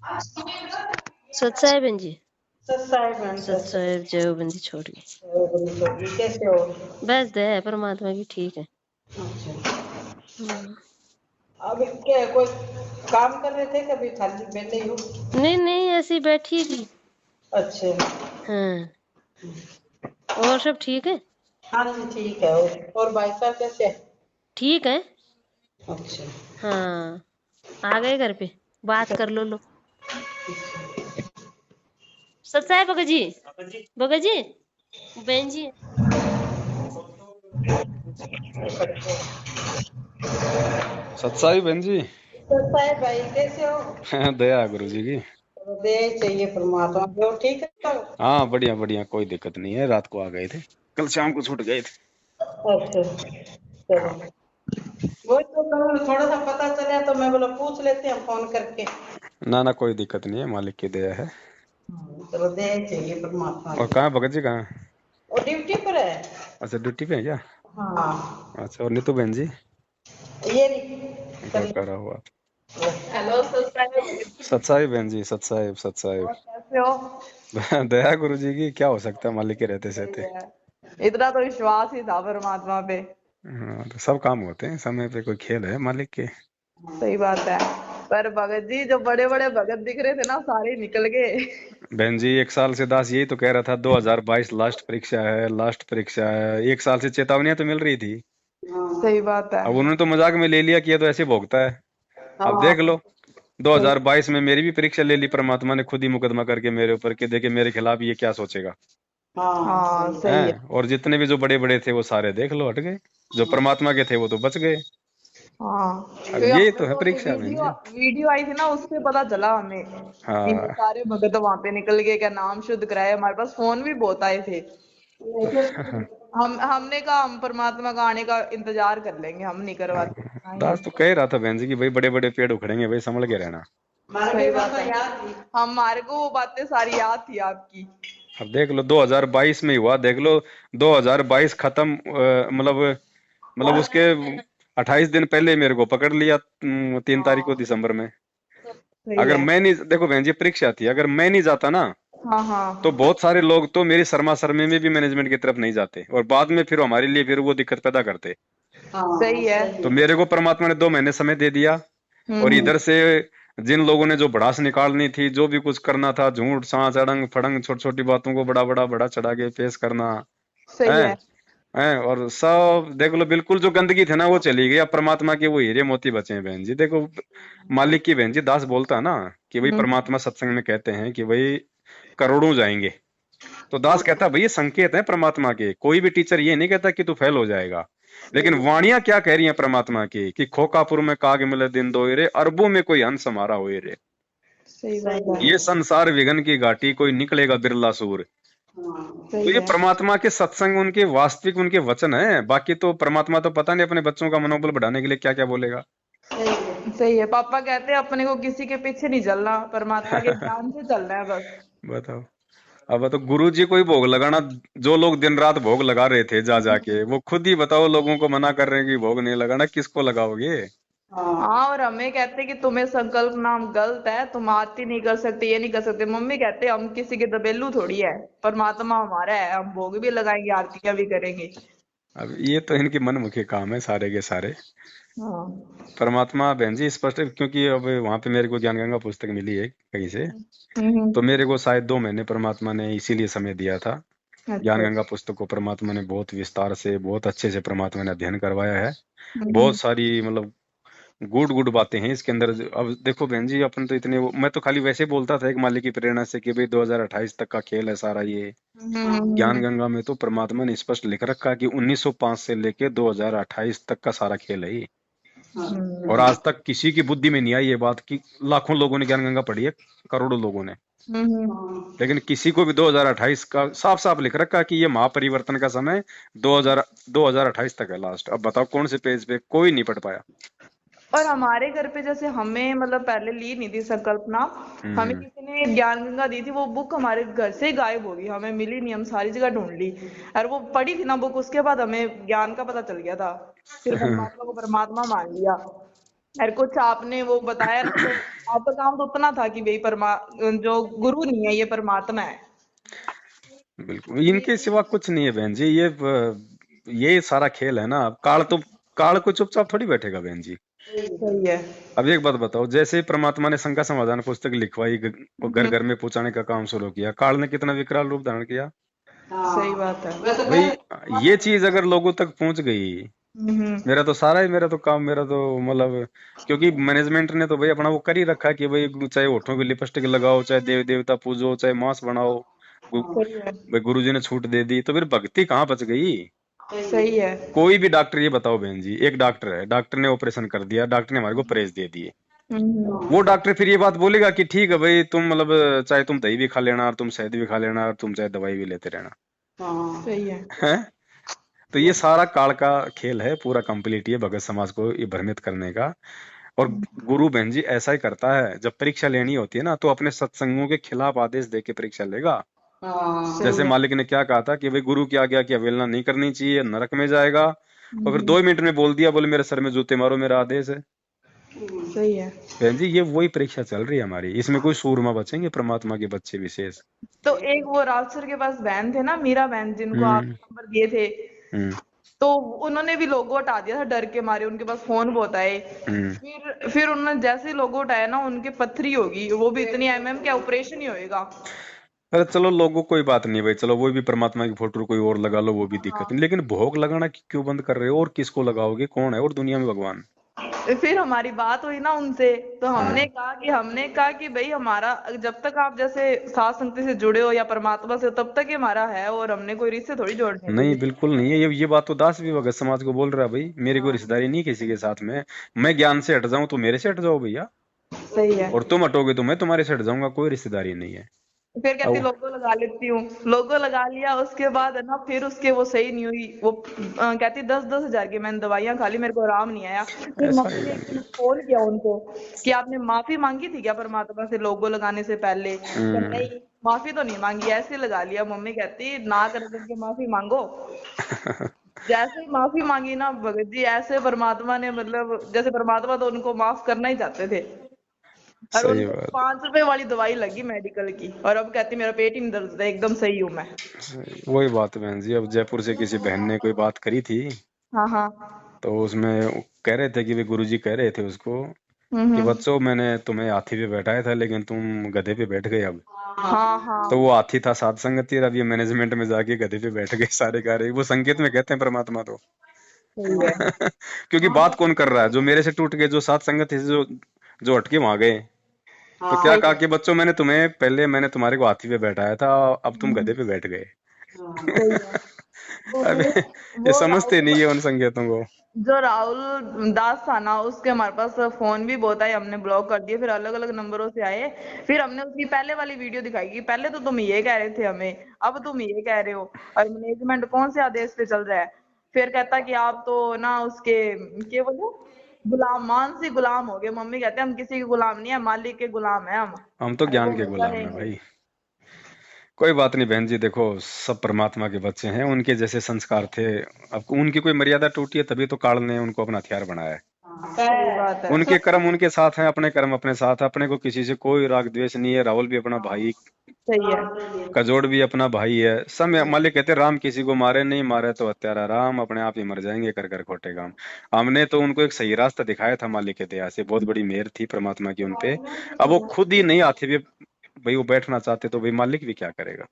सत साहेब बहन जी। सत साहेब बहन सत साहेब जय बंदी छोड़ी। कैसे हो? बस दया है परमात्मा की, ठीक है। अच्छा, अब क्या कोई काम कर रहे थे कभी खाली बैठे हो? नहीं नहीं, ऐसी बैठी थी। अच्छा। हाँ, और सब ठीक है? हाँ जी ठीक है। और भाई साहब कैसे है? ठीक है। अच्छा। हाँ, आ गए घर पे, बात कर लो। सत साहेब भगत जी, भगत जी, बहन जी। सत्साई बहन जी। सत साहेब भाई कैसे हो? दया गुरु जी की। दे चाहिए परमात्मा को। ठीक है। हाँ बढ़िया बढ़िया, कोई दिक्कत नहीं है। रात को आ गए थे, कल शाम को छूट गए थे। अच्छा चलो, वो तो थोड़ा सा पता चला तो मैं बोला पूछ लेते हैं फोन करके। ना ना, कोई दिक्कत नहीं है, मालिक की दया है। चलो दे चाहिए परमात्मा और की। कहाँ भगत जी, कहाँ? वो ड्यूटी पर है। अच्छा, ड्यूटी पे है क्या? हाँ। अच्छा, और नीतू बहन जी? ये नहीं करा हुआ। हेलो सत साहेब। सत्साई बहन जी, सत्साई सत्साई। और कैसे हो? दया गुरु जी की, क्या हो सकता है मालिक के रहते सही सहते। है, इतना तो विश्वास ही था परमात्मा पे। हाँ, तो सब काम होते हैं समय पे, कोई खेल है मालिक के। सही बात है। पर भगत जी जो बड़े बड़े भगत दिख रहे थे ना सारे निकल गए। बहन जी, एक साल से दास यही तो कह रहा था, 2022 लास्ट परीक्षा है, लास्ट परीक्षा है। एक साल से चेतावनियां तो मिल रही थी। सही बात है। अब उन्होंने तो मजाक में ले लिया कि ये तो ऐसे भोगता है। अब हाँ देख लो, सही। 2022 में मेरी भी परीक्षा ले ली परमात्मा ने, खुद ही मुकदमा करके मेरे ऊपर, कि देखे मेरे खिलाफ ये क्या सोचेगा। हाँ सही है। हैं, और जितने भी जो बड़े बड़े थे वो सारे देख लो हट गए, जो परमात्मा के थे वो तो बच गए। हाँ अब क्योंकि यही हमें तो है वो ये परीक्षा बहन वीडियो जी। वीडियो आई थी ना उससे पता चला हमें कि ये हाँ। सारे भगत वहां पे निकल गए, क्या नाम शुद्ध कराए। हमारे पास फोन भी बहुत आए थे। हमने कहा हम परमात्मा का आने का इंतजार कर लेंगे, हम नहीं करवाते आएंगे। दास तो कह रहा था बहन जी कि भाई बड़े बड़े पेड़ उखड़ेंगे भाई, संभल के रहना। सही बात है। हमारे को वो बातें सारी याद थी आपकी। अब देख लो 2022 में ही हुआ, देख लो 2022 खत्म, मतलब उसके 28 दिन पहले मेरे को पकड़ लिया, 3 तारीख को हाँ दिसंबर में। सही अगर है। मैं नहीं, देखो बहन जी परीक्षा थी, अगर मैं नहीं जाता ना हाँ तो हाँ बहुत सारे लोग तो मेरी शर्मा शर्मी में भी मैनेजमेंट की तरफ नहीं जाते, और बाद में फिर हमारे लिए फिर वो दिक्कत पैदा करते। सही है। तो मेरे को परमात्मा ने 2 महीने समय दे दिया, और हम्म। इधर से जिन लोगों ने जो भड़ास निकालनी थी, जो भी कुछ करना था, झूठ सांच अड़ंग फड़ंग छोटी छोटी बातों को बड़ा बड़ा बड़ा चढ़ा के पेश करना सही है। है। हैं, और सब देख लो, बिल्कुल जो गंदगी थी ना वो चली गई। अब परमात्मा के वो हीरे मोती बचे हैं बहन जी। देखो मालिक की, बहन जी दास बोलता है ना कि भाई हम्म। परमात्मा सत्संग में कहते हैं कि भाई करोड़ों जाएंगे। तो दास कहता है भाई ये संकेत है परमात्मा के, कोई भी टीचर ये नहीं कहता कि तू फेल हो जाएगा। लेकिन वाणियां क्या कह रही हैं परमात्मा की, कि खोकापुर में काग मिले दिन दोए रे, अरबों में कोई हंस हमारा होए रे। सही बात ये है। संसार विघन की घाटी, कोई निकलेगा बिरला सूर। तो सही ये है। परमात्मा के सत्संग, उनके वास्तविक उनके वचन है। बाकी तो परमात्मा तो पता नहीं अपने बच्चों का मनोबल बढ़ाने के लिए क्या क्या बोलेगा। सही है। पापा कहते हैं अपने को किसी के पीछे नहीं चलना, परमात्मा के ज्ञान से चलना है बस। बताओ। अब तो गुरु जी को ही भोग लगाना, जो लोग दिन रात भोग लगा रहे थे जा जाके, वो खुद ही बताओ लोगों को मना कर रहे हैं कि भोग नहीं लगाना, किसको लगाओगे। हाँ और हमें कहते कि तुम्हें संकल्प नाम गलत है, तुम आरती नहीं कर सकते, ये नहीं कर सकते। मम्मी कहते हम किसी के दबेलू थोड़ी है, परमात्मा हमारा है, हम भोग भी लगाएंगे आरतियां भी करेंगे। अब ये तो इनके मनमुखी काम है सारे के सारे। हाँ। परमात्मा बहन जी स्पष्ट है, क्योंकि अब वहां पे मेरे को ज्ञान गंगा पुस्तक मिली है कहीं से, तो हम्म। मेरे को शायद 2 महीने परमात्मा ने इसीलिए समय दिया था। ज्ञान अच्छा। गंगा पुस्तक को परमात्मा ने बहुत विस्तार से, बहुत अच्छे से परमात्मा ने अध्ययन करवाया है। बहुत हम्म। सारी मतलब गुड गुड बातें हैं इसके अंदर। अब देखो बहन जी, अपन तो इतने मैं तो खाली वैसे बोलता था एक मालिक की प्रेरणा से कि भाई 2028 तक का खेल है सारा ये। ज्ञान गंगा में तो परमात्मा ने स्पष्ट लिख रखा कि 1905 से लेके 2028 तक का सारा खेल है ये। और आज तक किसी की बुद्धि में नहीं आई ये बात कि लाखों लोगों ने ज्ञान गंगा पढ़ी है, करोड़ों लोगों ने, लेकिन किसी को भी 2028 का साफ साफ लिख रखा है कि ये महापरिवर्तन का समय 2028 तक है लास्ट। अब बताओ कौन से पेज पे, कोई नहीं पढ़ पाया। और हमारे घर पे जैसे हमें मतलब पहले ली नहीं थी संकल्पना, हमें हम्म। किसी ने ज्ञान गंगा दी थी, वो बुक हमारे घर से ही गायब होगी, हमें मिली नहीं, हम सारी जगह ढूंढ ली। और वो पढ़ी थी ना बुक, उसके बाद हमें ज्ञान का पता चल गया था, फिर परमात्मा को परमात्मा मान लिया। और कुछ आपने वो बताया ना, तो आपका काम तो उतना था कि भाई जो गुरु नहीं है, ये परमात्मा है। बिल्कुल इनके सिवा कुछ नहीं है बहन जी। ये सारा खेल है ना। काल को चुपचाप थोड़ी बैठेगा बहन जी। सही है। अब एक बात बताओ, जैसे ही परमात्मा ने शंका समाधान पुस्तक लिखवाई, और घर हम्म, घर में पहुंचाने का काम शुरू किया, काल ने कितना विकराल रूप धारण किया। सही बात है। भाई ये चीज अगर लोगों तक पहुंच गई, हम्म, मेरा तो काम, मेरा तो मतलब, क्योंकि मैनेजमेंट ने तो भाई अपना वो कर ही रखा है कि भाई चाहे होठों की लिपस्टिक लगाओ, चाहे देव देवता पूजो, चाहे मांस बनाओ, गु- सही है। भाई गुरुजी ने छूट दे दी, तो फिर भक्ति कहाँ बच गई। सही है। कोई भी डॉक्टर, ये बताओ बहन जी, एक डॉक्टर है, डॉक्टर ने ऑपरेशन कर दिया, डॉक्टर ने हमारे को प्रेस दे दिए, वो हम्म, डॉक्टर फिर ये बात बोलेगा कि ठीक है भाई, तुम मतलब चाहे तुम दही भी खा लेना, और तुम शहद भी खा लेना, और तुम चाहे दवाई भी लेते रहना, सही है। है। तो ये सारा काल का खेल है, पूरा कंप्लीट ये भगत समाज को ये भ्रमित करने का। और गुरु बहन जी ऐसा ही करता है, जब परीक्षा लेनी होती है ना, तो अपने सत्संगों के खिलाफ आदेश दे के परीक्षा लेगा। सही जैसे है। मालिक ने क्या कहा था कि भाई गुरु की आज्ञा की अवहेलना नहीं करनी चाहिए, नरक में जाएगा, और फिर हम्म, 2 मिनट में बोल दिया, बोले मेरे सर में जूते मारो, मेरा आदेश है। सही है। बहन जी ये वही परीक्षा चल रही है हमारी, इसमें कोई सूरमा बचेंगे परमात्मा के बच्चे विशेष। तो एक वो राजसर के पास बहन थे ना, मीरा बहन, जिनको आप हम्म। नंबर दिए थे, हम्म। तो उन्होंने भी लोगो हटा दिया था डर के मारे, उनके पास फोन बहुत आए। हम्म। फिर उन्होंने जैसे ही लोगो हटाया ना, उनके पथरी होगी, वो भी इतनी एमएम, क्या ऑपरेशन ही होएगा। अरे चलो लोगों कोई बात नहीं भाई, चलो वो भी परमात्मा की फोटो कोई और लगा लो, वो भी दिक्कत हाँ। नहीं, लेकिन भोग लगाना क्यों बंद कर रहे हो, और किसको लगाओगे, कौन है और दुनिया में भगवान। फिर हमारी बात हुई ना उनसे, तो हाँ। हमने कहा कि भाई हमारा, जब तक आप जैसे साथ संगति से जुड़े हो या परमात्मा से, तब तक ही हमारा है, और हमने कोई रिश्ते थोड़ी जोड़ने थे नहीं किसी। बिल्कुल नहीं है, ये बात तो दास भी भगत समाज को बोल रहा है भाई, मेरी कोई हाँ, रिश्तेदारी नहीं किसी के साथ में। मैं ज्ञान से हट जाऊं तो मेरे से हट जाओ भैया, सही है। और तुम हटोगे तो मैं तुम्हारे से हट जाऊंगा, कोई रिश्तेदारी नहीं है। फिर कहती अब लोगो लगा लेती हूँ, लोगो लगा लिया, उसके बाद है ना, फिर उसके वो सही नहीं हुई वो, कहती 10-10 हजार की मैंने दवाइयां खा ली, मेरे को आराम नहीं आया। फिर ऐसा मम्मी ही ने है। एक दिन फोन किया उनको कि आपने माफी मांगी थी क्या परमात्मा से लोगो लगाने से पहले, तो हम्म। नहीं, माफी तो नहीं मांगी, ऐसे लगा लिया। मम्मी कहती ना कर करके माफी मांगो। जैसे ही माफी मांगी ना भगत जी, ऐसे परमात्मा ने, मतलब जैसे परमात्मा तो उनको माफ करना ही चाहते थे। और सही उनको बात। 5 रुपए वाली दवाई लगी मेडिकल की, और अब कहती मेरा पेट ही नहीं दर्द होता, एकदम सही हूँ मैं। वही बात है बहन जी, अब जयपुर से किसी बहन ने कोई बात करी थी, हाँ हाँ। तो उसमें वो कह रहे थे कि भाई गुरुजी कह रहे थे उसको कि हम्म। बच्चों मैंने तुम्हें हाथी पे बैठाया था, लेकिन तुम गधे पे बैठ गए अब। हाँ तो वो हाँ। हाथी था साध संगति, और अब ये मैनेजमेंट में जाके गधे पे बैठ गए सारे कार्य, वो संकेत में कहते हैं परमात्मा तो। सही है। क्योंकि बात कौन कर रहा है, जो मेरे से टूट गए, जो साध संगति से जो जो हटके वहां गए। तो क्या सही कहा है। कि बच्चों मैंने तुम्हारे को हाथी पे बैठाया था, अब तुम गधे पे बैठ गए। सही है। वो अबे ये वो समझते नहीं राहुल, है उन संकेतों को। जो राहुल दास था ना, उसके हमारे पास फोन भी बहुत आए, हमने ब्लॉक कर दिए, फिर अलग अलग नंबरों से आए। फिर हमने उसकी पहले वाली वीडियो दिखाई कि पहले तो तुम ये कह रहे थे हमें, अब तुम ये कह रहे हो, और मैनेजमेंट कौन से आदेश पे चल रहा है। फिर कहता कि आप तो ना उसके, क्या बोलो, गुलाम, मानसी गुलाम हो गए। मम्मी कहते हैं हम किसी के गुलाम नहीं है, मालिक के गुलाम है हम, हम तो और वो ज्ञान के हमेशा गुलाम है रहेंगे। भाई। कोई बात नहीं बहन जी, देखो सब परमात्मा के बच्चे हैं, उनके जैसे संस्कार थे। अब उनकी कोई मर्यादा टूटी है, तभी तो काल ने उनको अपना हथियार बनाया है। सही बात है। उनके कर्म उनके साथ हैं, अपने कर्म अपने साथ हैं, अपने को किसी से कोई राग द्वेष नहीं है। राहुल भी अपना भाई, सही है। कजोड़ भी अपना भाई है, सब मालिक कहते हैं, राम किसी को मारे नहीं, मारे तो हत्यारा राम, अपने आप ही मर जाएंगे कर कर खोटे काम। हमने तो उनको एक सही रास्ता दिखाया था, मालिक के दया से बहुत बड़ी मेहर थी परमात्मा की उनपे। अब वो खुद ही नहीं आते, भी भाई वो बैठना चाहते, तो भाई मालिक भी क्या करेगा।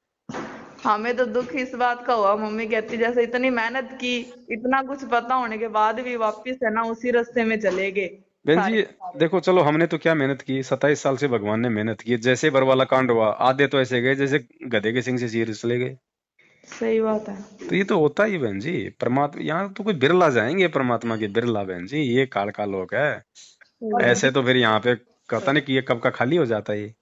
हमें तो दुख इस बात का हुआ, मम्मी कहती जैसे इतनी मेहनत की, इतना कुछ पता होने के बाद भी वापस है ना उसी रास्ते में चले गए बहन सारे जी के सारे। देखो, चलो हमने तो क्या मेहनत की, 27 साल से भगवान ने मेहनत की, जैसे बरवाला कांड हुआ, आधे तो ऐसे गए जैसे गधे के सिंग से चीर चले गए। सही बात है। तो ये तो होता ही बहन जी, परमात्मा यहाँ तो कोई बिरला जाएंगे, परमात्मा के बिरला बहन जी, ये काल का लोक है। सही ऐसे है। तो फिर यहाँ पे पता नहीं कि ये कब का खाली हो जाता है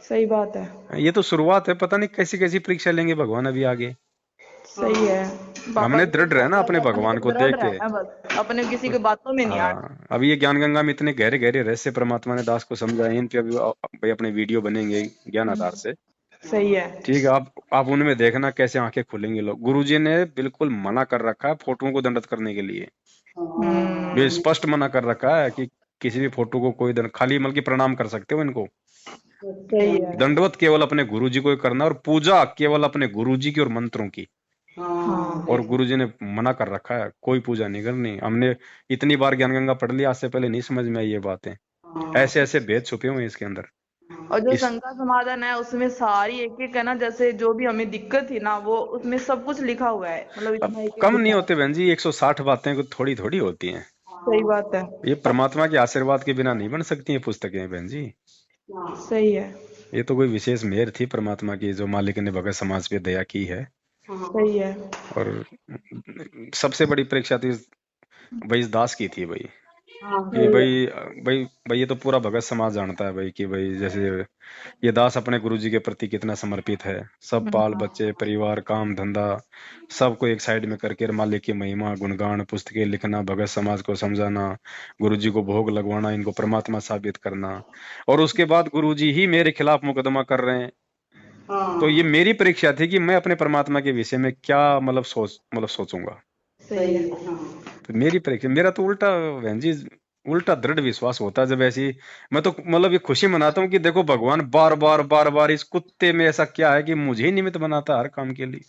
सही बात है। ये तो शुरुआत है, पता नहीं कैसी कैसी परीक्षा लेंगे भगवान अभी आगे। सही है। पापा हमने जी को दृढ़ रहना कहते अपने हैं, अपने भगवान को दृढ़ देख के। रहना बस, अपने किसी की बातों में नहीं आना। हाँ, अब ये ज्ञान गंगा में इतने गहरे गहरे रहस्य परमात्मा ने दास को समझाए, इन पे अभी भाई अपने वीडियो बनेंगे ज्ञान आधार से। सही है। ठीक है, आप उनमें देखना कैसे आंखें खुलेंगी लोग। गुरुजी ने बिल्कुल मना कर रखा है फोटोओं को दंडित करने के लिए, भी हम्म। स्पष्ट मना कर रखा है कि किसी भी फोटो को कोई खाली मतलब कि प्रणाम कर सकते हो इनको। सही है। दंडवत केवल अपने गुरुजी को ही करना, और पूजा केवल अपने गुरुजी की और मंत्रों की। हाँ और गुरुजी ने मना कर रखा है, कोई पूजा नहीं करनी। हमने इतनी बार ज्ञान गंगा पढ़ लिया, आज से पहले नहीं समझ में आई ये बातें। ऐसे ऐसे भेद छुपे हुए हैं इसके अंदर। और जो इस शंकर समाधान है उसमें सारी एक एक है ना, जैसे जो भी हमें दिक्कत थी ना वो उसमें सब कुछ लिखा हुआ है, मतलब अब इतना एक एक कम नहीं लिखा है। होते बहन जी, 160 बातें को थोड़ी थोड़ी होती हैं। सही बात है। ये परमात्मा के आशीर्वाद के बिना नहीं बन सकती हैं पुस्तकें बहन जी। सही है। ये तो कोई विशेष मेहर थी परमात्मा की, जो मालिक ने भगत समाज पे दया की है। सही है। और सबसे बड़ी परीक्षा थी भाई इस दास की थी भाई, कि सही है। भाई भाई भाई ये तो पूरा भगत समाज जानता है भाई, कि भाई जैसे ये दास अपने गुरुजी के प्रति कितना समर्पित है। सब बाल बच्चे परिवार काम धंधा सबको एक साइड में करके मालिक की महिमा गुणगान पुस्तकें लिखना, भगत समाज को समझाना, गुरुजी को भोग लगवाना, इनको परमात्मा साबित करना, और उसके बाद गुरुजी ही मेरे खिलाफ मुकदमा कर रहे हैं। तो ये मेरी परीक्षा थी कि मैं अपने परमात्मा के विषय में क्या मतलब सोचूंगा। सही है। तो मेरी परीक्षा, मेरा तो उल्टा बहन जी, उल्टा दृढ़ विश्वास होता है जब ऐसी, मैं तो मतलब ये खुशी मनाता हूँ कि देखो भगवान बार बार इस कुत्ते में ऐसा क्या है कि मुझे ही निमित्त बनाता है हर काम के लिए।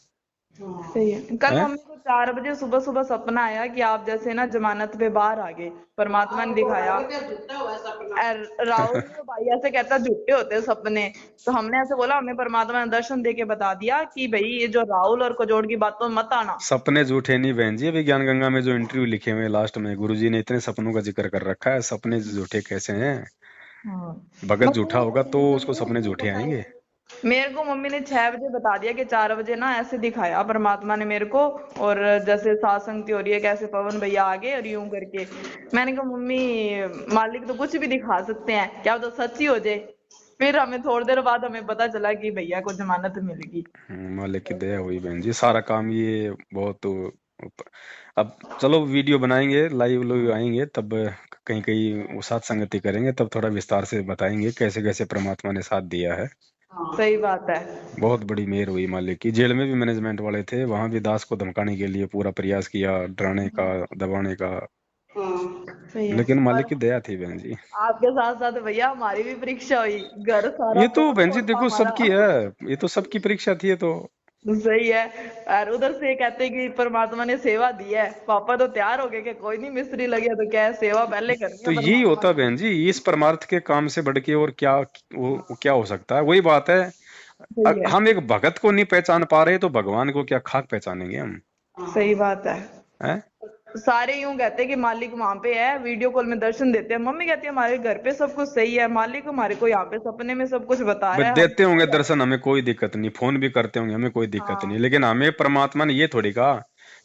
सही है। कल है मम्मी को 4 बजे सुबह सुबह सपना आया कि आप जैसे ना जमानत पे बाहर आ गए, परमात्मा ने दिखाया। राहुल तो भाई ऐसे कहता झूठे होते हैं सपने। तो हमने ऐसे बोला, हमें परमात्मा ने दर्शन दे के बता दिया कि भाई ये जो राहुल और कजोड़ की बातों में मत आना। सपने झूठे नहीं बहन जी, अभी ज्ञान गंगा में जो इंटरव्यू लिखे हुए हैं लास्ट में गुरुजी ने इतने सपनों का जिक्र कर रखा है, सपने झूठे कैसे हैं। हाँ। भगत झूठा होगा तो उसको सपने झूठे आएंगे। मेरे को मम्मी ने 6 बजे बता दिया कि 4 बजे ना ऐसे दिखाया परमात्मा ने मेरे को। और जैसे सत्संग हो रही है, कैसे पवन भैया आ गए और यूं करके। मैंने कहा मम्मी, मालिक तो कुछ भी दिखा सकते हैं, क्या तो सच ही हो जाए। फिर हमें थोड़ी देर बाद हमें पता चला कि भैया को जमानत मिलेगी। मालिक की दया हुई बहन जी, सारा काम ये बहुत। अब चलो वीडियो बनाएंगे, लाइव लोग आएंगे तब कहीं कहीं वो साथ संगति करेंगे, तब थोड़ा विस्तार से बताएंगे कैसे कैसे परमात्मा ने साथ दिया है। सही बात है। बहुत बड़ी मेहर हुई मालिक की। जेल में भी मैनेजमेंट वाले थे, वहां भी दास को धमकाने के लिए पूरा प्रयास किया, डराने का दबाने का, सही है। लेकिन और मालिक की दया थी बहन जी। आपके साथ साथ भैया हमारी भी परीक्षा हुई। घर सारा ये तो तोड़ बहन जी फोड़ था देखो सबकी हमारा। है, ये तो सबकी परीक्षा थी ये तो। सही है। और उधर से कहते कि परमात्मा ने सेवा दी है, पापा तो तैयार हो गए कि कोई नहीं मिस्त्री लगे तो क्या है, सेवा पहले करनी तो है यही परमात्मा होता है की। बहन जी, इस परमार्थ के काम से बढ़ के और क्या वो क्या हो सकता है। वही बात है, सही है। हम एक भगत को नहीं पहचान पा रहे तो भगवान को क्या खाक पहचानेंगे हम। सही बात है। हैं? सारे यूं कहते हैं कि मालिक वहां पे है, वीडियो कॉल में दर्शन देते हैं। मम्मी कहती है हमारे घर पे सब कुछ सही है, मालिक हमारे को यहाँ पे सपने में सब कुछ बता भाई रहा है, हम देते होंगे क्या दर्शन, हमें कोई दिक्कत नहीं, फोन भी करते होंगे, हमें कोई दिक्कत नहीं, हाँ। लेकिन हमें परमात्मा ने ये थोड़ी कहा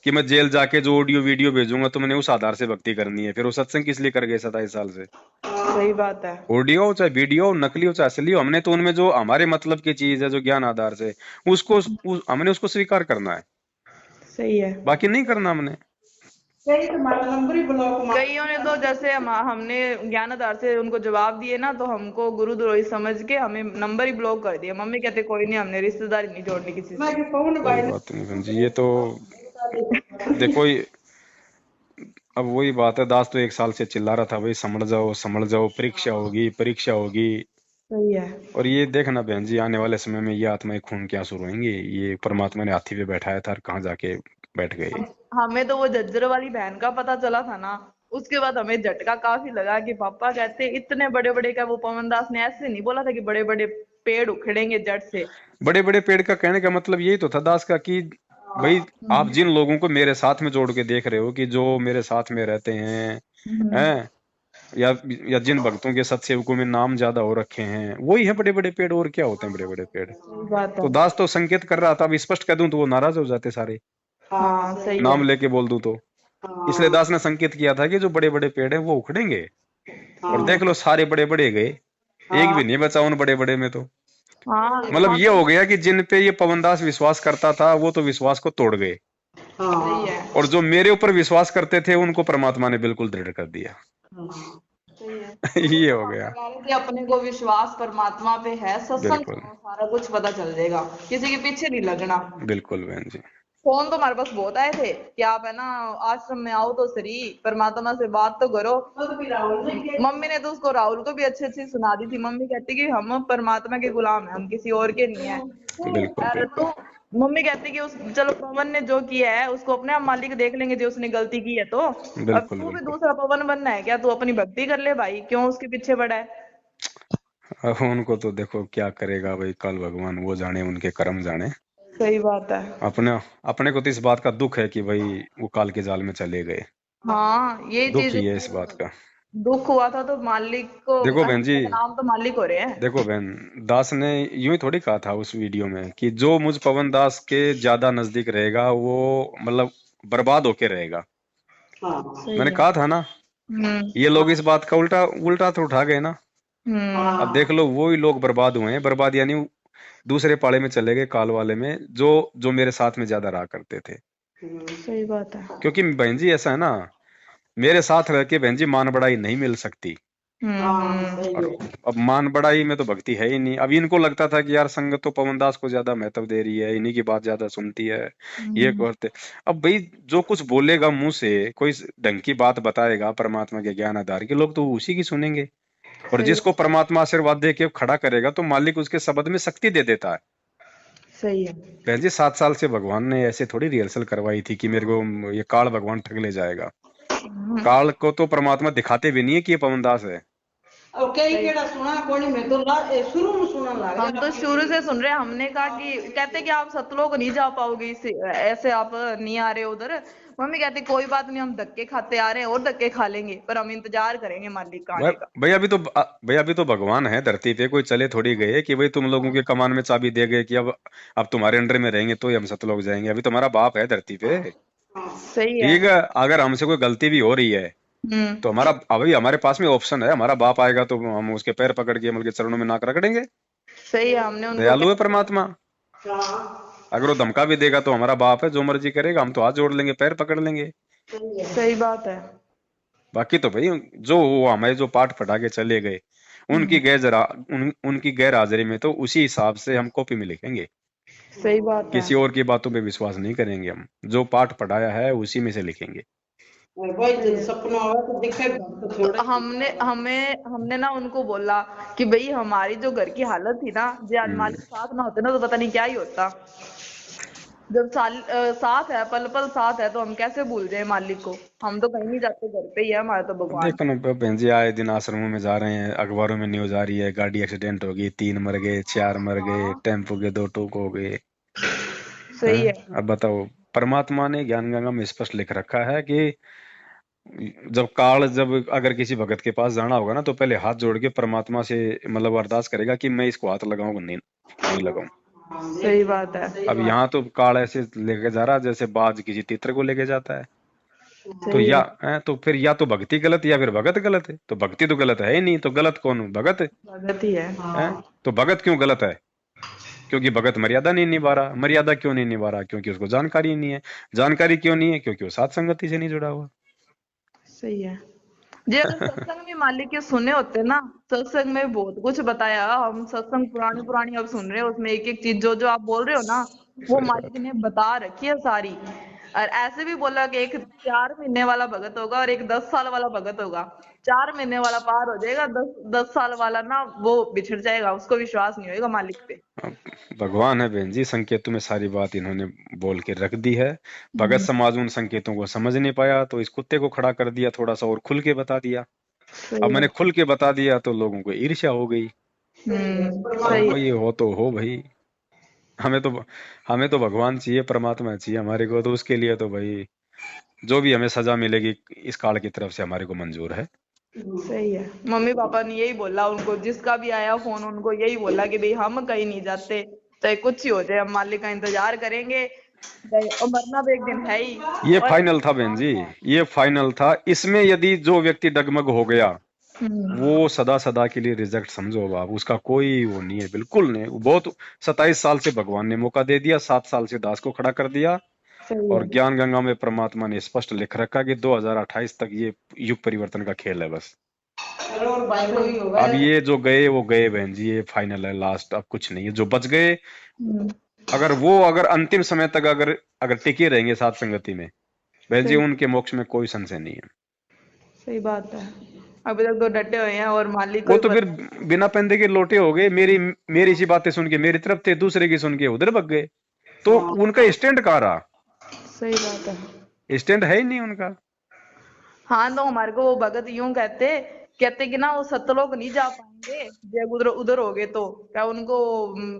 कि मैं जेल जाके जो ऑडियो वीडियो भेजूंगा तो मैंने उस आधार से भक्ति करनी है। फिर वो सत्संग किस लिए कर गए 27 साल से। सही बात है। ऑडियो हो चाहे वीडियो हो, नकली हो चाहे असली हो, हमने तो उनमें जो हमारे मतलब की चीज है जो ज्ञान आधार से हमने उसको स्वीकार करना है, सही है। बाकी नहीं करना हमने। कईयों ने तो जैसे हमने ज्ञान आधार से उनको जवाब दिए ना, तो हमको गुरुद्रोही समझ के हमें नंबर ही ब्लॉक कर दिया। मम्मी कहते कोई नहीं, हमने रिश्तेदारी नहीं जोड़नी किसी से। कोई बात नहीं बहन जी, ये तो देखो अब वही बात है, दास तो 1 साल से चिल्ला रहा था भाई समझ जाओ, परीक्षा होगी परीक्षा होगी। सही है। और ये देखना बहन जी, आने वाले समय में ये आत्माएं खून के आंसू रोएंगी। ये परमात्मा ने हाथी पे बैठाया था और कहाँ जाके बैठ गए। हमें तो वो झज्जर वाली बहन का पता चला था ना, उसके बाद हमें झटका काफी लगा कि पापा कहते इतने बड़े बड़े का। वो पवन दास ने ऐसे नहीं बोला था कि बड़े बड़े पेड़ उखड़ेंगे जड़ से। बड़े बड़े पेड़ का कहने का मतलब यही तो था दास का कि भाई आप जिन लोगों को मेरे साथ में जोड़ के देख रहे हो कि जो मेरे साथ में रहते हैं या जिन भक्तों के सत्सेवकों में नाम ज्यादा हो रखे हैं, वही है बड़े बड़े पेड़। और क्या होते हैं बड़े बड़े पेड़। सही बात तो है। दास तो संकेत कर रहा था, अब स्पष्ट कह दूं तो वो नाराज हो जाते सारे, हाँ सही नाम है। लेके बोल दूं तो। इसलिए दास ने संकेत किया था कि जो बड़े बड़े पेड़ हैं वो उखड़ेंगे। और देख लो सारे बड़े बड़े गए, एक भी नहीं बचा उन बड़े बड़े में। तो हाँ मतलब ये हो गया कि जिन पे ये पवनदास विश्वास करता था वो तो विश्वास को तोड़ गए, सही है। और जो मेरे ऊपर विश्वास करते थे उनको परमात्मा ने बिल्कुल दृढ़ कर दिया। सही है। ये हो गया। कह रहे थे अपने को विश्वास परमात्मा पे है, सत्संग बिल्कुल करो, सारा कुछ पता चल जाएगा, किसी के पीछे नहीं लगना। बिल्कुल बहन जी। फोन तो हमारे पास बहुत आए थे कि आप है ना आश्रम में आओ तो सही, परमात्मा से बात तो करो। मम्मी ने तो उसको, राहुल को भी अच्छी अच्छी सुना दी थी। मम्मी कहती कि हम परमात्मा के गुलाम हैं, हम किसी और के नहीं है। बिल्कुल और बिल्कुल तो मम्मी कहती कि उस, चलो पवन ने जो किया है उसको अपने आप मालिक देख लेंगे, जो उसने गलती की है तो। अब बिल्कुल तू भी बिल्कुल। दूसरा पवन बनना है क्या? तू अपनी भक्ति कर ले भाई, क्यों उसके पीछे पड़ा है? अब उनको तो देखो क्या करेगा भाई, कल भगवान वो जाने, उनके कर्म जाने। सही बात है। अपने अपने को तो इस बात का दुख है कि भाई वो काल के जाल में चले गए। हाँ ये दुख चीज, ही है इस बात का। दुख हुआ था तो मालिक को, देखो बहन जी, नाम तो मालिक हो रहे हैं। देखो बहन, दास ने यूं ही थोड़ी कहा था उस वीडियो में कि जो मुझ पवन दास के ज्यादा नजदीक रहेगा वो मतलब बर्बाद होके रहेगा। सही मैंने है। कहा था ना, हम्म। ये लोग इस बात का उल्टा उल्टा तो उठा गए ना। अब देख लो वही लोग बर्बाद हुए हैं, बर्बाद यानी दूसरे पाले में चले गए, काल वाले में, जो जो मेरे साथ में ज्यादा रहा करते थे। सही बात है। क्योंकि बहन जी ऐसा है ना, मेरे साथ रह के बहन जी मान बढ़ाई नहीं मिल सकती। और अब मान बढ़ाई में तो भक्ति है ही नहीं। अब इनको लगता था कि यार संगत तो पवन दास को ज्यादा महत्व दे रही है, इन्हीं की बात ज्यादा सुनती है, ये करते। अब भाई जो कुछ बोलेगा मुंह से, कोई ढंग की बात बताएगा परमात्मा के ज्ञान आधार के, लोग तो उसी की सुनेंगे। और सही जिसको परमात्मा आशीर्वाद दे के खड़ा करेगा तो मालिक उसके शब्द में शक्ति दे देता है। सही है। बहन जी 7 साल से भगवान ने ऐसे थोड़ी रिहर्सल करवाई थी कि मेरे को ये काल भगवान ठग ले जाएगा। काल को तो परमात्मा दिखाते भी नहीं है कि ये पवन दास है। हम तो शुरू से सुन रहे हैं। हमने कहा कि, कहते कि आप सतलोक नहीं जा पाओगे ऐसे आप नहीं आ रहे उधर। मम्मी कहती कोई बात नहीं, हम धक्के खाते आ रहे हैं और धक्के खा लेंगे, पर हम इंतजार करेंगे मालिक का आने का। भैया अभी तो भगवान है धरती पे, कोई चले थोड़ी गए कि भाई तुम लोगों के कमान में चाबी दे गए कि अब तुम्हारे अंडर में रहेंगे तो ही हम सतलोक जाएंगे। अभी तुम्हारा बाप है धरती पे। सही है। ठीक है, अगर हमसे कोई गलती भी हो रही है तो हमारा, अभी हमारे पास में ऑप्शन है, हमारा बाप आएगा तो हम उसके पैर पकड़ के मतलब के चरणों में नाक रगड़ेंगे। सही है। हमने उनको दयालु है परमात्मा। अगर वो धमका भी देगा तो हमारा बाप है, जो मर्जी करेगा, हम तो हाथ जोड़ लेंगे, पैर पकड़ लेंगे। सही बात है। बाकी तो भाई जो वो हमें जो पाठ पढ़ा के चले गए, उनकी उनकी गैर हाजिरी में तो उसी हिसाब से हम कॉपी में लिखेंगे। सही बात है। किसी और की बातों पे विश्वास नहीं करेंगे, हम जो पाठ पढ़ाया है उसी में से लिखेंगे। तो हमने ना उनको बोला कि भाई हमारी जो घर की हालत थी ना, जो आज मालिक साथ ना होते ना तो पता नहीं क्या ही होता। जब साथ है, पल पल साथ है, तो हम कैसे भूल जाए मालिक को? हम तो कहीं नहीं जाते, घर पे ही है हमारा तो भगवान। देखो ना बहन जी, आए दिन आश्रमों में जा रहे हैं, अखबारों में न्यूज आ रही है, गाड़ी एक्सीडेंट हो गई, 3 मर गए, 4 मर गए, टेम्पो के 2 ठोक हो गए। सही है। अब बताओ, परमात्मा ने ज्ञान गंगा में स्पष्ट लिख रखा है कि जब अगर किसी भगत के पास जाना होगा ना तो पहले हाथ जोड़ के परमात्मा से मतलब अरदास करेगा कि मैं इसको हाथ लगाऊं नहीं लगाऊं। सही बात है। अब यहाँ तो काल ऐसे लेके जा रहा जैसे बाज किसी तितर को लेके जाता है। तो सही है। तो फिर या तो भक्ति गलत या फिर भगत गलत है। तो भक्ति तो गलत है ही नहीं, तो गलत कौन? भगत भगत ही है। है। तो भगत क्यों गलत है? क्योंकि भगत मर्यादा नहीं निभा रहा। मर्यादा क्यों नहीं निभा रहा? क्योंकि उसको जानकारी नहीं है। जानकारी क्यों नहीं है? क्योंकि वो साथ संगति से नहीं जुड़ा हुआ। सही है। जी अगर सत्संग में मालिक के सुने होते ना, सत्संग में बहुत कुछ बताया। हम सत्संग पुरानी पुरानी अब सुन रहे हैं, उसमें एक एक चीज जो जो आप बोल रहे हो ना, वो सही बात। मालिक ने बता रखी है सारी। और ऐसे भी बोला कि एक 4 महीने वाला भगत होगा और एक 10 साल वाला भगत होगा। 4 महीने वाला पार हो जाएगा, 10 साल वाला ना वो बिछड़ जाएगा, उसको विश्वास नहीं होगा मालिक पे। अब भगवान है बहन जी, संकेतों में सारी बात इन्होंने बोल के रख दी है। भगत समाज उन संकेतों को समझ नहीं पाया तो इस कुत्ते को खड़ा कर दिया, थोड़ा सा और खुल के बता दिया। अब सही मैंने है। खुल के बता दिया तो लोगों को ईर्ष्या हो गई। अब सही है। भाई हो तो हो भाई, हमें तो हमें तो भगवान चाहिए, परमात्मा चाहिए हमारे को, तो उसके लिए तो भाई जो भी हमें सजा मिलेगी इस काल की तरफ से हमारे को मंजूर है। सही है। मम्मी पापा ने यही बोला उनको, जिसका भी आया फोन उनको यही बोला कि भाई हम कहीं नहीं जाते, चाहे कुछ ही हो जाए, हम मालिक का इंतजार करेंगे, और मरना भी एक दिन है ही। ये और फाइनल था बहन जी, ये फाइनल था। इसमें यदि जो व्यक्ति डगमग हो गया वो सदा सदा के लिए रिजेक्ट समझो आप, उसका कोई वो नहीं है, बिल्कुल नहीं। वो बहुत 27 साल से भगवान ने मौका दे दिया, 7 साल से दास को खड़ा कर दिया। सही और है। ज्ञान गंगा में परमात्मा ने स्पष्ट लिख रखा कि 2028 तक ये युग परिवर्तन का खेल है बस। अब ये जो गए वो गए बहन जी, ये फाइनल है, लास्ट। अब कुछ नहीं है। जो बच गए अगर अंतिम समय तक अगर अगर टिके रहेंगे साथ संगति में, बहन जी, सही उनके मोक्ष में कोई संशय नहीं है। सही बात है। अभी तक तो डटे हुए हैं और मालिक को वो ही तो फिर पता। बिना पंदे के लोटे हो गए, मेरी मेरी सी बातें सुन के मेरी तरफ थे, दूसरे की सुन के उधर भग गए, तो उनका स्टैंड कहाँ रहा? सही बात है। स्टैंड है ही नहीं उनका। हाँ तो हमारे को वो भगत यूं कहते कि ना वो सतलोक नहीं जा पाएंगे जब उधर उधर हो गए, तो क्या उनको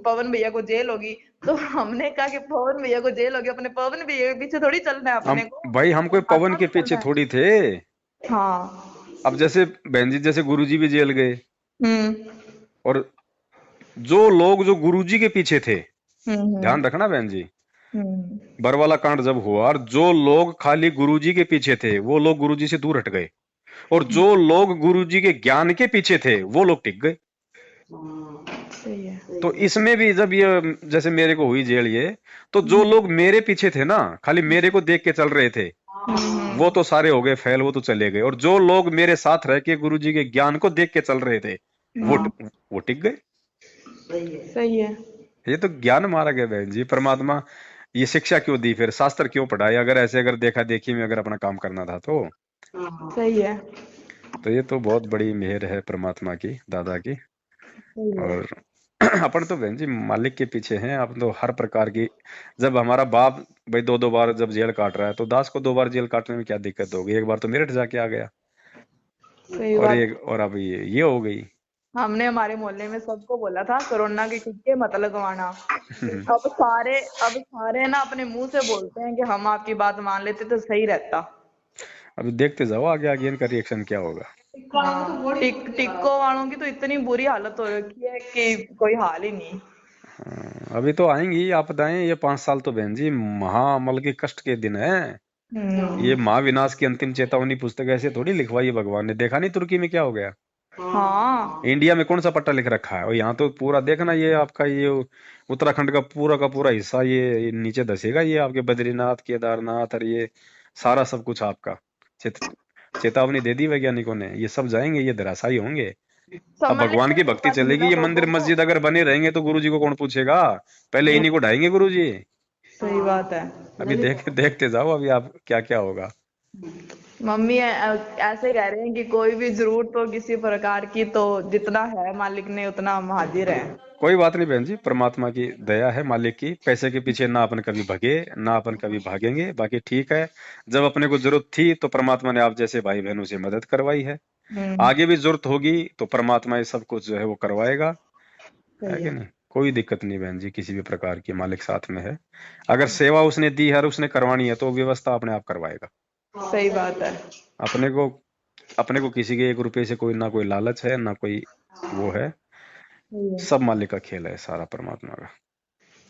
पवन भैया को जेल होगी। तो हमने कहा कि पवन भैया को जेल होगी, अपने पवन भैया के पीछे थोड़ी चलना है हम अपने को, भाई हम कोई पवन परमात्मा के को पीछे चलना है। थोड़ी थे। हाँ। अब जैसे बहन जी, जैसे गुरुजी भी जेल गए, हम्म और जो लोग जो गुरुजी के पीछे थे, हम्म ध्यान रखना बहन जी, हम्म बरवाला कांड जब हुआ और जो लोग खाली गुरुजी के पीछे थे वो लोग गुरुजी से दूर हट गए, और जो लोग गुरुजी के ज्ञान के पीछे थे वो लोग टिक गए। सही है। तो इसमें भी जब ये जैसे मेरे को हुई जेल ये, तो जो लोग मेरे पीछे थे ना, खाली मेरे को देख के चल रहे थे, वो तो सारे हो गए फेल, वो तो चले गए, और जो लोग मेरे साथ रह के गुरुजी के ज्ञान को देख के चल रहे थे वो टिक गए। सही है। ये तो ज्ञान मार्ग है बहन जी। परमात्मा ये शिक्षा क्यों दी, फिर शास्त्र क्यों पढ़ाए, अगर ऐसे अगर देखा देखी में अगर अपना काम करना था तो। सही है। तो ये तो बहुत बड़ी मेहर है परमात्मा की, दादा की। सही है। और अपन तो बहन जी मालिक के पीछे हैं, अपन तो हर प्रकार की। जब हमारा बाप भाई दो दो बार जब जेल काट रहा है, तो दास को दो बार जेल काटने में क्या दिक्कत होगी? एक बार तो मेरठ जाके आ गया, सही और बात। एक और अब ये हो गई। हमने हमारे मोहल्ले में सबको बोला था कोरोना के टीके मत लगवाना। अब सारे ना अपने मुंह से बोलते हैं कि हम आपकी बात मान लेते तो सही रहता। अभी देखते जाओ आगे आगे इनका रिएक्शन क्या होगा। हाँ, टिक्को वालों की तो इतनी बुरी हालत हो रखी है कि कोई हाल ही नहीं। अभी तो आएंगी आपदाएं, ये 5 साल तो बहन जी महाअमल के कष्ट के दिन है। ये महाविनाश की अंतिम चेतावनी पुस्तक ऐसे थोड़ी लिखवाई है भगवान ने। देखा नहीं तुर्की में क्या हो गया? हाँ। इंडिया में कौन सा पट्टा लिख रखा है, और यहाँ तो पूरा देखना, ये आपका ये उत्तराखंड का पूरा हिस्सा ये नीचे धसेगा, ये आपके बद्रीनाथ केदारनाथ और ये सारा सब कुछ आपका चेतावनी दे दी वैज्ञानिकों ने, ये सब जाएंगे, ये धराशायी होंगे। अब समझ भगवान लेते की हैं भक्ति बात चलेगी, ना ये मंदिर लोगों को। मस्जिद अगर बने रहेंगे तो गुरुजी को कौन पूछेगा? पहले इन्हीं को ढाएंगे गुरुजी। सही बात है। अभी देखते जाओ अभी आप क्या क्या होगा। मम्मी ऐसे कह रहे हैं कि कोई भी जरूरत हो किसी प्रकार की तो जितना है मालिक ने उतना हम हाजिर हैं। कोई बात नहीं बहन जी, परमात्मा की दया है, मालिक की। पैसे के पीछे ना अपन कभी भगे, ना अपन कभी भागेंगे। बाकी ठीक है, जब अपने को जरूरत थी तो परमात्मा ने आप जैसे भाई बहनों से मदद करवाई है, आगे भी जरूरत होगी तो परमात्मा ये सब कुछ जो है वो करवाएगा, है सही कि है। नहीं? कोई दिक्कत नहीं बहन जी, किसी भी प्रकार की, मालिक साथ में है। अगर सेवा उसने दी है और उसने करवानी है तो व्यवस्था अपने आप करवाएगा। सही बात है। अपने को अपने को किसी के 1 रुपए से कोई ना कोई लालच है, ना कोई वो है। सही है। सब मालिक का खेल है, सारा परमात्मा का।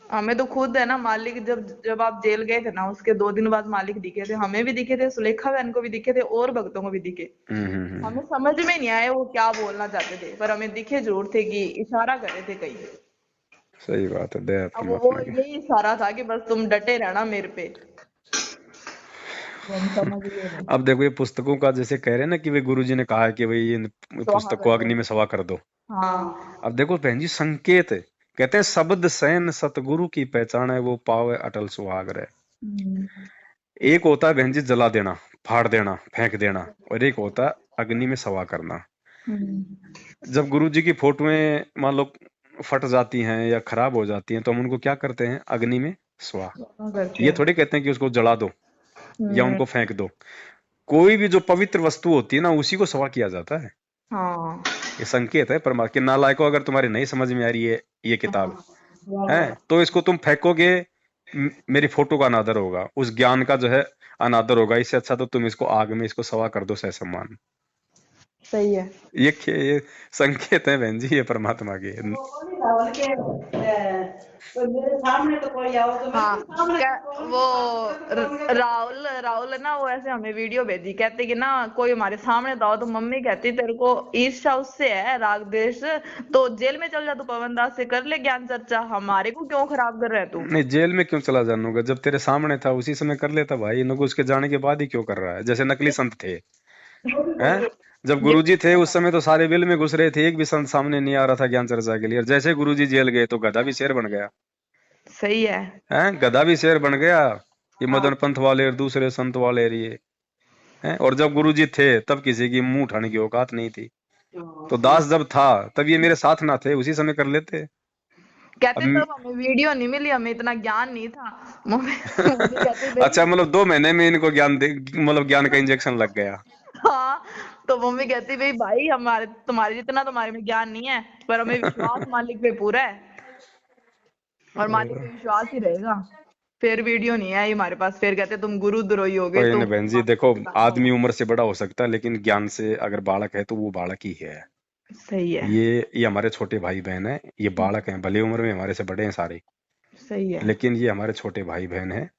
हमें तो खुद है ना मालिक, जब जब आप जेल गए थे ना उसके 2 दिन बाद मालिक दिखे थे, हमें भी दिखे थे, सुलेखा बहन को भी दिखे थे और भक्तों को भी दिखे। हम्म। हमें समझ में नहीं आया वो क्या बोलना चाहते थे, पर हमें दिखे जरूर थे कि इशारा कर रहे थे कई। सही बात है, दया अब वो परमात्मा की। यही इशारा था कि बस तुम डटे रहना मेरे पे। हम समझ गए नहीं। अब देखो ये पुस्तकों का जैसे कह रहे हैं ना कि भाई गुरुजी ने कहा है कि भाई इन स्वाहा पुस्तक को कर दो। अग्नि में सवा कर दो। हाँ। अब देखो बहन जी, संकेत है। कहते हैं शब्द सैन सतगुरु की पहचान है, वो पावे अटल सुहाग है। एक होता है बहन जी जला देना, फाड़ देना, फेंक देना, और एक होता है अग्नि में सवा करना। जब गुरुजी की फोटोएं मान लो फट जाती हैं या खराब हो जाती हैं तो हम उनको क्या करते हैं? अग्नि में स्वाह। करते ये हैं। थोड़ी कहते हैं कि उसको जला दो या उनको फेंक दो। कोई भी जो पवित्र वस्तु होती है ना, उसी को सवा किया जाता है। हाँ। ये संकेत है परमात्मा के। नालायकों, अगर तुम्हारी नहीं समझ में आ रही है ये किताब है तो इसको तुम फेंकोगे, मेरी फोटो का अनादर होगा, उस ज्ञान का जो है अनादर होगा। इससे अच्छा तो तुम इसको आग में इसको सवा कर दो सहसम्मान। सही है। ये संकेत है बहन जी, ये परमात्मा के। हाँ वो राहुल राहुल है ना, वो ऐसे हमें वीडियो भेजी, कहते कि ना कोई हमारे सामने था तो मम्मी कहती तेरे को ईर्ष्या उससे है, राग द्वेष, तो जेल में चल जा, तू पवन दास से कर ले ज्ञान चर्चा, हमारे को क्यों खराब कर रहा है तू। नहीं, जेल में क्यों चला जानूंगा? जब तेरे सामने था उसी समय कर लेता भाई। इनको उसके जाने के बाद ही क्यों कर रहा है? जैसे नकली संत थे, हैं? जब ये गुरुजी थे उस समय तो सारे बिल में घुस रहे थे, एक भी संत सामने नहीं आ रहा था ज्ञान चर्चा के लिए। और जैसे गुरुजी जेल गए तो गधा भी शेर बन गया। सही है। हैं, गधा भी शेर बन गया, ये मदन पंथ वाले और दूसरे संत वाले ये हैं। और जब गुरुजी थे तब किसी की मुंह उठाने की औकात नहीं थी। तो दास जब था तब ये मेरे साथ ना थे, उसी समय कर लेते। अब कहते तब हमें वीडियो नहीं मिली, हमें इतना ज्ञान नहीं था। मम्मी मम्मी कहती भाई। अच्छा, मतलब 2 महीने में इनको मतलब ज्ञान का इंजेक्शन लग गया। हाँ, तो मम्मी कहती भाई हमारे तुम्हारे जितना तुम्हारे में ज्ञान नहीं है, पर हमें विश्वास मालिक पे पूरा है और मालिक पे विश्वास ही रहेगा। फिर वीडियो नहीं आई हमारे पास, फिर कहते तुम गुरुद्रोही हो गए कोई तुम। नहीं बहन जी, देखो आदमी उम्र से बड़ा हो सकता है, लेकिन ज्ञान से अगर बालक है तो वो बालक ही है। सही है। ये हमारे छोटे भाई बहन है, ये बालक हैं, भले उम्र में हमारे से बड़े हैं सारे, सही है। लेकिन ये हमारे छोटे भाई बहन हैं।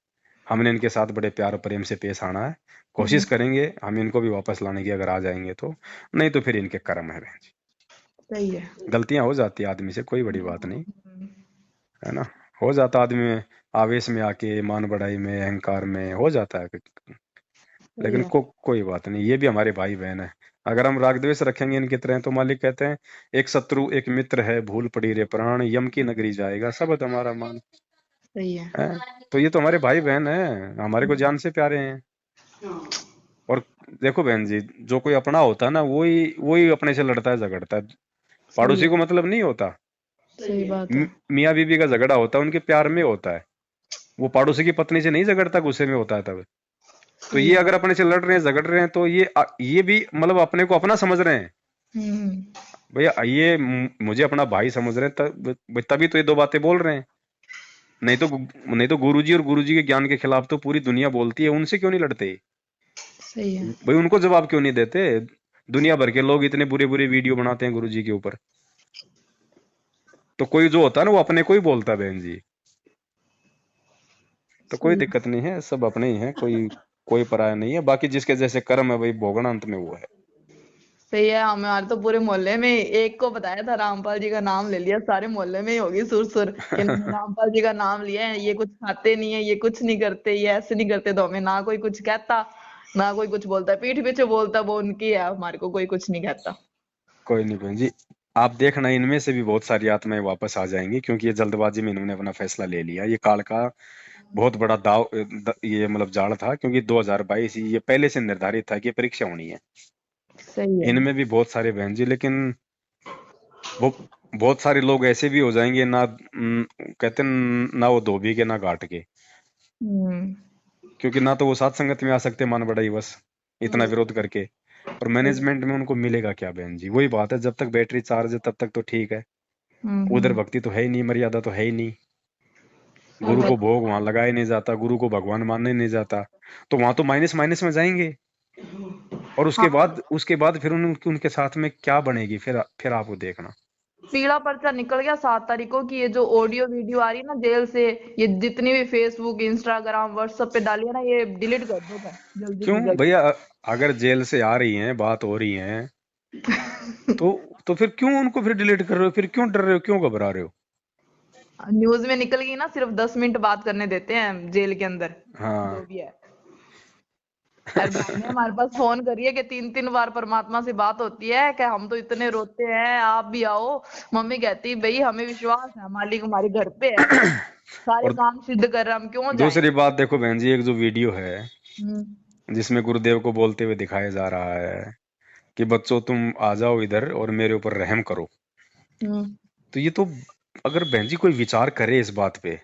हमने इनके साथ बड़े प्यार और प्रेम से पेश आना है। कोशिश करेंगे हम इनको भी वापस लाने की, अगर आ जाएंगे तो। नहीं तो फिर इनके कर्म है बहन जी। सही है। गलतियां हो जाती है आदमी से, कोई बड़ी बात नहीं है ना। हो जाता आदमी में, आवेश में आके, मान बढ़ाई में, अहंकार में हो जाता है। सही लेकिन है। कोई बात नहीं, ये भी हमारे भाई बहन है। अगर हम राग द्वेष रखेंगे इनकी तरह, तो मालिक कहते हैं एक शत्रु एक मित्र है, भूल पड़ी रे प्राण, यम की नगरी जाएगा शब्द हमारा मान। सही है। है? तो ये तो हमारे भाई बहन है, हमारे को जान से प्यारे हैं। और देखो बहन जी, जो कोई अपना होता है ना, वही वही अपने से लड़ता है, झगड़ता है। सही पड़ोसी है। को मतलब नहीं होता। सही बात है। मियाँ बीवी का झगड़ा होता है उनके प्यार में होता है। वो पड़ोसी की पत्नी से नहीं झगड़ता, गुस्से में होता है तब। तो सही ये है। अगर अपने से लड़ रहे हैं, झगड़ रहे हैं, तो ये भी मतलब अपने को अपना समझ रहे हैं। भैया ये मुझे अपना भाई समझ रहे हैं, तभी तो ये 2 बातें बोल रहे हैं। नहीं तो गुरुजी और गुरुजी के ज्ञान के खिलाफ तो पूरी दुनिया बोलती है, उनसे क्यों नहीं लड़ते सही है। भाई? उनको जवाब क्यों नहीं देते? दुनिया भर के लोग इतने बुरे बुरे वीडियो बनाते हैं गुरुजी के ऊपर। तो कोई जो होता है ना, वो अपने को ही बोलता है बहन जी। तो कोई सही है। दिक्कत नहीं है, सब अपने ही हैं, कोई कोई पराया नहीं है। बाकी जिसके जैसे कर्म है भाई, भोगना अंत में वो है। सही है। हमारे तो पूरे मोहल्ले में एक को बताया था, रामपाल जी का नाम ले लिया, सारे मोहल्ले में ही होगी सुर सुर कि इन्होंने रामपाल जी का नाम लिया है, ये कुछ खाते नहीं है, ये कुछ नहीं करते, ये ऐसे नहीं करते। तो हमें ना कोई कुछ कहता, ना कोई कुछ बोलता, पीठ पीछे बोलता वो उनकी है, हमारे को कोई कुछ नहीं कहता। कोई नहीं बहन जी, आप देखना इनमें से भी बहुत सारी आत्माएं वापस आ जाएंगी, क्योंकि ये जल्दबाजी में इन्होंने अपना फैसला ले लिया। ये काल का बहुत बड़ा ये मतलब जाल था, क्योंकि 2022 ये पहले से निर्धारित था कि ये परीक्षा होनी है। सही है। इनमें भी बहुत सारे बहन जी, लेकिन वो बहुत सारे लोग ऐसे भी हो जाएंगे ना, कहते हैं ना वो धोबी के ना घाट के। हम्म। क्योंकि ना तो वो साथ संगत में आ सकते मान बढ़ाई बस, इतना विरोध करके। और मैनेजमेंट में उनको मिलेगा क्या बहन जी? वही बात है, जब तक बैटरी चार्ज है तब तक तो ठीक है। उधर भक्ति तो है ही नहीं, मर्यादा तो है ही नहीं। गुरु को भोग वहां लगाया नहीं जाता, गुरु को भगवान मानने नहीं जाता, तो वहां तो माइनस माइनस में जाएंगे। और उसके बाद फिर उनके साथ में क्या बनेगी, फिर आप वो देखना। पीला पर्चा निकल गया 7 तारीख को कि ये जो ऑडियो वीडियो आ रही है ना जेल से, ये जितनी भी फेसबुक इंस्टाग्राम व्हाट्सएप पे डाली है ना, ये डिलीट कर देगा जल्दी क्यों से जल्दी। भैया? अगर जेल से आ रही हैं, बात हो रही है, तो फिर क्यों उनको फिर डिलीट कर रहे हो? फिर क्यों डर रहे हो, क्यों घबरा रहे हो? न्यूज में निकल गई ना, सिर्फ 10 मिनट बात करने देते हैं जेल के अंदर, हाँ। जो भी है। यार भाई ने हमारे पास फोन करी है कि 3-3 बार परमात्मा से बात होती है कि हम तो इतने रोते हैं, आप भी आओ। मम्मी कहती भाई हमें विश्वास है मालिक हमारे घर पे है, सारे और काम सिद्ध कर रहा, हम क्यों जाएं। दूसरी बात देखो बहन जी, एक जो वीडियो है हम्म। जिसमें गुरुदेव को बोलते हुए दिखाया जा रहा है कि बच्चों तुम आ जाओ इधर और मेरे ऊपर रहम करो, हम्म। तो ये तो, अगर बहन जी कोई विचार करे इस बात पे,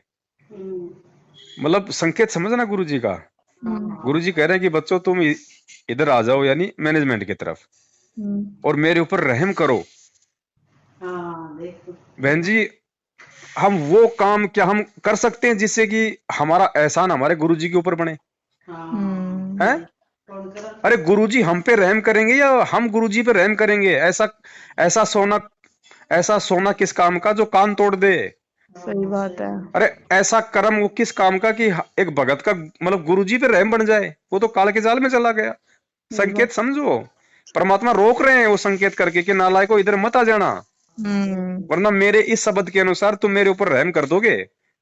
मतलब संकेत समझना गुरु जी का। गुरु जी कह रहे हैं कि बच्चों तुम इधर आ जाओ, यानी मैनेजमेंट की तरफ, और मेरे ऊपर रहम करो। बहन जी, हम वो काम क्या हम कर सकते हैं जिससे कि हमारा एहसान हमारे गुरु जी के ऊपर बने? हैं? अरे गुरुजी हम पे रहम करेंगे या हम गुरुजी पे रहम करेंगे? ऐसा ऐसा सोना ऐसा सोना किस काम का जो कान तोड़ दे? सही बात है। अरे ऐसा कर्म वो किस काम का कि एक भगत का मतलब गुरुजी पे रहम बन जाए? वो तो काल के जाल में चला गया। संकेत समझो, परमात्मा रोक रहे हैं वो संकेत करके कि नालायको इधर मत आ जाना, वरना मेरे इस शब्द के अनुसार तुम मेरे ऊपर रहम कर दोगे।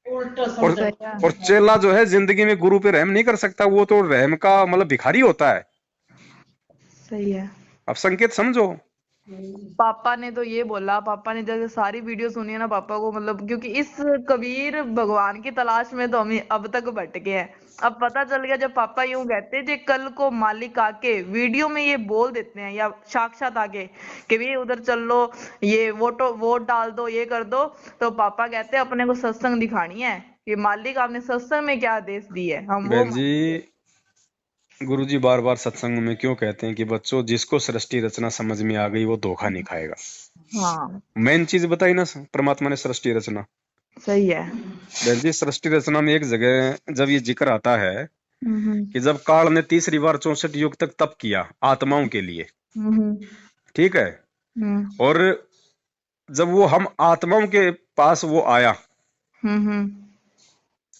और चेला जो है जिंदगी में गुरु पे रहम नहीं कर सकता, वो तो रहम का मतलब भिखारी होता है। सही है। अब संकेत समझो। पापा ने तो ये बोला, पापा ने जैसे सारी वीडियो सुनी है ना पापा को, मतलब क्योंकि इस कबीर भगवान की तलाश में तो हम अब तक भटके हैं। अब पता चल गया, जब पापा यूं कहते जे कल को मालिक आके वीडियो में ये बोल देते हैं या साक्षात आके कि भी उधर चल लो, ये वोट डाल दो, ये कर दो, तो पापा कहते हैं अपने को सत्संग दिखानी है कि मालिक आपने सत्संग में क्या आदेश दिए है, हम वो बहन जी, गुरुजी बार बार सत्संग में क्यों कहते हैं कि बच्चों, जिसको सृष्टि रचना समझ में आ गई वो धोखा नहीं खाएगा। हाँ मेन चीज बताई ना परमात्मा ने, सृष्टि रचना। सही है। बहन जी, सृष्टि रचना में एक जगह जब ये जिक्र आता है हम्म कि जब काल ने तीसरी बार 64 युग तक तप किया आत्माओं के लिए, हम्म ठीक है, हम्म और जब वो हम आत्माओं के पास वो आया हम्म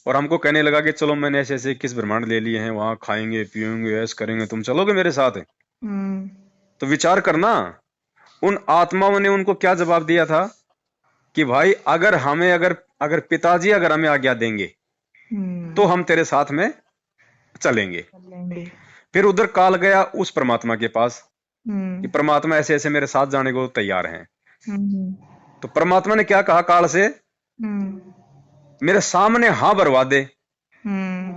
और हमको कहने लगा कि चलो मैंने ऐसे ऐसे 21 ब्रह्मांड ले लिए हैं, वहां खाएंगे पिएंगे ऐश करेंगे, तुम चलोगे मेरे साथ। हम्म तो विचार करना, उन आत्माओं ने उनको क्या जवाब दिया था कि भाई अगर हमें अगर अगर पिताजी अगर हमें आज्ञा देंगे तो हम तेरे साथ में चलेंगे। चलेंगे। फिर उधर काल गया उस परमात्मा के पास कि हम्म परमात्मा ऐसे ऐसे मेरे साथ जाने को तैयार हैं। हम्म तो परमात्मा ने क्या कहा काल से, हम्म मेरे सामने हाँ भरवा दे। हम्म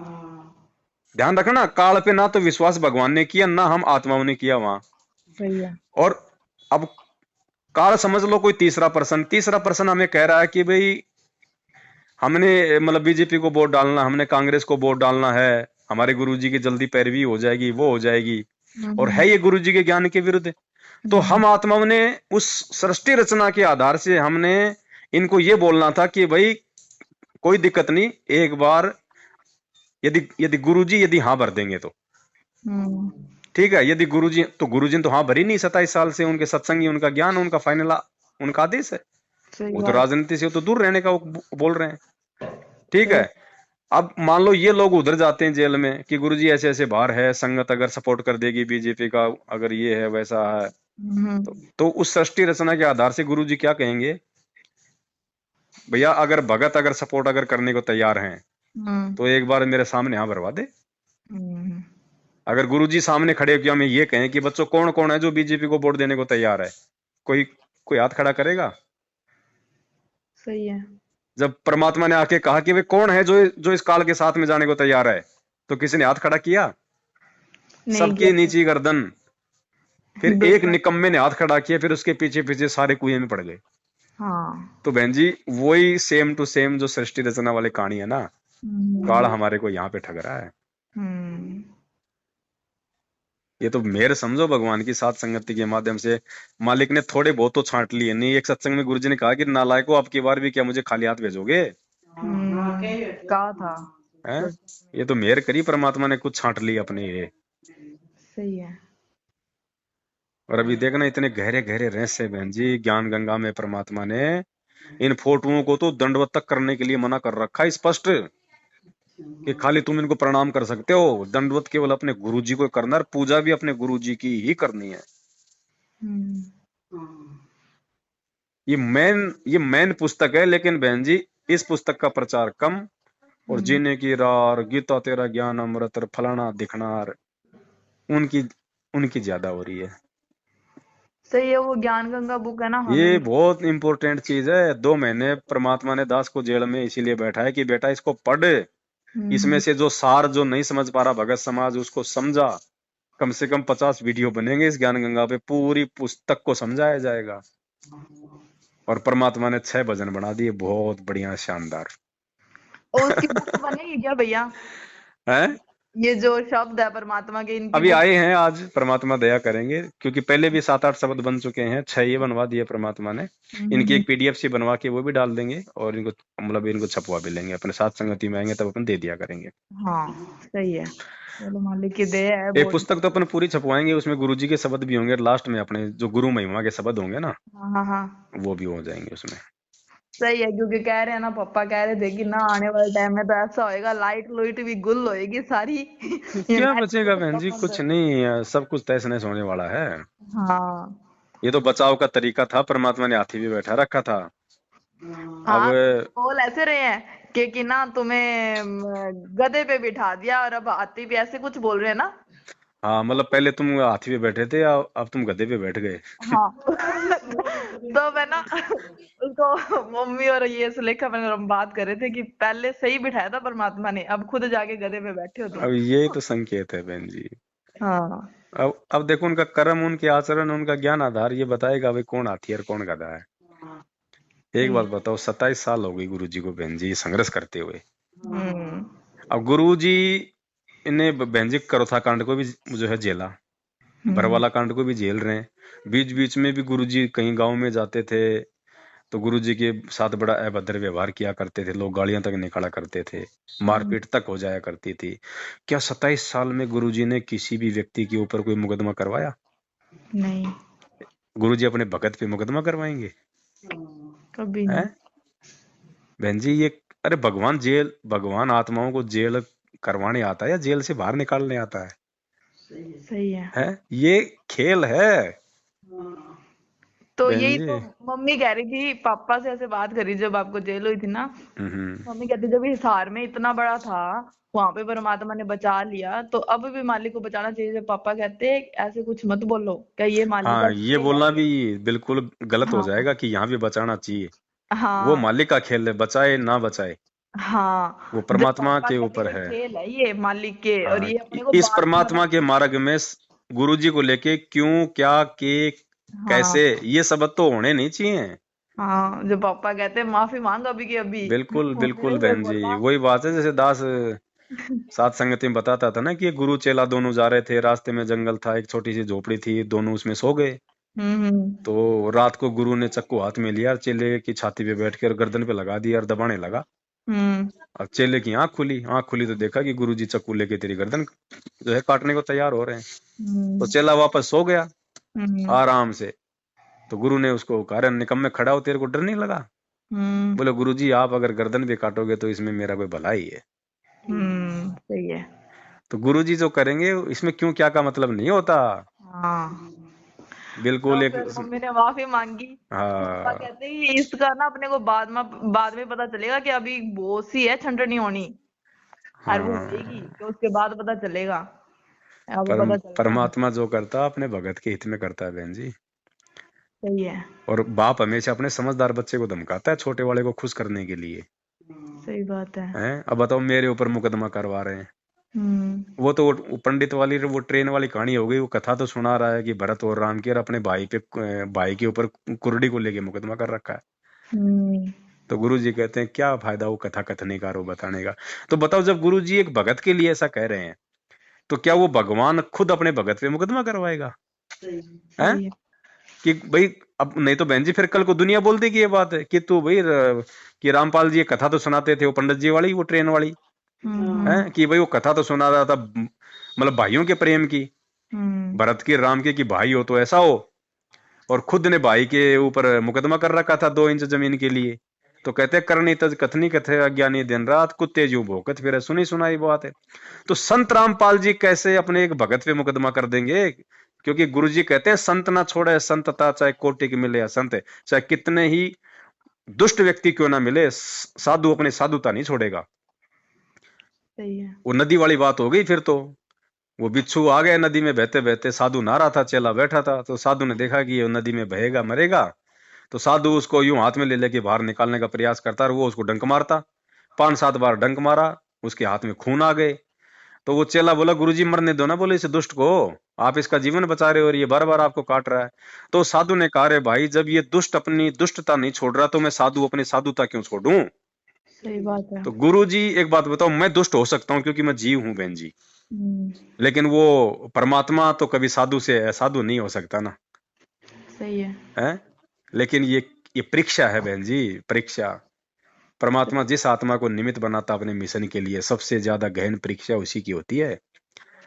ध्यान रखना, काल पे ना तो विश्वास भगवान ने किया ना हम आत्माओं ने किया वहां। सही है। और अब काल समझ लो कोई तीसरा पर्सन हमें कह रहा है कि भाई हमने मतलब बीजेपी को वोट डालना, हमने कांग्रेस को वोट डालना है, हमारे गुरुजी की जल्दी पैरवी हो जाएगी, वो हो जाएगी, और है ये गुरुजी के ज्ञान के विरुद्ध। तो हम आत्माओं ने उस सृष्टि रचना के आधार से हमने इनको ये बोलना था कि भाई कोई दिक्कत नहीं, एक बार यदि यदि गुरुजी यदि हाँ भर देंगे तो हम्म ठीक है। यदि गुरुजी ने तो हाँ भर ही नहीं, 27 साल से उनके सत्संगी, उनका ज्ञान, उनका फाइनल उनका आदेश है। सही वो तो बात। राजनीति से तो दूर रहने का वो बोल रहे हैं, ठीक सही। है। अब मान लो ये लोग उधर जाते हैं जेल में कि गुरुजी ऐसे ऐसे बाहर है, संगत अगर सपोर्ट कर देगी बीजेपी का, अगर ये है वैसा है, तो उस सृष्टि रचना के आधार से गुरुजी क्या कहेंगे, भैया अगर भगत अगर सपोर्ट अगर करने को तैयार हैं तो एक बार मेरे सामने यहाँ भरवा दे। हम्म अगर गुरुजी सामने खड़े होकर हमें ये कहें कि बच्चों कौन कौन है जो बीजेपी को वोट देने को तैयार है, कोई कोई हाथ खड़ा करेगा? सही है। जब परमात्मा ने आके कहा कि वे कौन है जो जो इस काल के साथ में जाने को तैयार है, तो किसी ने हाथ खड़ा किया? नहीं सबकी किया। नीची गर्दन। फिर एक बिल्कुल। निकम्मे ने हाथ खड़ा किया, फिर उसके पीछे पीछे सारे कुएं में पड़ गए। हाँ। तो बहन जी, वही सेम टू सेम जो सृष्टि रचना वाली कहानी है ना, काल हमारे को यहाँ पे ठग रहा है। हम्म ये तो मेर समझो भगवान की साथ संगति के माध्यम से मालिक ने थोड़े बहुत तो छांट लिए। नहीं, एक सत्संग में गुरुजी ने कहा कि नालायको, आपकी बार भी क्या मुझे खाली हाथ भेजोगे? कहा था। हैं? ये तो मेर करी परमात्मा ने, कुछ छांट ली अपने ये। सही है। और अभी देखना इतने गहरे गहरे रहस्य बहन जी ज्ञान गंगा में परमात्मा ने इन फोटोओं को तो दंडवत तक करने के लिए मना कर रखा है स्पष्ट, कि खाली तुम इनको प्रणाम कर सकते हो, दंडवत केवल अपने गुरुजी को करना, और पूजा भी अपने गुरुजी की ही करनी है। ये मेन पुस्तक है, लेकिन बहन जी इस पुस्तक का प्रचार कम, और जीने की रार, गीता तेरा ज्ञान अमृत, फलाना दिखनार, उनकी उनकी ज्यादा हो रही है। सही है। वो ज्ञान गंगा बुक है ना, ये हमें। बहुत इंपॉर्टेंट चीज है। 2 महीने परमात्मा ने दास को जेल में इसीलिए बैठा है कि बेटा इसको पढ़, इसमें से जो सार जो नहीं समझ पा रहा भगत समाज उसको समझा। कम से कम 50 वीडियो बनेंगे इस ज्ञान गंगा पे, पूरी पुस्तक को समझाया जाएगा। और परमात्मा ने 6 भजन बना दिए, बहुत बढ़िया शानदार। और उसकी बुक बनेगी क्या भैया? है, ये जो शब्द है परमात्मा के, इनकी अभी बुक। आए हैं आज, परमात्मा दया करेंगे, क्योंकि पहले भी 7-8 शब्द बन चुके हैं, 6 ये बनवा दिए परमात्मा ने। इनकी एक पीडीएफ सी बनवा के वो भी डाल देंगे, और इनको मतलब इनको छपवा भी लेंगे, अपने साथ संगति में आएंगे तब अपन दे दिया करेंगे। हाँ सही है। चलो मालिक की दया है एक बहुत। पुस्तक तो अपन पूरी छपवाएंगे, उसमें गुरुजी के शब्द भी होंगे, लास्ट में अपने जो गुरु महिमा के शब्द होंगे ना, हाँ हाँ हाँ। वो भी हो जाएंगे उसमें। सही है, क्योंकि कह रहे हैं ना, पापा कह रहे थे कि ना आने वाले टाइम में तो ऐसा होएगा, लाइट लुइट भी गुल होएगी सारी। ये क्या नेट बचेगा बहन जी? बंद। कुछ नहीं, सब कुछ तहस नहस होने वाला है। हाँ ये तो बचाव का तरीका था, परमात्मा ने हाथी भी बैठा रखा था। अब हाँ। बोल ऐसे रहे हैं कि ना तुम्हें गधे पे बिठा दिया, और अब हाथी पे, ऐसे कुछ बोल रहे हैं ना। हाँ मतलब पहले तुम हाथी पे बैठे थे, अब तुम गधे पे बैठ गए। हाँ तो मैं ना उसको मम्मी और ये सुलेखा मैंने हम बात कर रहे थे कि पहले सही बिठाया था परमात्मा ने, अब खुद जाके गधे पे बैठे हो तुम। अब यही तो संकेत है बहन जी। हाँ। अब देखो उनका कर्म, उनके आचरण, उनका ज्ञान आधार ये बताएगा भाई कौन हाथी है और कौन गधा है। एक सही बात है। बताओ, 27 साल हो गई गुरु जी को बहन जी संघर्ष करते हुए। हम्म। अब गुरु जी ने बहन जी करोथा कांड को भी जो है जेला, हम्म। बरवाला कांड को भी झेल रहे हैं। बीच बीच में भी गुरु जी कहीं गांव में जाते थे तो गुरु जी के साथ बड़ा अभद्र व्यवहार किया करते थे, लोग गालियां तक निकाला करते थे, मारपीट तक हो जाया करती थी। क्या 27 साल में गुरु जी ने किसी भी व्यक्ति के ऊपर कोई मुकदमा करवाया? नहीं, गुरु जी अपने भगत पे मुकदमा करवाएंगे? कभी हैं नहीं। बहन जी ये, अरे भगवान आत्माओं को जेल करवाने आता है या जेल से बाहर निकालने आता है? सही है। हैं ये खेल है तो बहन यही जी। तो मम्मी कह रही थी, पापा से ऐसे बात करी जब आपको जेल हुई थी ना। हम्म। मम्मी कहती जब हिसार में इतना बड़ा था, वहां पे परमात्मा ने बचा लिया, तो अब भी मालिक को बचाना चाहिए। जब पापा कहते ऐसे कुछ मत बोलो, क्या ये मालिक का हाँ ये खेल है। बोलना भी बिल्कुल गलत हो हाँ। जाएगा कि यहाँ भी बचाना चाहिए। वो हाँ। मालिक का खेल है, बचाए ना बचाए वो हाँ, जब परमात्मा पापा के कहते ऊपर ये है। खेल है, ये मालिक के, और हाँ ये अपने को इस बाद में परमात्मा बताना के चाहिए। मार्ग में गुरु जी को लेके क्यों, क्या, के, हाँ। कैसे, ये सब तो होने नहीं चाहिए। हाँ, जब पापा कहते माफी मांग अभी की अभी, बिल्कुल मम्मी बिल्कुल ने फिर बहन जी, बोला। वही बात है जैसे दास सात संगति में बताता था ना कि ये गुरु चेला दोनों जा रहे थे, रास्ते में जंगल था, एक छोटी सी झोपड़ी थी, दोनों उसमें सो गए। हम्म। तो रात को गुरु ने चक्कू हाथ में लिया और चेले की छाती पे बैठ कर गर्दन पे लगा दिया और दबाने लगा। हम्म। अब चेले की आंख खुली तो देखा कि गुरु जी चक्कू लेके तेरी गर्दन जो है काटने को तैयार हो रहे हैं। तो हम्म। चेला वापस सो गया हम्म। आराम से। तो गुरु ने उसको कहा, "अरे निकम्मे खड़ा हो, तेरे को डर नहीं लगा?" हम्म। बोले, "गुरु जी आप अगर गर्दन भी काटोगे तो इसमें मेरा कोई भला ही है।" सही है। तो गुरु जी जो करेंगे इसमें क्यों क्या का मतलब नहीं होता। हाँ। तो बिल्कुल एक, फिर मम्मी ने माफी मांगी। पापा हाँ कहते हैं इसका ना अपने को बाद में पता चलेगा कि अभी बोस ही है, छंटनी होनी। और वो होएगी हाँ। तो उसके बाद पता चलेगा। अब पता चल रहा है। परमात्मा जो करता है अपने भगत के हित में करता है बहन जी। सही है। और बाप हमेशा अपने समझदार बच्चे को धमकाता है छोटे वाले को खुश करने के लिए। सही बात है। हैं अब बताओ मेरे ऊपर मुकदमा करवा रहे हैं। हम्म। वो तो वो पंडित वाली वो ट्रेन वाली कहानी हो गई। वो कथा तो सुना रहा है कि भरत और राम की और अपने भाई के ऊपर कुर्डी को लेके मुकदमा कर रखा है। हम्म। तो गुरु जी कहते हैं क्या फायदा वो कथा कथने का और वो बताने का। तो बताओ जब गुरु जी एक भगत के लिए ऐसा कह रहे हैं तो क्या वो भगवान खुद अपने भगत पे मुकदमा करवाएगा? हैं सही है। कि भाई, अब नहीं तो बहन जी फिर कल को दुनिया बोल देगी ये बात है कि तू भाई कि रामपाल जी ये कथा तो सुनाते थे, वो पंडित जी वाली, वो ट्रेन वाली है हम्म। कि भाई वो कथा तो सुना रहा था मतलब भाइयों के प्रेम की, हम्म। भरत की राम के कि भाई हो तो ऐसा हो, और खुद ने भाई के ऊपर मुकदमा कर रखा था 2 इंच जमीन के लिए। तो कहते करनी तज कथनी कथे अज्ञानी दिन रात कुत्ते जू भोकत फिर सुनी सुनाई बात है। तो संत रामपाल जी कैसे अपने एक भगत पे मुकदमा कर देंगे? क्योंकि गुरु जी कहते हैं संत ना छोड़े संतता, चाहे कोटि की मिले या संत, चाहे कितने ही दुष्ट व्यक्ति क्यों ना मिले, साधु अपनी साधुता नहीं छोड़ेगा। सही है। वो नदी वाली बात हो गई फिर तो। वो बिच्छू आ गया नदी में बहते बहते, साधु नहा रहा था, चेला बैठा था, तो साधु ने देखा कि ये नदी में बहेगा मरेगा। तो साधु उसको यूं हाथ में ले लेके बाहर निकालने का प्रयास करता और वो उसको डंक मारता। 5-7 बार डंक मारा, उसके हाथ में खून आ गए। तो वो चेला बोला, गुरुजी मरने दो ना, बोले इस दुष्ट को, आप इसका जीवन बचा रहे हो और ये बार बार आपको काट रहा है। तो साधु ने कहा, रे भाई जब ये दुष्ट अपनी दुष्टता नहीं छोड़ रहा तो मैं साधु अपनी साधुता क्यों छोड़ूं? सही बात है। तो गुरु जी एक बात बताओ, मैं दुष्ट हो सकता हूँ क्योंकि मैं जीव हूं बहन जी, हम्म। लेकिन वो परमात्मा तो कभी साधु से साधु नहीं हो सकता ना। सही है। है लेकिन ये परीक्षा है बहन जी, परीक्षा। परमात्मा जिस आत्मा को निमित्त बनाता अपने मिशन के लिए, सबसे ज्यादा गहन परीक्षा उसी की होती है।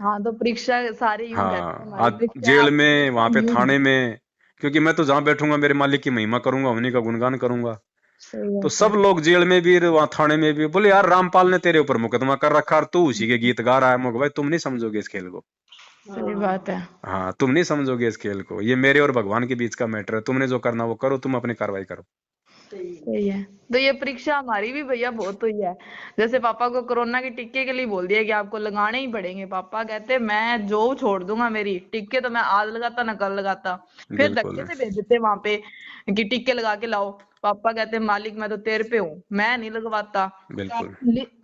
हाँ, तो परीक्षा सारे यूं कहते हैं, हाँ हमारी आज परीक्षा है जेल आपकी में, परीक्षा वहां पे युद्ध। थाने में, क्योंकि मैं तो जहां बैठूंगा मेरे मालिक की महिमा करूंगा, उन्हीं का गुणगान करूंगा। सही तो बात है। सब लोग जेल में भी, वहां थाने में भी बोले, यार रामपाल ने तेरे ऊपर मुकदमा कर रखा और तू उसी के गीत गा रहा है। मैं कहा, भाई तुम नहीं समझोगे इस खेल को। सही बात है। हाँ तुम नहीं समझोगे इस खेल को, ये मेरे और भगवान के बीच का मैटर है। तुमने जो करना वो करो, तुम अपनी कार्रवाई करो। सही है। तो ये परीक्षा हमारी भी भैया बहुत हुई है। जैसे पापा को कोरोना के टीके के लिए बोल दिया कि आपको लगाने ही पड़ेंगे। पापा कहते मैं जॉब छोड़ दूंगा, मेरी टीके तो मैं आज लगाता ना कल लगाता। फिर धक्के बिल्कुल से भेज देते वहां पे कि टीके लगा के लाओ। पापा कहते मालिक मैं तो तेरे पे हूँ, मैं नहीं लगवाता। बिल्कुल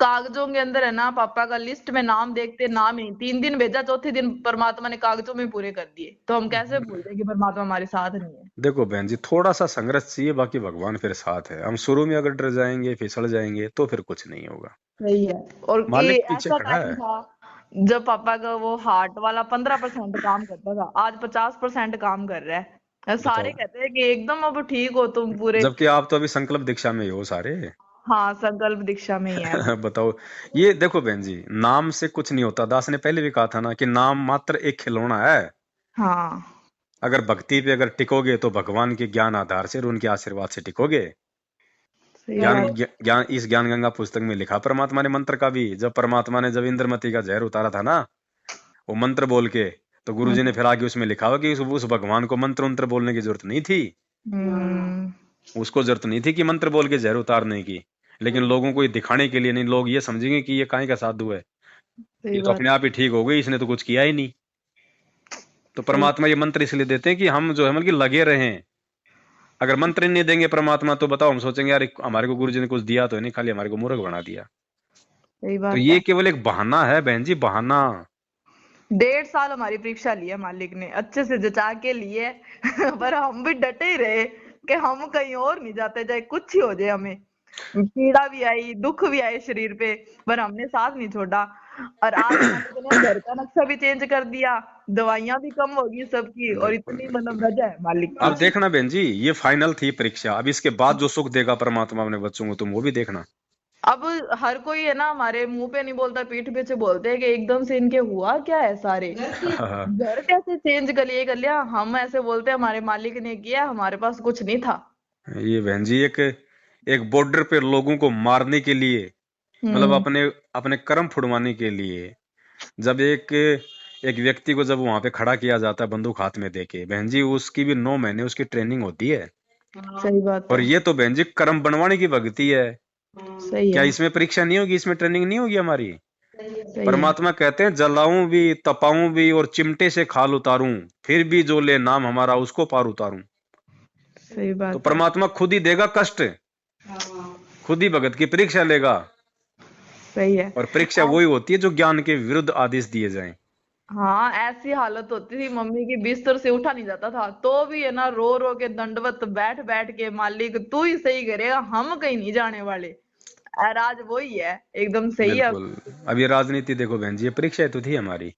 कागजों के अंदर है ना, पापा का लिस्ट में नाम देखते नाम ही 3 दिन भेजा, चौथे दिन परमात्मा ने कागजों में पूरे कर दिए। तो हम कैसे भूल जाए कि परमात्मा हमारे साथ नहीं है। देखो बहन जी, थोड़ा सा संघर्ष चाहिए, बाकी भगवान फिर साथ है। हम शुरू में अगर डर जाएंगे, फिसल जाएंगे, तो फिर कुछ नहीं होगा। सही है। और ये मालिक पीछे ऐसा खड़ा टाइम है। था जब पापा का वो हार्ट वाला 15% काम करता था, आज 50% काम कर रहा है। सारे बताओ, कहते हैं कि एकदम अब ठीक हो तुम पूरे। जबकि आप तो अभी संकल्प दीक्षा में ही हो सारे। हाँ, संकल्प दीक्षा में ही है अभी। बताओ। ये देखो बहन जी, नाम से कुछ नहीं होता। दास ने पहले भी कहा था ना कि नाम मात्र एक खिलौना है। हाँ, अगर भक्ति पे अगर टिकोगे तो भगवान के ज्ञान आधार से और उनके आशीर्वाद से टिकोगे। सही ज्ञान बात। ज्ञान इस ज्ञान गंगा पुस्तक में लिखा परमात्मा ने मंत्र का भी। जब परमात्मा ने जब इंद्रमती का जहर उतारा था ना, वो मंत्र बोल के, तो गुरुजी ने हम्म। फिर आगे उसमें लिखा हुआ कि उस भगवान को मंत्र मंत्र बोलने की जरूरत नहीं थी। हम्म। उसको जरूरत नहीं थी कि मंत्र बोल के जहर उतारने की। लेकिन लोगों को ये दिखाने के लिए नहीं, लोग ये समझेंगे कि ये काहे का साधु है, सही ये तो बात। अपने आप ही ठीक हो गई, इसने तो कुछ किया ही नहीं। तो सही। परमात्मा ये मंत्र इसलिए देते हैं कि हम जो है मतलब कि लगे रहें। अगर मंत्र ही नहीं देंगे परमात्मा, तो बताओ हम सोचेंगे यार हमारे को गुरुजी ने कुछ दिया तो नहीं, खाली हमारे को मूर्ख बना दिया। सही तो बात ये है। केवल एक बहाना है बहन जी, बहाना। 1.5 साल हमारी परीक्षा ली है मालिक ने, अच्छे से जचा के लिए। पर हम भी डटे ही रहे कि हम कहीं और नहीं जाते, चाहे कुछ ही हो जाए हमें। पीड़ा भी आई, दुख भी आए शरीर पे, पर हमने साथ नहीं छोड़ा। और आज मालिक ने घर का नक्शा भी चेंज कर दिया, दवाइयां भी कम होगी सबकी, और बिल्कुल इतनी बिल्कुल। मतलब रजा है मालिक अब की। देखना बहन जी, ये फाइनल थी परीक्षा। अब इसके बाद जो सुख देगा परमात्मा अपने बच्चों को, तुम वो भी देखना। अब हर कोई है ना, हमारे मुंह पे नहीं बोलता, पीठ पीछे बोलते हैं कि एकदम से इनके हुआ क्या है सारे, घर कैसे चेंज कर लिया। हम ऐसे बोलते हैं हमारे मालिक ने किया, हमारे पास कुछ नहीं था। ये बहन जी, एक एक बॉर्डर पे लोगों को मारने के लिए, मतलब हम्म। अपने अपने कर्म फुड़वाने के लिए, जब एक एक व्यक्ति को जब वहां पे खड़ा किया जाता है बंदूक हाथ में देके, बहन जी उसकी भी 9 महीने उसकी ट्रेनिंग होती है। सही बात और है। ये तो बहन जी कर्म बनवाने की भक्ति है। सही क्या है। इसमें परीक्षा नहीं होगी, इसमें ट्रेनिंग नहीं होगी हमारी? सही है। परमात्मा कहते हैं जलाऊं भी, तपाऊं भी और चिमटे से खाल उतारूं, फिर भी जो ले नाम हमारा उसको पार उतारूं। सही तो बात है। परमात्मा खुद ही देगा कष्ट, खुद ही भगत की परीक्षा लेगा। सही है। और परीक्षा वही होती है जो ज्ञान के विरुद्ध आदेश दिए जाएं। हाँ, ऐसी हालत होती थी मम्मी की, बिस्तर से उठा नहीं जाता था, तो भी है ना रो रो के दंडवत बैठ बैठ के, मालिक तू ही सही करेगा, हम कहीं नहीं जाने वाले। और आज वही है, एकदम सही है। बिल्कुल। अब ये राजनीति देखो बहन जी, ये परीक्षा तो थी हमारी।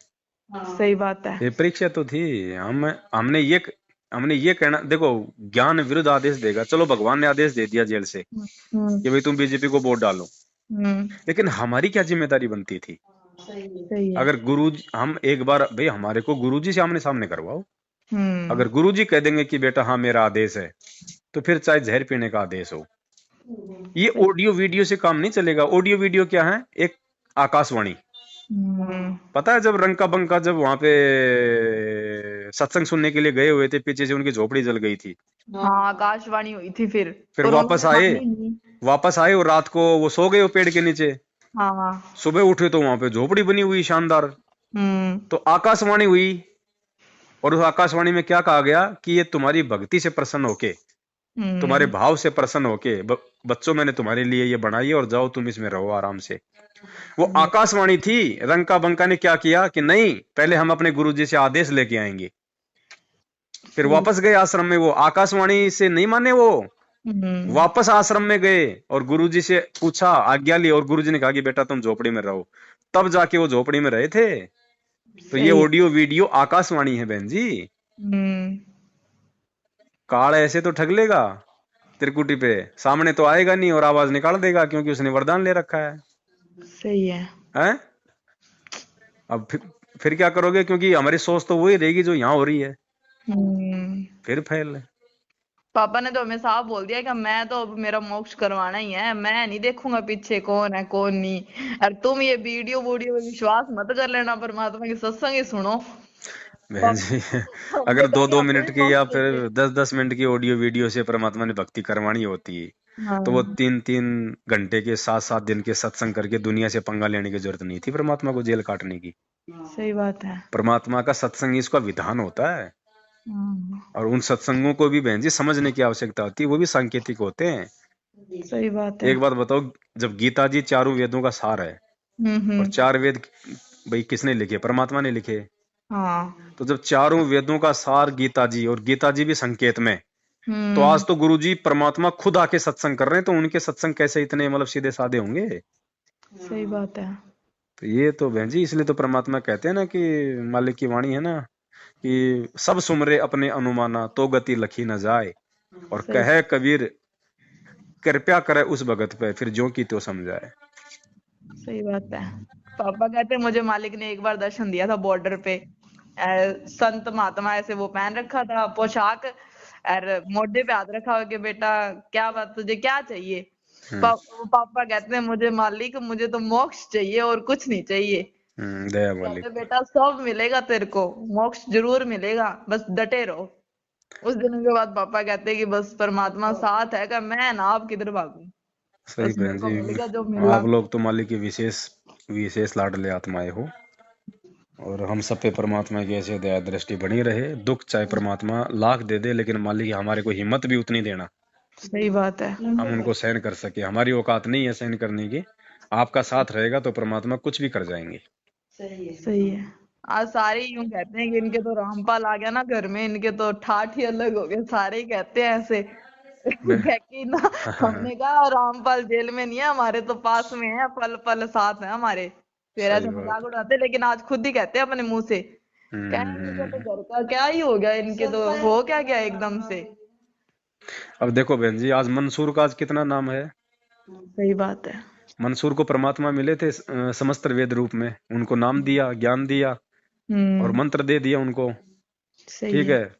सही बात है। ये परीक्षा तो थी। हम हमने ये कहना, देखो ज्ञान विरुद्ध आदेश देगा, चलो भगवान ने आदेश दे दिया जेल से हम्म। कि भाई तुम बीजेपी को वोट डालो। हम्म। लेकिन हमारी क्या जिम्मेदारी बनती थी? सही है। अगर गुरु, हम एक बार भाई हमारे को गुरुजी से आमने सामने करवाओ। हम्म। अगर गुरुजी कह देंगे कि बेटा हाँ मेरा आदेश है, तो फिर चाहे जहर पीने का आदेश हो। ये सही। ऑडियो वीडियो से काम नहीं चलेगा। ऑडियो वीडियो क्या है? एक आकाशवाणी। हम्म। पता है जब रंका बंका जब वहां पे सत्संग सुनने के लिए गए हुए थे, पीछे से उनकी झोपड़ी जल गई थी। हाँ, आकाशवाणी हुई थी फिर। फिर और वापस उन्होंने आए, मानी नहीं। और रात को वो सो गए वो पेड़ के नीचे। हाँ हाँ। सुबह उठे तो वहां पे झोपड़ी बनी हुई शानदार। हम्म। तो आकाशवाणी हुई, और उस आकाशवाणी में क्या कहा गया कि ये तुम्हारी भक्ति से प्रसन्न होके, तुम्हारे हम्म। भाव से प्रसन्न होके बच्चों मैंने तुम्हारे लिए ये बनाई है, और जाओ तुम इसमें रहो आराम से। वो आकाशवाणी थी। रंका बंका ने क्या किया कि नहीं, पहले हम अपने गुरुजी से आदेश लेके आएंगे। फिर सही। वापस गए आश्रम में, वो आकाशवाणी से नहीं माने, वो हम्म। वापस आश्रम में गए और गुरुजी से पूछा, आज्ञा ली, और गुरुजी ने कहा कि बेटा तुम झोपड़ी में रहो। तब जाके वो झोपड़ी में रहे थे। तो ये सही है। ऑडियो वीडियो आकाशवाणी है बहन जी। हम्म। काल ऐसे तो ठग लेगा, त्रिकुटी पे सामने तो आएगा नहीं, और आवाज निकाल देगा, क्योंकि उसने वरदान ले रखा है। सही है। हैं? अब फिर क्या करोगे? क्योंकि हमारी सोच तो वही रहेगी जो यहाँ हो रही है, हम्म। फिर फैल। पापा ने तो हमें साफ बोल दिया कि मैं तो अब मेरा मोक्ष करवाना ही है, मैं नहीं देखूंगा पीछे कौन है कौन नहीं। और तुम ये वीडियो वीडियो पे विश्वास मत कर लेना, परमात्मा की सत्संग ही सुनो। बहन जी हमने अगर दो कहा दो हमें मिनट भी की या मोक्ष फिर चाहिए। 10-10 मिनट की ऑडियो वीडियो से परमात्मा ने भक्ति करवानी होती है तो वो हाँ 3-3 घंटे के 7-7 दिन के सत्संग करके दुनिया से पंगा लेने की जरूरत नहीं थी परमात्मा को जेल काटने की। सही बात है। परमात्मा का सत्संग ही इसका विधान होता है हम्म, और उन सत्संगों को भी बहन जी समझने की आवश्यकता होती है, वो भी सांकेतिक होते हैं। सही बात है। एक बात बताओ, जब गीता जी चारों वेदों का सार है और हम्म। 4 वेद भाई किसने लिखे? परमात्मा ने लिखे। हाँ। तो जब चारों वेदों का सार गीता जी और गीता जी भी संकेत में, तो हम्म। आज तो गुरु जी परमात्मा खुद आके सत्संग कर रहे हैं, तो उनके सत्संग कैसे इतने मतलब सीधे साधे होंगे? सही बात है। तो ये तो बहन जी इसलिए तो परमात्मा कहते हैं ना कि मालिक की वाणी है ना कि सब सुमरे अपने अनुमाना तो गति लखी न जाए, और सही। कहे कबीर कृपया करे उस भगत पे फिर ज्यों की त्यों समझाए। सही बात है। पापा कहते मुझे मालिक ने एक बार दर्शन दिया था बॉर्डर पे। संत महात्मा ऐसे वो पहन रखा था पोशाक और मोढे पे हाथ रखा हुआ कि बेटा क्या बात तुझे क्या चाहिए। हम्म पापा कहते हैं मुझे मालिक मुझे तो मोक्ष चाहिए और कुछ नहीं चाहिए। दया कहते मालिक। बेटा सब मिलेगा तेरे को मोक्ष जरूर मिलेगा बस डटे रहो। उस दिन के बाद पापा कहते हैं कि बस परमात्मा साथ है कि मैं ना आप किधर भागूं। सही बस बहन मेरे को जी, मिल गया जो मिलना आप लोग तो मालिक के विशेष विशेष लाडले आत्माएं हो, और हम सब पे परमात्मा की ऐसे दया दृष्टि बनी रहे। दुख चाहे परमात्मा लाख दे दे, लेकिन मालिक हमारे को हिम्मत भी उतनी देना सही बात है। हम उनको सहन कर सके। हमारी औकात नहीं है सहन करने की, आपका साथ रहेगा तो परमात्मा कुछ भी कर जाएंगे। सही है। आज सारे यूं कहते हैं कि इनके तो रामपाल आ गया ना घर में इनके तो ठाठ ही अलग हो गए सारे ही कहते हैं ऐसे। कह के ना हमने कहा रामपाल जेल में नहीं है हमारे तो पास में है पल पल साथ है हमारे। फिर सही ऐसे बात। मजाक उड़ाते लेकिन आज खुद ही कहते हैं अपने मुंह से। क्या इनके तो घर का क्या ही हो गया इनके तो हो क्या गया एकदम से। अब देखो बहन जी, आज मंसूर का आज कितना नाम है। सही बात है। मंसूर को परमात्मा मिले थे समस्त वेद रूप में, उनको नाम दिया, ज्ञान दिया और हम्म। मंत्र दे दिया उनको। सही ठीक है। है,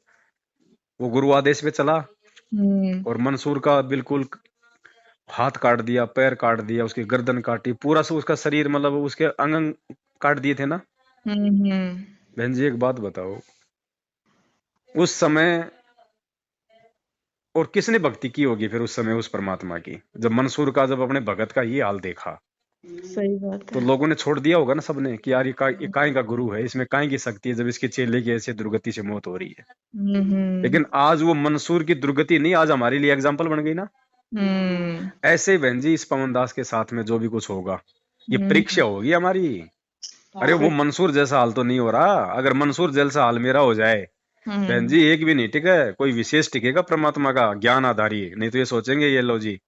वो गुरु आदेश पे चला हम्म। और मंसूर का बिल्कुल हाथ काट दिया, पैर काट दिया, उसकी गर्दन काटी, पूरा से उसका शरीर मतलब उसके अंग अंग काट दिए थे ना। हम्म। बहन जी एक बात बताओ, उस समय और किसने भक्ति की होगी फिर उस समय उस परमात्मा की, जब मंसूर का जब अपने भगत का ये हाल देखा सही बात तो है। लोगों ने छोड़ दिया होगा ना सबने कि यार ये काहे का गुरु है, इसमें काहे की शक्ति है जब इसके चेले की ऐसे दुर्गति से मौत हो रही है। हम्म। लेकिन आज वो मंसूर की दुर्गति नहीं, आज हमारे लिए एग्जाम्पल बन गई ना। हम्म। ऐसे ही बहन जी इस पवन दास के साथ में जो भी कुछ होगा ये हम्म। परीक्षा होगी हमारी। अरे वो सही। मंसूर जैसा हाल तो नहीं हो रहा, अगर मंसूर जैसा हाल मेरा हो जाए बहन हम्म। जी एक भी नहीं टिका है, कोई विशेष टिकेगा परमात्मा का ज्ञान आधारी, नहीं तो ये सोचेंगे ये लो जी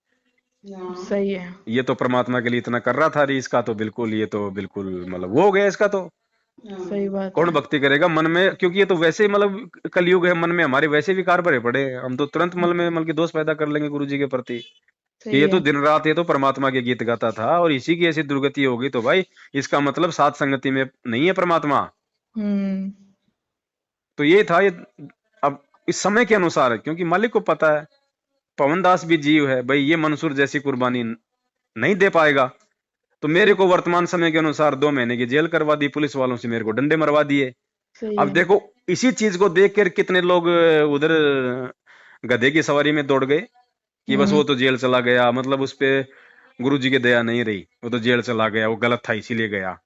सही है। ये तो परमात्मा के लिए इतना कर रहा था, अरे इसका तो बिल्कुल ये तो बिल्कुल मतलब वो हो गया इसका तो सही बात कौन है। भक्ति करेगा मन में, क्योंकि ये तो वैसे ही मतलब कलयुग है, मन में हमारे वैसे विकार भरे पड़े हैं, हम तो तुरंत मन में मतलब की दोष पैदा कर लेंगे गुरु जी के प्रति कि सही ये तो है। दिन रात ये तो परमात्मा के गीत गाता था और इसी की ऐसी दुर्गति होगी, तो भाई इसका मतलब सात संगति में नहीं है परमात्मा। हम्म। तो ये था ये। अब इस समय के अनुसार है, क्योंकि मालिक को पता है पवन दास भी जीव है भाई, ये मंसूर जैसी कुर्बानी नहीं दे पाएगा, तो मेरे सही। को वर्तमान समय के अनुसार 2 महीने की जेल करवा दी पुलिस वालों से, मेरे को डंडे मरवा दिए। सही अब है। देखो इसी चीज को देख कर कितने लोग उधर गधे की सवारी में दौड़ गए कि बस हम्म। वो तो जेल चला गया, मतलब उस पे गुरु जी की दया नहीं रही, वो तो जेल चला गया, वो गलत था इसीलिए गया।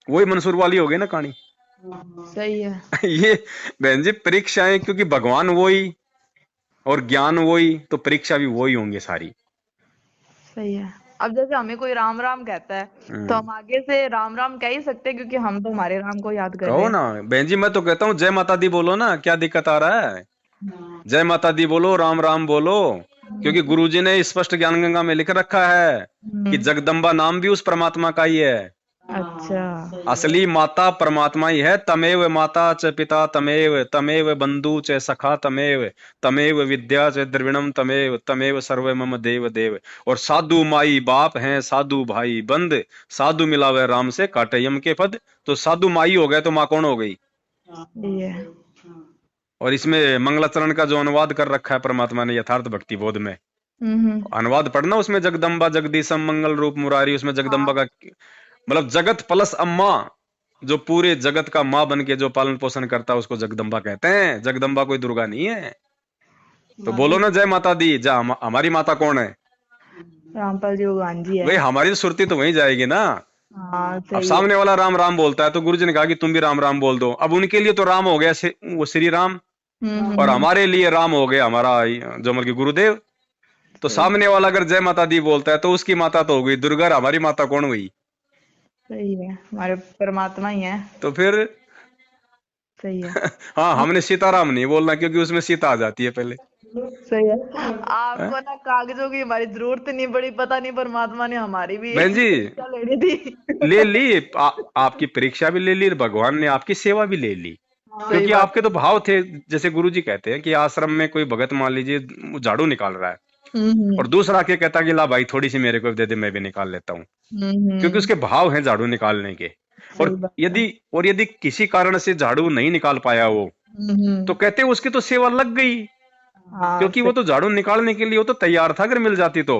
वही मंसूर वाली हो गई ना कहानी। सही है। ये बहन जी परीक्षाएं, क्योंकि भगवान वही और ज्ञान वही, तो परीक्षा भी वही होंगे सारी। सही है। अब जैसे हमें कोई राम राम कहता है तो हम्म। हम आगे से राम राम कह ही सकते हैं क्योंकि हम तो हमारे राम को याद कर रहे कहो हैं। ना बहन जी, मैं तो कहता हूँ जय माता दी बोलो ना, क्या दिक्कत आ रहा है? जय माता दी बोलो, राम राम बोलो, क्योंकि गुरुजी ने स्पष्ट ज्ञान गंगा में लिख रखा है कि हम्म। जगदम्बा नाम भी उस परमात्मा का ही है। अच्छा। असली माता परमात्मा ही है। तमेव माता च पिता तमेव, तमेव बंधु च सखा तमेव, तमेव विद्या च द्रविणम तमेव, तमेव सर्व मम देव देव। और साधु माई बाप हैं, साधु भाई बंद, साधु मिलावे राम से काटे यम के पद। तो साधु माई हो गए तो माँ कौन हो गई? सही है। और इसमें मंगलाचरण का जो अनुवाद कर रखा है परमात्मा ने यथार्थ भक्ति बोध में, हम्म। अनुवाद पढ़ना उसमें जगदम्बा जगदीशम मंगल रूप मुरारी, उसमें जगदम्बा हाँ। का मतलब जगत प्लस अम्मा, जो पूरे जगत का माँ बन के जो पालन पोषण करता है उसको जगदम्बा कहते हैं। जगदम्बा कोई दुर्गा नहीं है। तो बोलो ना जय माता दी। जा हमारी माता कौन है? रामपाल जी भगवान जी भाई है। हमारी तो सुरती तो वहीं जाएगी ना। हाँ अब सही है। सामने वाला राम राम बोलता है तो गुरु जी ने कहा कि तुम भी राम राम बोल दो। अब उनके लिए तो राम हो गया वो श्री राम, और हम्म। हमारे लिए राम हो गया हमारा जो मतलब कि गुरुदेव। तो सही सामने वाला अगर जय माता दी बोलता है तो उसकी माता तो हो गई दुर्गा, और हमारी माता कौन हुई? सही है, हमारे परमात्मा ही है। तो फिर सही है। हाँ, हमने सीताराम नहीं बोलना क्योंकि उसमें सीता आ जाती है पहले। सही है। हैं? आपको ना कागजों की हमारी जरूरत नहीं पड़ी, पता नहीं परमात्मा ने हमारी भी बहन जी परीक्षा लेनी थी। ले ली आपकी परीक्षा भी ले ली, भगवान ने आपकी सेवा भी ले ली। सही क्योंकि बात आपके तो भाव थे, जैसे गुरु जी कहते हैं कि आश्रम में कोई भगत मान लीजिए वो झाड़ू निकाल रहा है है। और दूसरा आके कहता कि ला भाई थोड़ी सी मेरे को दे दे, मैं भी निकाल लेता हूँ। क्योंकि हम्म। उसके भाव हैं झाड़ू निकालने के। सही और बात है। यदि किसी कारण से झाड़ू नहीं निकाल पाया वो, तो हम्म। कहते हैं उसकी तो सेवा लग गई। हाँ क्योंकि वो तो झाड़ू निकालने के लिए वो तो तैयार था, अगर मिल जाती तो।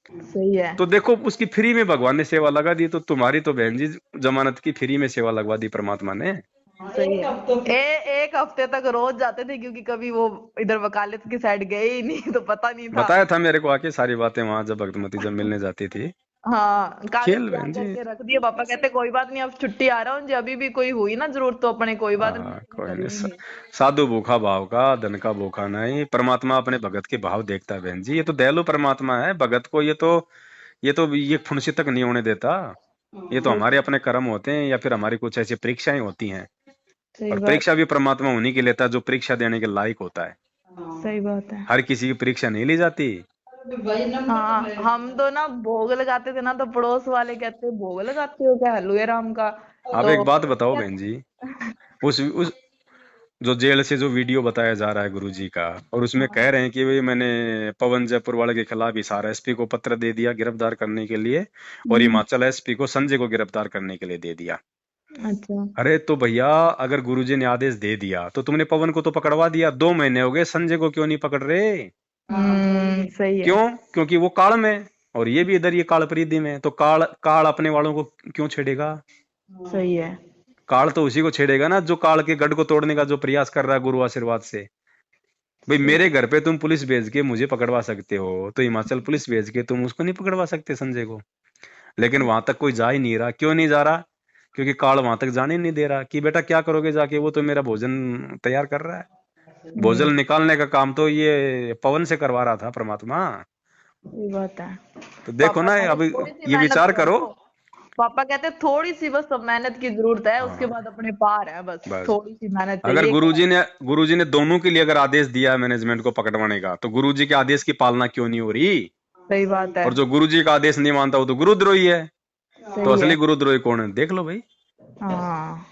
सही है। तो देखो उसकी फ्री में भगवान ने सेवा लगा दी। तो तुम्हारी तो बहन जी जमानत की फ्री में सेवा लगवा दी परमात्मा ने। सही है। एक हफ्ते तक रोज जाते थे, क्योंकि कभी वो इधर वकालत की साइड गए ही नहीं, तो पता नहीं था। बताया था मेरे को आके सारी बातें वहां, जब भगतमती जब मिलने जाती थी। हाँ, कागज खेल तैयार बहन जी। करके रख दिए। पापा कहते कोई बात नहीं, अब छुट्टी आ रहा हूँ जी, अभी भी कोई हुई ना जरूरत तो अपने कोई बात नहीं, हाँ अपने कोई कर नहीं। लेंगे। साधु भूखा भाव का, धन का भूखा नहीं। परमात्मा अपने भगत के भाव देखता है बहन जी। ये तो दयालु परमात्मा है। भगत को ये फुंसी तक नहीं होने देता। ये तो हमारे अपने कर्म होते हैं या फिर हमारी कुछ ऐसी परीक्षाएं होती हैं। सही और बात। परीक्षा भी परमात्मा उन्हीं के लेता है जो परीक्षा देने के लायक होता है। सही बात है। हर किसी की परीक्षा नहीं ली जाती। हाँ, हम तो ना भोग लगाते थे ना, तो पड़ोस वाले कहते भोग लगाते हो क्या हलवे राम का? आप तो एक बात बताओ बहन जी, उस जो जेल से जो वीडियो बताया जा रहा है गुरु जी का, और उसमें कह रहे हैं कि भाई मैंने पवन जयपुर वाले के खिलाफ हिसार एसपी को पत्र दे दिया गिरफ्तार करने के लिए, और हम्म। हिमाचल एसपी को संजय को गिरफ्तार करने के लिए दे दिया। अच्छा। अरे तो भैया अगर गुरुजी ने आदेश दे दिया तो तुमने पवन को तो पकड़वा दिया, 2 महीने हो गए, संजय को क्यों नहीं पकड़ रहे? सही है। क्यों? क्योंकि वो काल में, और ये भी इधर ये काल परिधि में। तो काल काल अपने वालों को क्यों छेड़ेगा? सही है। काल तो उसी को छेड़ेगा ना जो काल के गढ़ को तोड़ने का जो प्रयास कर रहा है गुरु आशीर्वाद से। भाई सही। मेरे घर पे तुम पुलिस भेज के मुझे पकड़वा सकते हो, तो हिमाचल पुलिस भेज के तुम उसको नहीं पकड़वा सकते संजय को? लेकिन वहां तक कोई जा ही नहीं रहा। क्यों नहीं जा रहा? क्योंकि काल वहां तक जाने नहीं दे रहा कि बेटा क्या करोगे जाके, वो तो मेरा भोजन तैयार कर रहा है। भोजन निकालने का काम तो ये पवन से करवा रहा था परमात्मा। सही बात है। तो देखो पापा ना कहते अब थोड़ी सी ये मेहनत विचार कर करो। लो। पापा कहते थोड़ी सी बस मेहनत की जरूरत है, उसके हाँ बाद अपने पार है, बस बस। थोड़ी सी मेहनत अगर चाहिए क्या। गुरुजी ने दोनों के लिए अगर आदेश दिया है मैनेजमेंट को पकड़वाने का, तो गुरुजी के आदेश की पालना क्यों नहीं हो रही? सही बात है। और जो गुरुजी का आदेश नहीं मानता वो तो गुरुद्रोही है। तो सही असली है। गुरुद्रोही कौन है देख लो भाई। हाँ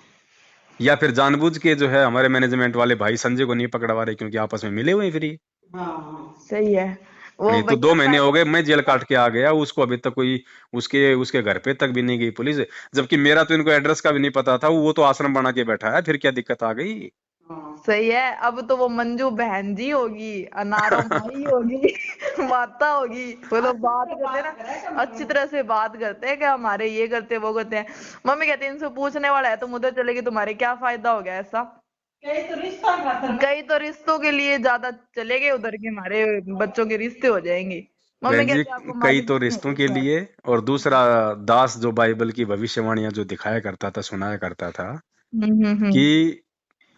या फिर जानबूझ के जो है हमारे मैनेजमेंट वाले भाई संजय को नहीं पकड़वा रहे क्योंकि आपस में मिले हुए हैं फ्री। सही है। वो नहीं तो भैया 2 महीने हो पहले। गए, मैं जेल काट के आ गया, उसको अभी तक कोई उसके उसके घर पे तक भी नहीं गई पुलिस। जबकि मेरा तो इनको एड्रेस का भी नहीं पता था। वो तो आश्रम बना के बैठा है, फिर क्या दिक्कत आ गई? सही है। अब तो वो मंजू बहन जी होगी, अनारो माई होगी, माता होगी, वो लोग बात करते हैं ना, अच्छी तरह से बात करते हैं कि हमारे ये करते हैं वो करते हैं। मम्मी कहती है इनसे पूछने वाला है, तुम उधर चलेगी तुम्हारे क्या फायदा हो गया ऐसा। कई तो रिश्तों के लिए ज्यादा चले गए उधर के, हमारे बच्चों के रिश्ते हो जाएंगे। मम्मी बहन जी कहती है आपको कई मालिक तो नहीं रिश्तों के होता है। लिए, और दूसरा दास जो बाइबल की भविष्यवाणियां जो दिखाया करता था, सुनाया करता था हम्म। कि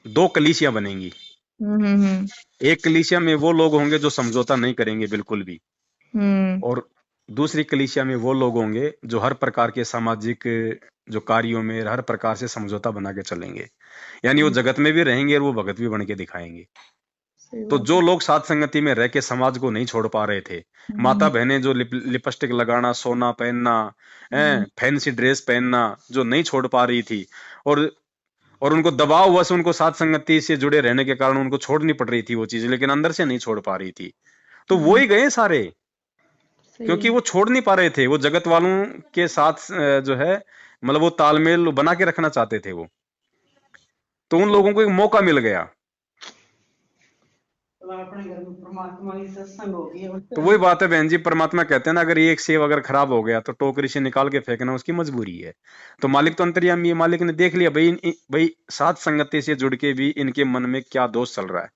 2 कलीसियां बनेंगी। हम्म। एक कलीसिया में वो लोग होंगे जो समझौता नहीं करेंगे बिल्कुल भी, हम्म। और दूसरी कलीसिया में वो लोग होंगे जो हर प्रकार के सामाजिक जो कार्यों में हर प्रकार से समझौता बना के चलेंगे। यानी वो जगत में भी रहेंगे और वो भगत भी बन के दिखाएंगे। सही तो बात जो है। लोग साथ संगति में रह के समाज को नहीं छोड़ पा रहे थे, माता बहनें जो लिपस्टिक लगाना, सोना पहनना, फैंसी ड्रेस पहनना जो नहीं छोड़ पा रही थी, और और उनको दबाव हुआ से उनको साथ संगति से जुड़े रहने के कारण उनको छोड़नी पड़ रही थी वो चीज, लेकिन अंदर से नहीं छोड़ पा रही थी। तो वो ही गए सारे, सही क्योंकि है। वो छोड़ नहीं पा रहे थे। वो जगत वालों के साथ जो है मतलब वो तालमेल बना के रखना चाहते थे वो। तो उन लोगों को एक मौका मिल गया। तो वही बात है बहन जी, परमात्मा कहते हैं ना, अगर एक सेब अगर खराब हो गया तो टोकरी से निकाल के फेंकना उसकी मजबूरी है। तो मालिक तो अंतर्यामी है, मालिक ने देख लिया भाई भाई सात संगति से जुड़ के भी इनके मन में क्या दोष चल रहा है।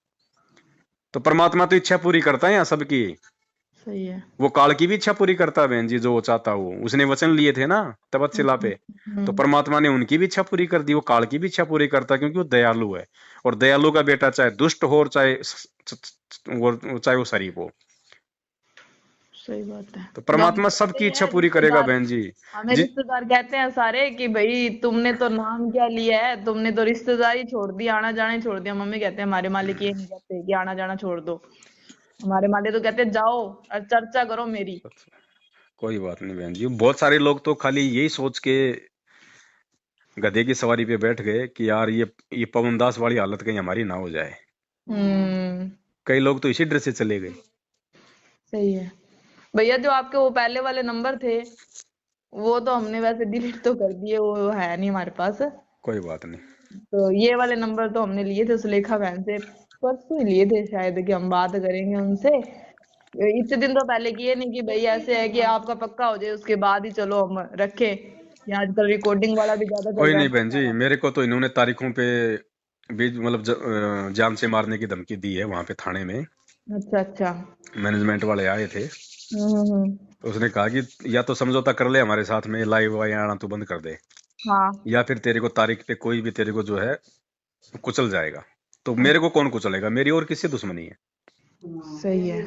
तो परमात्मा तो इच्छा पूरी करता है यहाँ सबकी। सही है। वो काल की भी इच्छा पूरी करता है बहन जी, जो वो चाहता वो उसने वचन लिए थे ना तपस्या पे। तो परमात्मा ने उनकी भी इच्छा पूरी कर दी, वो काल की भी इच्छा पूरी करता है, क्योंकि वो दयालु है। और दयालु का बेटा चाहे दुष्ट हो और चाहे वो शरीफ हो, सही बात है। तो जो हमें परमात्मा कहते सबकी इच्छा हैं पूरी करेगा रिश्तेदार, बहन जी। हमें जी रिश्तेदार कहते हैं सारे कि भाई तुमने तो नाम क्या लिया है, तुमने तो रिश्तेदारी छोड़ दी, आना जाना ही छोड़ दिया। मम्मी कहते हैं हमारे मालिक ये नहीं कहते कि आना जाना छोड़ दो, हमारे मालिक तो कहते हैं जाओ और चर्चा करो मेरी। कोई बात नहीं बहन जी, बहुत सारे लोग तो खाली यही सोच के गधे की सवारी पे बैठ गए कि यार ये पवन दास वाली हालत कहीं हमारी ना हो जाए। कई लोग तो इसी डर से चले गए। सही है। भैया जो आपके वो पहले वाले नंबर थे वो तो हमने वैसे डिलीट तो कर दिए, वो है नहीं हमारे पास। कोई बात नहीं। तो ये वाले नंबर तो हमने लिए थे सुलेखा बहन से, परसों ही लिए थे शायद, कि हम बात करेंगे उनसे। इतने दिन तो पहले किए नहीं कि भाई ऐसे है कि आपका पक्का हो जाए उसके बाद ही चलो हम रखें। ये आजकल रिकॉर्डिंग वाला भी ज्यादा चल कोई रहा नहीं है बहन जी, ना। मेरे को तो इन्होंने तारीखों पे भी मतलब जान से मारने की धमकी दी है वहां पे थाने में। अच्छा अच्छा। मैनेजमेंट वाले आए थे, हम्म। तो उसने कहा कि या तो समझौता कर ले हमारे साथ में, लाइव वाइव आना तू बंद कर दे, हाँ। या फिर तेरे को तारीख पे कोई भी तेरे को जो है कुचल जाएगा। तो मेरे को कौन कुचलेगा, मेरी और किससे दुश्मनी है। सही है।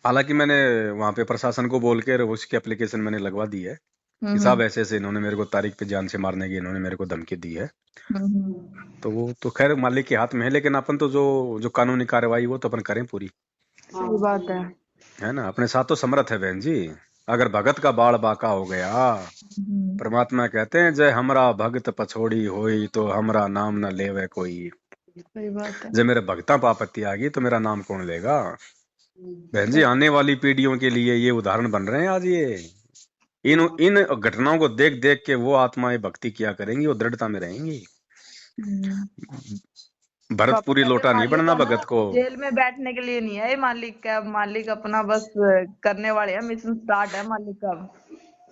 हालांकि मैंने वहां पे प्रशासन को बोल के उसकी एप्लीकेशन मैंने लगवा दी है कि साहब ऐसे ऐसे इन्होंने मेरे को तारीख पे जान से मारने की इन्होंने मेरे को धमकी दी है। हम्म। तो वो तो खैर मालिक के हाथ में है, लेकिन अपन तो जो जो कानूनी कार्रवाई वो तो अपन करें पूरी, सही बात है ना। अपने साथ तो समर्थ है बहन जी। अगर भगत का बाल बाका हो गया, हम्म। परमात्मा कहते हैं जय हमरा भगत पछोड़ी होई तो हमरा नाम न लेवे कोई। सही बात है। जब मेरे भगता पापत्ती आ गई तो मेरा नाम कौन लेगा। बहन जी आने वाली पीढ़ियों के लिए ये उदाहरण बन रहे हैं आज। ये इन घटनाओं को देख देख के वो आत्माएं भक्ति किया करेंगी, वो दृढ़ता में रहेंगी। पापा भरतपुरी कहते लोटा नहीं मालिक बनना है ना, भगत को। जेल में बैठने के लिए नहीं है ये मालिक का, मालिक अपना बस करने वाले हैं, मिशन स्टार्ट है मालिक का।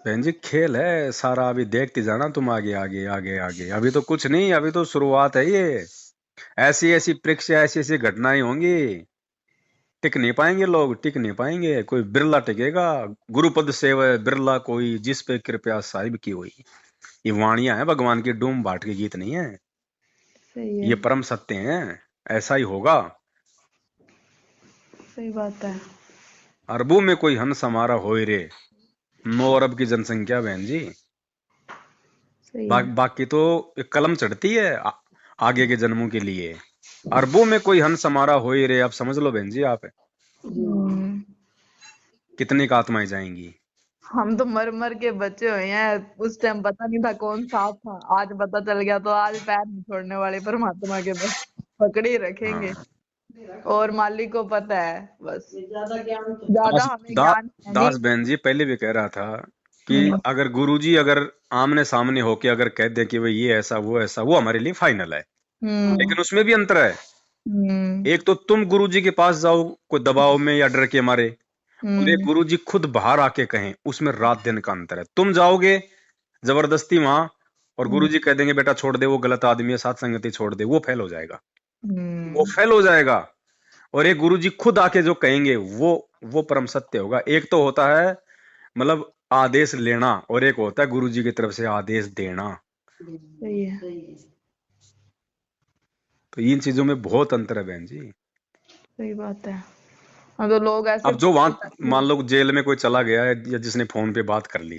बहन जी खेल है सारा, अभी देखते जाना तुम आगे आगे आगे आगे। अभी तो कुछ नहीं, अभी तो शुरुआत है ये। ऐसी ऐसी परीक्षा ऐसी ऐसी घटनाएं होंगी, टिक नहीं पाएंगे लोग, टिक नहीं पाएंगे। कोई बिरला टिकेगा। गुरुपद सेवय बिरला कोई, जिस पे कृपया साहिब की हुई। ये वाणियां है भगवान की, डूम भाट के गीत नहीं है। सही है। ये परम सत्य हैं, ऐसा ही होगा। सही बात है। अरबों में कोई हंस हमारा होए रे, 9 अरब की जनसंख्या बहन जी। सही है। बाकी तो एक कलम चढ़ती है आगे के जन्मों के लिए। अरबों में कोई हंस हमारा होए रे, आप समझ लो बहन जी आप, कितनी का आत्माएं जाएंगी। हम तो मर मर के बचे हुए हैं, उस टाइम पता नहीं था कौन साथ था, आज पता चल गया तो आज पैर नहीं छोड़ने वाले परमात्मा के, बस पकड़े ही रखेंगे। हाँ। और मालिक को पता है बस, ज्यादा दास हमें दा, ज्ञान है नहीं। दास बहन जी पहले भी कह रहा था कि अगर गुरुजी अगर आमने सामने होके अगर कह दे कि भाई ये ऐसा वो ऐसा, वो हमारे लिए फाइनल है। लेकिन उसमें भी अंतर है। एक तो तुम गुरुजी के पास जाओ कोई दबाव में या डर के मारे, और एक गुरुजी खुद बाहर आके कहें, उसमें रात दिन का अंतर है। तुम जाओगे जबरदस्ती वहां और गुरुजी कह देंगे बेटा छोड़ दे, वो गलत आदमी है, साथ संगति छोड़ दे, वो फेल हो जाएगा। वो फेल हो जाएगा। और एक गुरुजी खुद आके जो कहेंगे वो परम सत्य होगा। एक तो होता है मतलब आदेश लेना, और एक होता है गुरुजी की तरफ से आदेश देना। सही है। तो इन चीजों में बहुत अंतर है बहन जी। सही बात है। अब तो लोग ऐसे अब जो वहां मान लो जेल में कोई चला गया है या जिसने फोन पे बात कर ली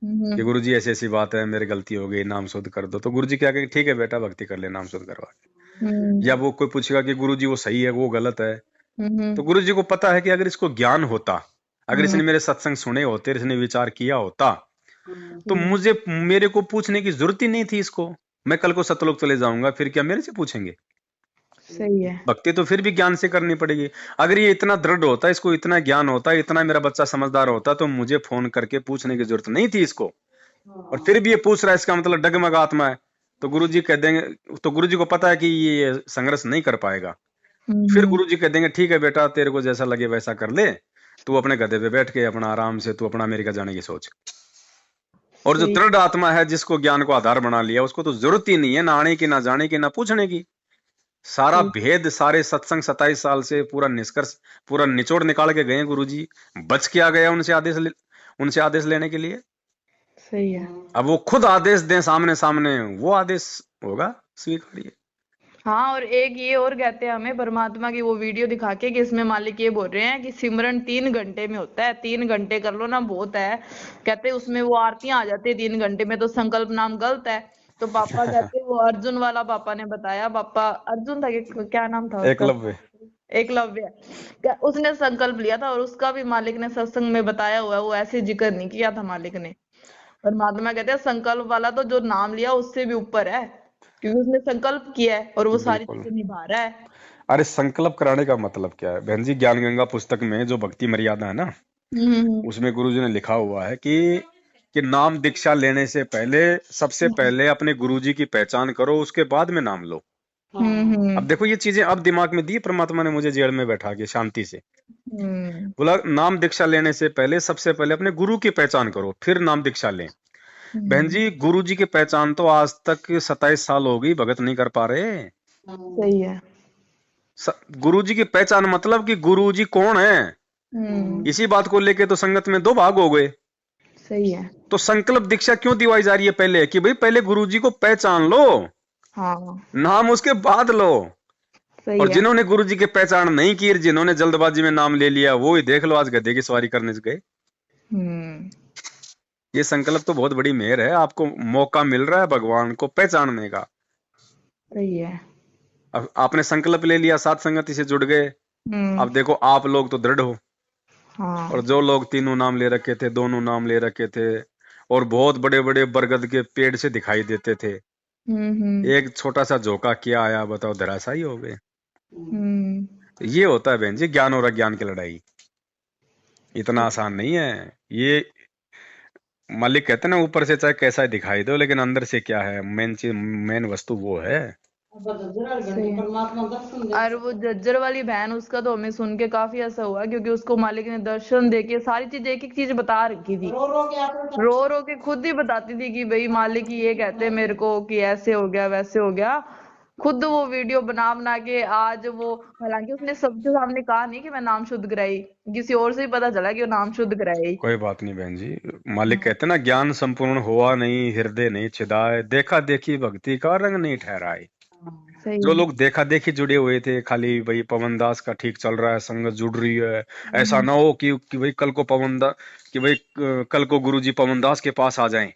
कि गुरुजी ऐसी ऐसी बात है, मेरी गलती हो गई, नाम शुद्ध कर दो, तो गुरुजी क्या कहेंगे, ठीक है बेटा भक्ति कर ले, नाम शुद्ध करवा के। या वो कोई पूछेगा कि गुरुजी वो सही है वो गलत है, तो गुरुजी को पता है कि अगर इसको ज्ञान होता, अगर इसने मेरे सत्संग सुने होते, इसने विचार किया होता, तो मेरे को पूछने की जरूरत ही नहीं थी इसको। मैं कल को सतलोक चले जाऊंगा, फिर क्या मेरे से पूछेंगे। सही है। भक्ति तो फिर भी ज्ञान से करनी पड़ेगी। अगर ये इतना दृढ़ होता, इसको इतना ज्ञान होता, इतना मेरा बच्चा समझदार होता, तो मुझे फोन करके पूछने की जरूरत नहीं थी इसको। और फिर भी ये पूछ रहा है, इसका मतलब डगमग आत्मा है। तो गुरुजी कह देंगे, तो गुरुजी को पता है कि ये संघर्ष नहीं कर पाएगा, फिर गुरुजी कह देंगे ठीक है बेटा, तेरे को जैसा लगे वैसा कर ले, तू अपने गधे पे बैठ के अपना आराम से तू अपना अमेरिका जाने की सोच। और जो सही। दृढ़ आत्मा है, जिसको ज्ञान को आधार बना लिया, उसको तो जरूरत ही नहीं है ना आने की, ना जाने की, ना पूछने की। सारा सही। भेद, सारे सत्संग 27 साल से पूरा निष्कर्ष, पूरा निचोड़ निकाल के गए गुरुजी। बच के आ गया उनसे आदेश लेने के लिए। सही है। अब वो खुद आदेश दें सामने सामने, वो आदेश होगा स्वीकार्य। हाँ, और एक ये और कहते हैं हमें परमात्मा की वो वीडियो दिखा के कि इसमें मालिक ये बोल रहे हैं कि सिमरन 3 घंटे में होता है, 3 घंटे कर लो ना बहुत है। कहते हैं उसमें वो आरतियां आ जाती है 3 घंटे में, तो संकल्प नाम गलत है। तो पापा कहते हैं वो अर्जुन वाला पापा ने बताया, पापा अर्जुन था कि क्या नाम था उसका, एकलव्य। एकलव्य। उसने संकल्प लिया था और उसका भी मालिक ने सत्संग में बताया हुआ है, वो ऐसे जिक्र नहीं किया था मालिक ने। परमात्मा कहते हैं संकल्प वाला तो जो नाम लिया उससे भी ऊपर है, क्योंकि उसने संकल्प किया है और वो सारी बिल्कुल। चीजें निभा रहा है। अरे संकल्प कराने का मतलब क्या है बहन जी? ज्ञान गंगा पुस्तक में जो भक्ति मर्यादा है ना, उसमें गुरुजी ने लिखा हुआ है कि नाम दीक्षा लेने से पहले सबसे पहले अपने गुरुजी की पहचान करो, उसके बाद में नाम लो। अब देखो ये चीजें अब दिमाग में दी परमात्मा ने मुझे, जेल में बैठा के शांति से बोला नाम दीक्षा लेने से पहले सबसे पहले अपने गुरु की पहचान करो, फिर नाम दीक्षा लें। बहन जी गुरु जी की पहचान तो आज तक 27 साल हो गई, भगत नहीं कर पा रहे। सही है। गुरु जी की पहचान मतलब कि गुरु जी कौन है, इसी बात को लेके तो संगत में 2 भाग हो गए। सही है। तो संकल्प दीक्षा क्यों दिवाई जा रही है पहले, कि भाई पहले गुरु जी को पहचान लो, हाँ नाम उसके बाद लो। सही और है। जिन्होंने गुरु जी की पहचान नहीं की, जिन्होंने जल्दबाजी में नाम ले लिया, वो ही देख लो आज गधे की सवारी करने गए। ये संकल्प तो बहुत बड़ी मेहर है, आपको मौका मिल रहा है भगवान को पहचानने का। सही है। अब आपने संकल्प ले लिया, साथ संगति से जुड़ गए। अब देखो आप लोग तो दृढ़ हो, हाँ। और जो लोग 3 नाम ले रखे थे, 2 नाम ले रखे थे, और बहुत बड़े बड़े बरगद के पेड़ से दिखाई देते थे, एक छोटा सा झोंका किया आया, बताओ धराशायी हो गए। तो ये होता है बहन जी ज्ञान और अज्ञान की लड़ाई, इतना आसान नहीं है ये। मालिक कहते हैं ना ऊपर से चाहे कैसा दिखाई दो, लेकिन अंदर से क्या है, मेन चीज, मेन वस्तु वो है। और वो जज्जर वाली बहन, उसका तो हमें सुन के काफी ऐसा हुआ, क्योंकि उसको मालिक ने दर्शन देके सारी चीज एक एक चीज बता रखी थी, रो रो के खुद ही बताती थी कि भाई मालिक ये कहते हैं मेरे को कि ऐसे हो गया वैसे हो गया। खुद वो वीडियो बना बना के आज वो, हालांकि उसने सबके सामने कहा नहीं कि मैं नाम शुद्ध कराई, किसी और से ही पता चला कि वो नाम शुद्ध कराई। कोई बात नहीं बहन जी, मालिक कहते हैं ना ज्ञान संपूर्ण हुआ नहीं, हृदय नहीं छिदाए, देखा देखी भक्ति का रंग नहीं ठहराए। जो लोग देखा देखी जुड़े हुए थे, खाली भाई पवन दास का ठीक चल रहा है, संगत जुड़ रही है, ऐसा ना हो कि भाई कल को कल को गुरुजी पवन दास के पास आ जाएं,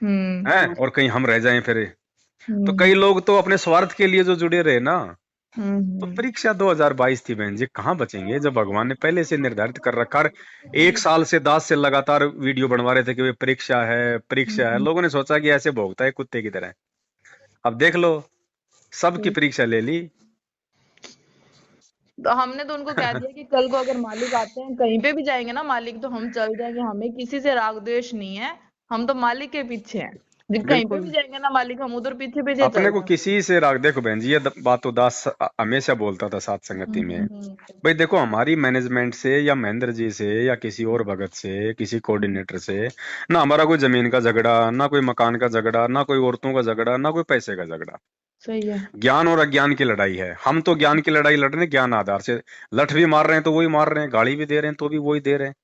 हैं, और कहीं हम रह जाएं फिर। तो कई लोग तो अपने स्वार्थ के लिए जो जुड़े रहे ना, तो परीक्षा 2022 थी बहन जी, कहाँ बचेंगे जब भगवान ने पहले से निर्धारित कर रखा। 1 साल से 10 से लगातार वीडियो बनवा रहे थे कि भाई परीक्षा है परीक्षा है, लोगों ने सोचा कि ऐसे भोगता है कुत्ते की तरह। अब देख लो सबकी परीक्षा ले ली। तो हमने तो उनको कह दिया कि कल को अगर मालिक आते हैं, कहीं पे भी जाएंगे ना मालिक, तो हम चल जाएंगे, हमें किसी से राग द्वेष नहीं है, हम तो मालिक के पीछे हैं। कहीं पे भी जाएंगे ना मालिक, हम उधर पीछे पीछे अपने चल को जाएंगे। किसी से राग, देखो बहन जी ये बात तो दास हमेशा बोलता था साथ संगति में, भाई देखो हमारी मैनेजमेंट से या महेंद्र जी से या किसी और भगत से, किसी कोऑर्डिनेटर से ना हमारा कोई जमीन का झगड़ा, ना कोई मकान का झगड़ा, ना कोई औरतों का झगड़ा, ना कोई पैसे का झगड़ा। सही है। ज्ञान और अज्ञान की लड़ाई है। हम तो ज्ञान की लड़ाई लड़ रहे हैं, ज्ञान आधार से। लठ भी मार रहे हैं तो वही मार रहे हैं, गाली भी दे रहे हैं तो भी वही दे रहे हैं।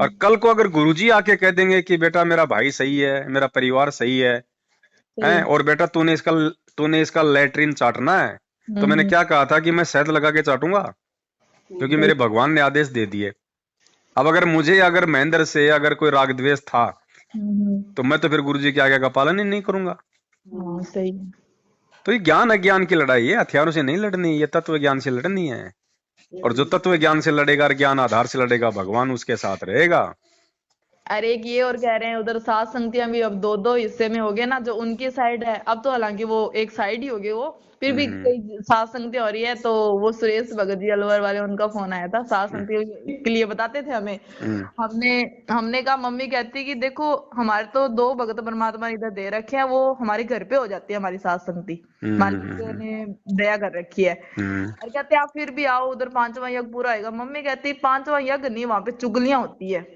और कल को अगर गुरुजी आके कह देंगे कि बेटा मेरा भाई सही है, मेरा परिवार सही है, हैं, और बेटा तूने इसका लैट्रिन चाटना है, तो मैंने क्या कहा था कि मैं शहद लगा के चाटूंगा, क्योंकि मेरे भगवान ने आदेश दे दिए। अब अगर महेंद्र से अगर कोई राग द्वेष था, तो मैं तो फिर गुरुजी के आज्ञा का पालन ही नहीं करूंगा। सही है। तो ये ज्ञान अज्ञान की लड़ाई है, हथियारों से नहीं लड़नी, ये तत्व ज्ञान से लड़नी है। और जो तत्व ज्ञान से लड़ेगा, ज्ञान आधार से लड़ेगा, भगवान उसके साथ रहेगा। अरे एक ये और कह रहे हैं, उधर सात संगतियां भी अब 2-2 हिस्से में हो गए ना, जो उनकी साइड है अब तो, हालांकि वो एक साइड ही हो गए वो, फिर भी कई सात संगति हो रही है, तो वो सुरेश भगत जी अलवर वाले, उनका फोन आया था सात संगति के लिए, बताते थे हमें। हमने हमने कहा, मम्मी कहती कि देखो हमारे तो 2 भगत परमात्मा ने इधर दे रखे हैं, वो हमारे घर पे हो जाती है हमारी सात संगति, मालिक ने दया कर रखी है। और कहते आप फिर भी आओ, उधर 5वां यज्ञ पूरा होगा। मम्मी कहती 5वां यज्ञ नहीं, वहां पे चुगलियां होती है।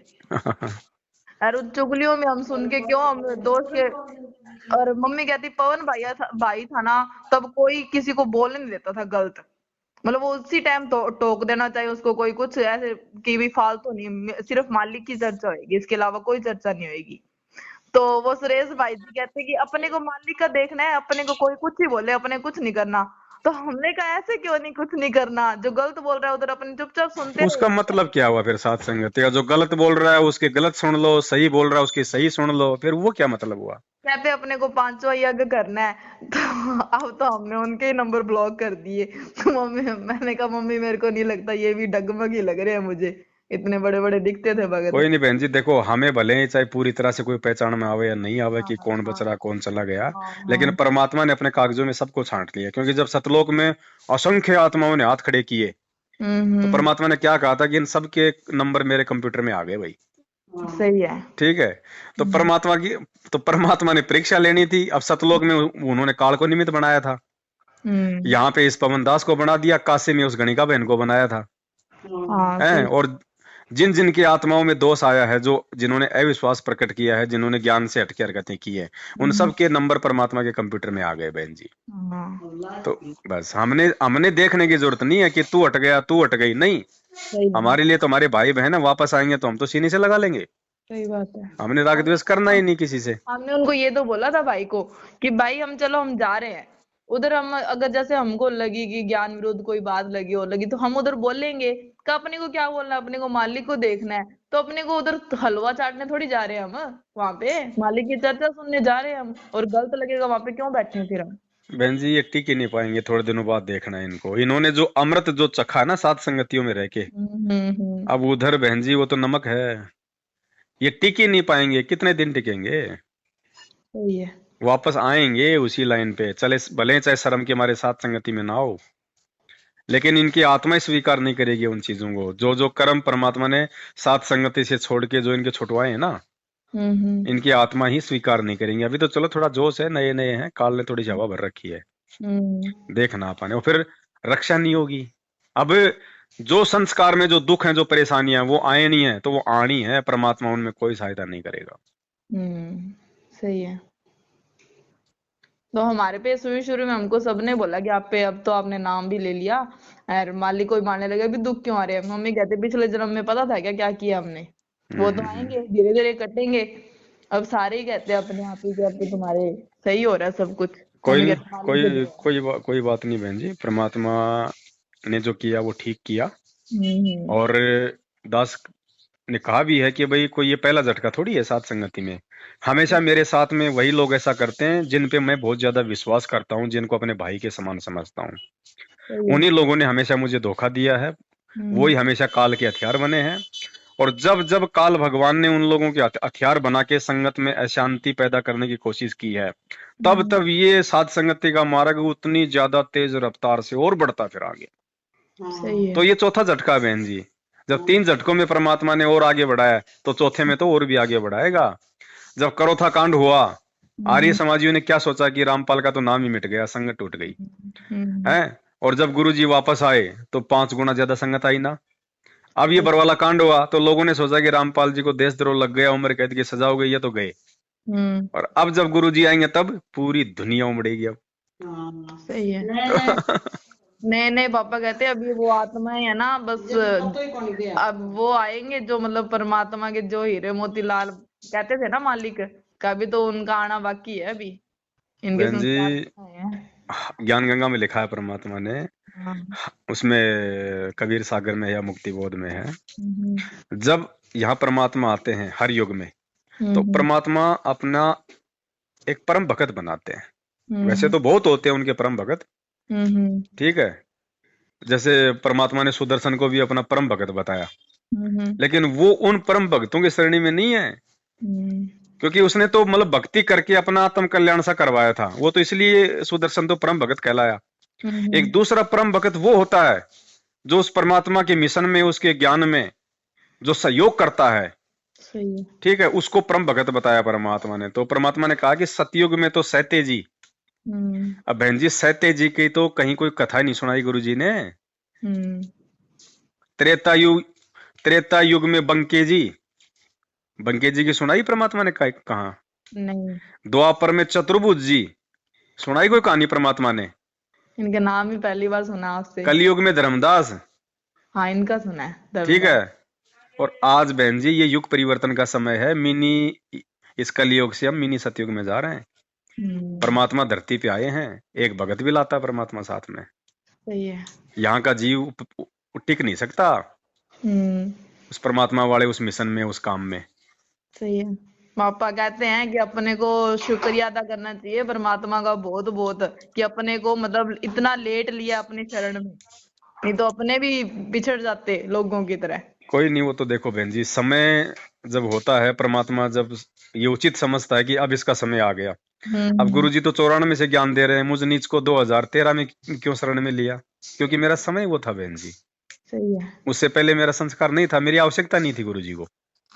और उन चुगलियों में हम सुन के क्यों, हम दोस्त के। और मम्मी कहती पवन भाई था ना, तब कोई किसी को बोलने नहीं देता था गलत, मतलब वो उसी टाइम टोक देना चाहिए उसको, कोई कुछ ऐसे कि भी फालतू नहीं, सिर्फ मालिक की चर्चा होगी, इसके अलावा कोई चर्चा नहीं होगी। तो वो सुरेश भाई जी कहते कि अपने को मालिक का देखना है, अपने को कोई कुछ ही बोले, अपने कुछ नहीं करना। तो हमने कहा ऐसे क्यों नहीं, कुछ नहीं करना, जो गलत बोल रहा है उधर अपने चुपचाप सुनते उसका रहो। मतलब क्या हुआ फिर सात संगति का? जो गलत बोल रहा है उसके गलत सुन लो, सही बोल रहा है उसकी सही सुन लो, फिर वो क्या मतलब हुआ? कहते अपने को 5वां यज्ञ करना है। तो अब तो हमने उनके ही नंबर ब्लॉक कर दिए। तो मैंने कहा मम्मी मेरे को नहीं लगता, ये भी डगमग ही लग रहे हैं मुझे, इतने बड़े बड़े दिखते थे भगत। कोई नहीं बहन जी, देखो हमें भले ही चाहे पूरी तरह से कोई पहचान में आवे या नहीं आवे कि हाँ कौन बच हाँ रहा कौन चला गया, हाँ लेकिन हाँ। परमात्मा ने अपने कागजों में सबको छांट लिया। क्योंकि जब सतलोक में असंख्य आत्माओं ने हाथ खड़े किए, तो हम्म। परमात्मा ने क्या कहा था कि इन सब के नंबर मेरे कंप्यूटर में आ गए भाई। सही है। ठीक है, तो परमात्मा ने परीक्षा लेनी थी। अब सतलोक में उन्होंने काल को निमित्त बनाया था, हम्म। यहाँ पे इस पवन दास को बना दिया, काशी में उस गणिका बहन को बनाया था। हाँ हैं, सही। और जिन जिन की आत्माओं में दोष आया है, जो जिन्होंने अविश्वास प्रकट किया है, जिन्होंने ज्ञान से हटके हरकतें की है, उन सब के नंबर परमात्मा के कंप्यूटर में आ गए बहन जी। हाँ तो बस हमने हमने देखने की जरूरत नहीं है कि तू हट गया तू हट गई, नहीं। सही है। हमारे लिए तो हमारे भाई बहन है, वापस आएंगे तो हम तो सीने से लगा लेंगे। सही बात है। हमने राग द्वेष करना ही नहीं किसी से। हमने उनको ये तो बोला था भाई को कि भाई हम चलो हम जा रहे हैं उधर, हम अगर जैसे हमको लगी कि ज्ञान विरुद्ध कोई बात लगी हो लगी तो हम उधर बोलेंगे कि अपने को क्या बोलना है, अपने को मालिक को देखना है। तो अपने को उधर हलवा चाटने थोड़ी जा रहे हैं हम, वहां पे मालिक की चर्चा सुनने जा रहे हैं हम, और गलत लगेगा वहां पे क्यों बैठे हैं फिर हम। बहन जी ये टिक ही नहीं पाएंगे, थोड़े दिनों बाद देखना है इनको। इन्होंने जो अमृत जो चखा है ना सात संगतियों में रह के, हम्म। अब उधर बहन जी वो तो नमक है, ये टिक ही नहीं पाएंगे। कितने दिन टिकेंगे? सही है। वापस आएंगे उसी लाइन पे, चले भले चाहे शर्म के हमारे साथ संगति में ना हो, लेकिन इनकी आत्मा स्वीकार नहीं करेगी उन चीजों को। जो जो कर्म परमात्मा ने साथ संगति से छोड़ के जो इनके छुटवाए हैं ना, इनकी आत्मा ही स्वीकार नहीं करेंगे। अभी तो चलो थोड़ा जोश है, नए नए हैं, काल ने थोड़ी हवा भर रखी है, देख ना पाने, और फिर रक्षा नहीं होगी। अब जो संस्कार में जो दुख है जो परेशानियां वो आए नहीं है, तो वो आनी है, परमात्मा उनमें कोई सहायता नहीं करेगा। सही है। तो हमारे पे शुरू शुरू में हमको सबने बोला कि आप पे अब तो आपने नाम भी ले लिया और मालिक को भी मारने लगे, अभी दुख क्यों आ रहे हैं। मम्मी कहते पिछले जन्म में पता था क्या क्या किया हमने, वो तो आएंगे धीरे धीरे कटेंगे। अब सारे ही कहते हैं अपने आप ही कि अब तो तुम्हारे सही हो रहा है सब कुछ। मम्मी कोई कहते मालिक को कोई बात नहीं बहन जी, परमात्मा ने जो किया वो ठीक किया। और दास ने कहा भी है कि भाई कोई ये पहला झटका थोड़ी है साथ संगति में। हमेशा मेरे साथ में वही लोग ऐसा करते हैं जिन पे मैं बहुत ज्यादा विश्वास करता हूँ, जिनको अपने भाई के समान समझता हूँ। सही है। उन्हीं लोगों ने हमेशा मुझे धोखा दिया है, वही हमेशा काल के हथियार बने हैं। और जब जब काल भगवान ने उन लोगों के हथियार बना के संगत में अशांति पैदा करने की कोशिश की है, तब तब ये साध संगति का मार्ग उतनी ज्यादा तेज रफ्तार से और बढ़ता फिर आगे। सही है। तो ये चौथा झटका है बहन जी। जब 3 झटकों में परमात्मा ने और आगे बढ़ाया, तो चौथे में तो और भी आगे बढ़ाएगा। जब करोथा कांड हुआ, आर्य समाजियों ने क्या सोचा कि रामपाल का तो नाम ही मिट गया, संगत टूट गई है। और जब गुरुजी वापस आए तो 5 गुना ज्यादा संगत आई ना। अब ये बरवाला कांड हुआ तो लोगों ने सोचा कि रामपाल जी को देशद्रोह लग गया, उम्र कैद की सजा हो गई, ये तो गए। और अब जब गुरुजी आएंगे तब पूरी दुनिया उमड़ेगी। अब सही है। नहीं नहीं पापा कहते अभी वो आत्माएं है ना, बस अब वो आएंगे जो मतलब परमात्मा के जो हीरे मोतीलाल कहते थे ना मालिक का, भी तो उनका आना बाकी है अभी। इनके बहन जी संस्कार हैं। ज्ञान गंगा में लिखा है परमात्मा ने, उसमें कबीर सागर में या मुक्ति बोध में है, जब यहाँ परमात्मा आते हैं हर युग में, तो परमात्मा अपना एक परम भगत बनाते हैं। वैसे तो बहुत होते हैं उनके परम भगत, ठीक है। जैसे परमात्मा ने सुदर्शन को भी अपना परम भगत बताया, लेकिन वो उन परम भक्तों की श्रेणी में नहीं है, क्योंकि उसने तो मतलब भक्ति करके अपना आत्म कल्याण सा करवाया था। वो तो इसलिए सुदर्शन तो परम भगत कहलाया। एक दूसरा परम भगत वो होता है जो उस परमात्मा के मिशन में, उसके ज्ञान में जो सहयोग करता है। सही है। ठीक है, उसको परम भगत बताया परमात्मा ने। तो परमात्मा ने कहा कि सतयुग में तो सहते जी। अब बहन जी, सहते जी की तो कहीं कोई कथा नहीं सुनाई गुरु जी ने। त्रेता युग, त्रेता युग में बंके जी, बंके जी की सुनाई परमात्मा ने कहा? नहीं, द्वापर में चतुर्भुज जी, सुनाई कोई कहानी परमात्मा ने? इनका नाम ही पहली बार सुना आपसे। कलयुग में धर्मदास, हाँ, इनका सुना है ठीक धर्मदास। है। और आज बहन जी ये युग परिवर्तन का समय है। मिनी, इस कलयुग से हम मिनी सतयुग में जा रहे हैं। परमात्मा धरती पे आए हैं, एक भगत भी लाता है परमात्मा साथ में। सही है। यहाँ का जीव टिक नहीं सकता उस परमात्मा वाले उस मिशन में, उस काम में। सही है। पापा कहते हैं कि अपने को शुक्रिया अदा करना चाहिए परमात्मा का बहुत बहुत, कि अपने को मतलब इतना लेट लिया अपने शरण में, नहीं तो अपने भी बिछड़ जाते लोगों की तरह। कोई नहीं, वो तो देखो बहन जी, समय जब होता है, परमात्मा जब ये उचित समझता है कि अब इसका समय आ गया। अब गुरु जी तो 94 से ज्ञान दे रहे हैं, मुझ नीच को 2013 में क्यों शरण में लिया? क्योंकि मेरा समय वो था बहन जी। सही है। उससे पहले मेरा संस्कार नहीं था, मेरी आवश्यकता नहीं थी गुरु जी को।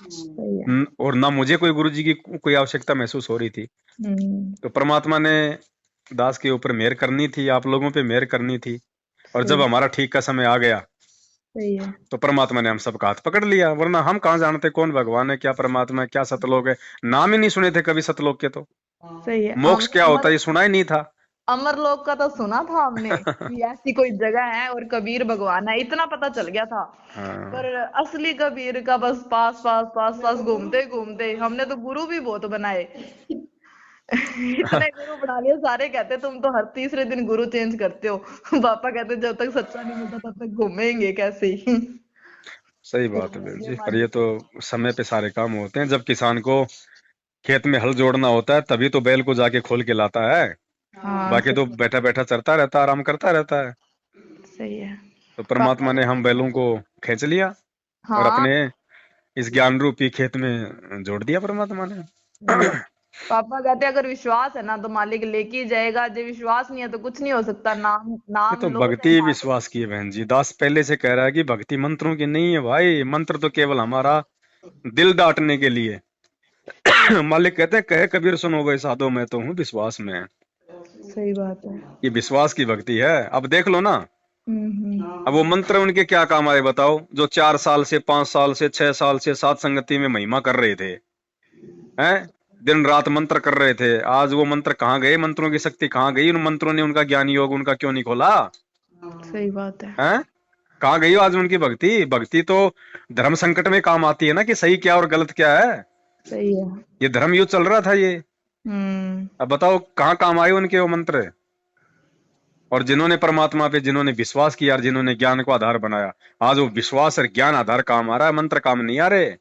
सही है। और ना मुझे कोई गुरु जी की कोई आवश्यकता महसूस हो रही थी। तो परमात्मा ने दास के ऊपर मेहर करनी थी, आप लोगों पे मेहर करनी थी। और जब हमारा ठीक का समय आ गया, सही है। तो परमात्मा ने हम सबका हाथ पकड़ लिया। वरना हम कहाँ जानते कौन भगवान है, क्या परमात्मा है, क्या सतलोक है? नाम ही नहीं सुने थे कभी सतलोक के। तो सही है। मोक्ष क्या होता है ये सुना ही नहीं था। अमरलोक का तो सुना था हमने कि ऐसी कोई जगह है और कबीर भगवान है, इतना पता चल गया था। हाँ। पर असली कबीर का बस पास पास पास पास घूमते घूमते हमने तो गुरु भी बहुत बनाए। इतने गुरु बना लिए, सारे कहते तुम तो हर तीसरे दिन गुरु चेंज करते हो। पापा कहते जब तक सच्चा नहीं मिलता तब तक घूमेंगे कैसे ही। सही बात है बहन जी, पर ये तो समय पे सारे काम होते हैं। जब किसान को खेत में हल जोड़ना होता है तभी तो बैल को जाके खोल के लाता है। हाँ, बाकी तो बैठा बैठा चरता रहता है, आराम करता रहता है। सही है। तो परमात्मा ने हम बैलों को खींच लिया और हाँ। अपने इस ज्ञान रूपी खेत में जोड़ दिया परमात्मा ने। पापा कहते अगर विश्वास है ना तो मालिक लेके ही जाएगा, जब विश्वास नहीं है तो कुछ नहीं हो सकता। नाम ये नाम तो लो चाहे भक्ति ना लो। विश्वास की है बहन जी। दास पहले से कह रहा है कि भक्ति मंत्रों की नहीं है भाई, मंत्र तो केवल हमारा दिल दाटने के लिए। मालिक कहते हैं, कहे कबीर सुनो भाई साधो, मैं तो हूँ विश्वास में। सही बात है। ये विश्वास की भक्ति है। अब देख लो ना, हम्म। अब वो मंत्र उनके क्या काम आए बताओ, जो 4 साल से 5 साल से 6 साल से सात संगति में महिमा कर रहे थे, हैं, दिन रात मंत्र कर रहे थे। आज वो मंत्र कहाँ गए? मंत्रों की शक्ति कहाँ गई? उन मंत्रों ने उनका ज्ञान योग उनका क्यों नहीं खोला? सही बात है। हैं, कहाँ गई आज उनकी भक्ति? भक्ति तो धर्म संकट में काम आती है ना, कि सही क्या और गलत क्या है। सही है। ये धर्म युद्ध चल रहा था ये। अब बताओ कहाँ काम आए उनके वो मंत्र? और जिन्होंने परमात्मा पे जिन्होंने विश्वास किया और जिन्होंने ज्ञान को आधार बनाया, आज वो विश्वास और ज्ञान आधार काम आ रहा है, मंत्र काम नहीं आ रहे।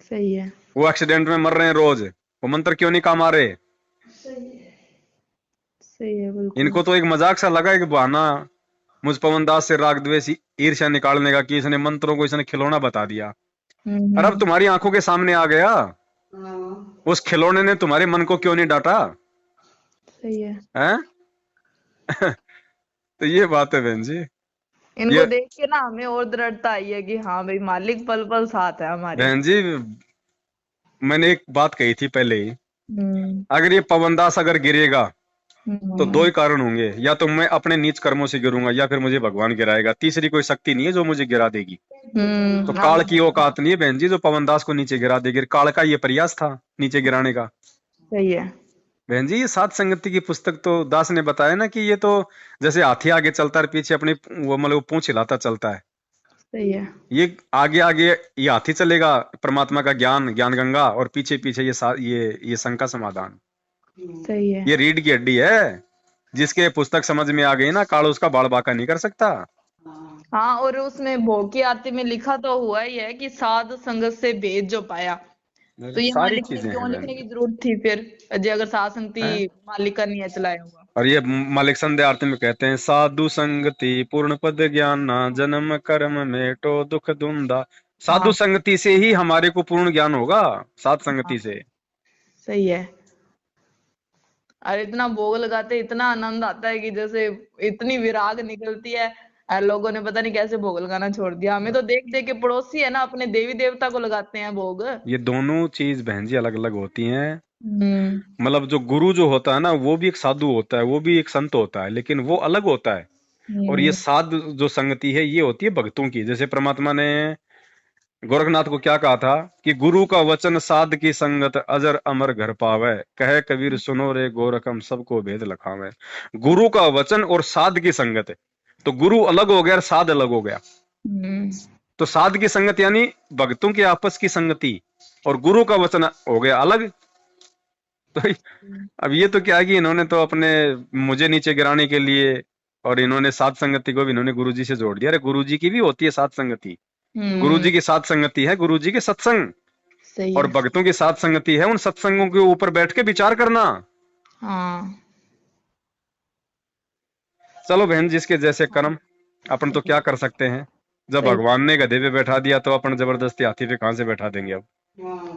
सही है। वो एक्सीडेंट में मर रहे हैं रोज, वो मंत्र क्यों नहीं काम आ रहे? सही है बिल्कुल। इनको तो एक मजाक सा लगा, एक बहाना मुझ पवन दास से राग द्वेष ईर्ष्या निकालने का, कि इसने मंत्रों को इसने खिलौना बता दिया। और अब तुम्हारी आंखों के सामने आ गया, उस खिलौने ने तुम्हारे मन को क्यों नहीं डांटा? सही है। हैं? तो ये बात है बहन जी। इनको ये देख के ना हमें और दृढ़ता आई है कि हाँ भाई मालिक पल पल साथ है हमारे। बहन जी, मैंने एक बात कही थी पहले ही, हम्म। अगर ये पवनदास अगर गिरेगा तो दो हम्म। ही कारण होंगे, या तो मैं अपने नीच कर्मों से गिरूंगा या फिर मुझे भगवान गिराएगा। तीसरी कोई शक्ति नहीं है जो मुझे गिरा देगी। तो काल की औकात नहीं है बहन जी जो पवनदास को नीचे गिरा देगी। काल का ये प्रयास था नीचे गिराने का। सही है। बहन जी, ये सात संगति की पुस्तक तो दास ने बताया ना, कि ये तो जैसे हाथी आगे चलता है पीछे अपनी वो मतलब पूंछ हिलाता चलता है। सही है। ये आगे आगे ये हाथी चलेगा, परमात्मा का ज्ञान, ज्ञान गंगा, और पीछे पीछे ये शंका समाधान। सही है। ये रीढ़ की हड्डी है, जिसके पुस्तक समझ में आ गई ना, काल उसका बाल बांका नहीं कर सकता। हाँ, और उसमें भोग की आरती में लिखा तो हुआ ही है कि साध संगत से भेद जो पाया। तो ये सारी मालिक ने चीजें क्यों हैं बहन लिखने की जी। जरूरत थी फिर, अगर साध संगति मालिक का नहीं है चलाया हुआ। और ये मालिक संध्या आरती में कहते हैं, साधु संगति पूर्ण पद ज्ञान, जन्म कर्म मेटो दुख धुंधा। साधु हाँ। संगति से ही हमारे को पूर्ण ज्ञान होगा, साध हाँ, संगति से। सही है। और इतना भोग लगाते इतना आनंद आता है कि जैसे इतनी विराग निकलती है। और लोगों ने पता नहीं कैसे भोग लगाना छोड़ दिया। हमें तो देख देख के पड़ोसी है ना अपने देवी देवता को लगाते हैं भोग। ये दोनों चीज बहन जी अलग अलग होती हैं। हम्म मतलब जो गुरु जो होता है ना, वो भी एक साधु होता है, वो भी एक संत होता है, लेकिन वो अलग होता है। और ये हम्म साध जो संगति है, ये होती है भक्तों की। जैसे परमात्मा ने गोरखनाथ को क्या कहा था कि गुरु का वचन साध की संगत अजर अमर घर पावे, कहे कबीर सुनो रे गोरखम सबको भेद लखावे। गुरु का वचन और साध की संगत है। तो गुरु अलग हो गया और साध अलग हो गया। हम्म तो साध की संगत यानी भक्तों के आपस की संगति, और गुरु का वचन हो गया अलग। तो अब ये तो क्या है कि इन्होंने तो अपने मुझे नीचे गिराने के लिए, और इन्होंने साध संगति को भी इन्होंने गुरुजी से जोड़ दिया। अरे गुरुजी की भी होती है साध संगति। गुरुजी की साध संगति है गुरुजी के सत्संग, सही और है। भक्तों की साध संगति है उन सत्संगों के ऊपर बैठ के विचार करना। हाँ चलो बहन, जिसके जैसे कर्म, अपन तो क्या कर सकते हैं। जब सही भगवान ने गधे पे बैठा दिया तो अपन जबरदस्ती हाथी पे कहां से बैठा देंगे अब।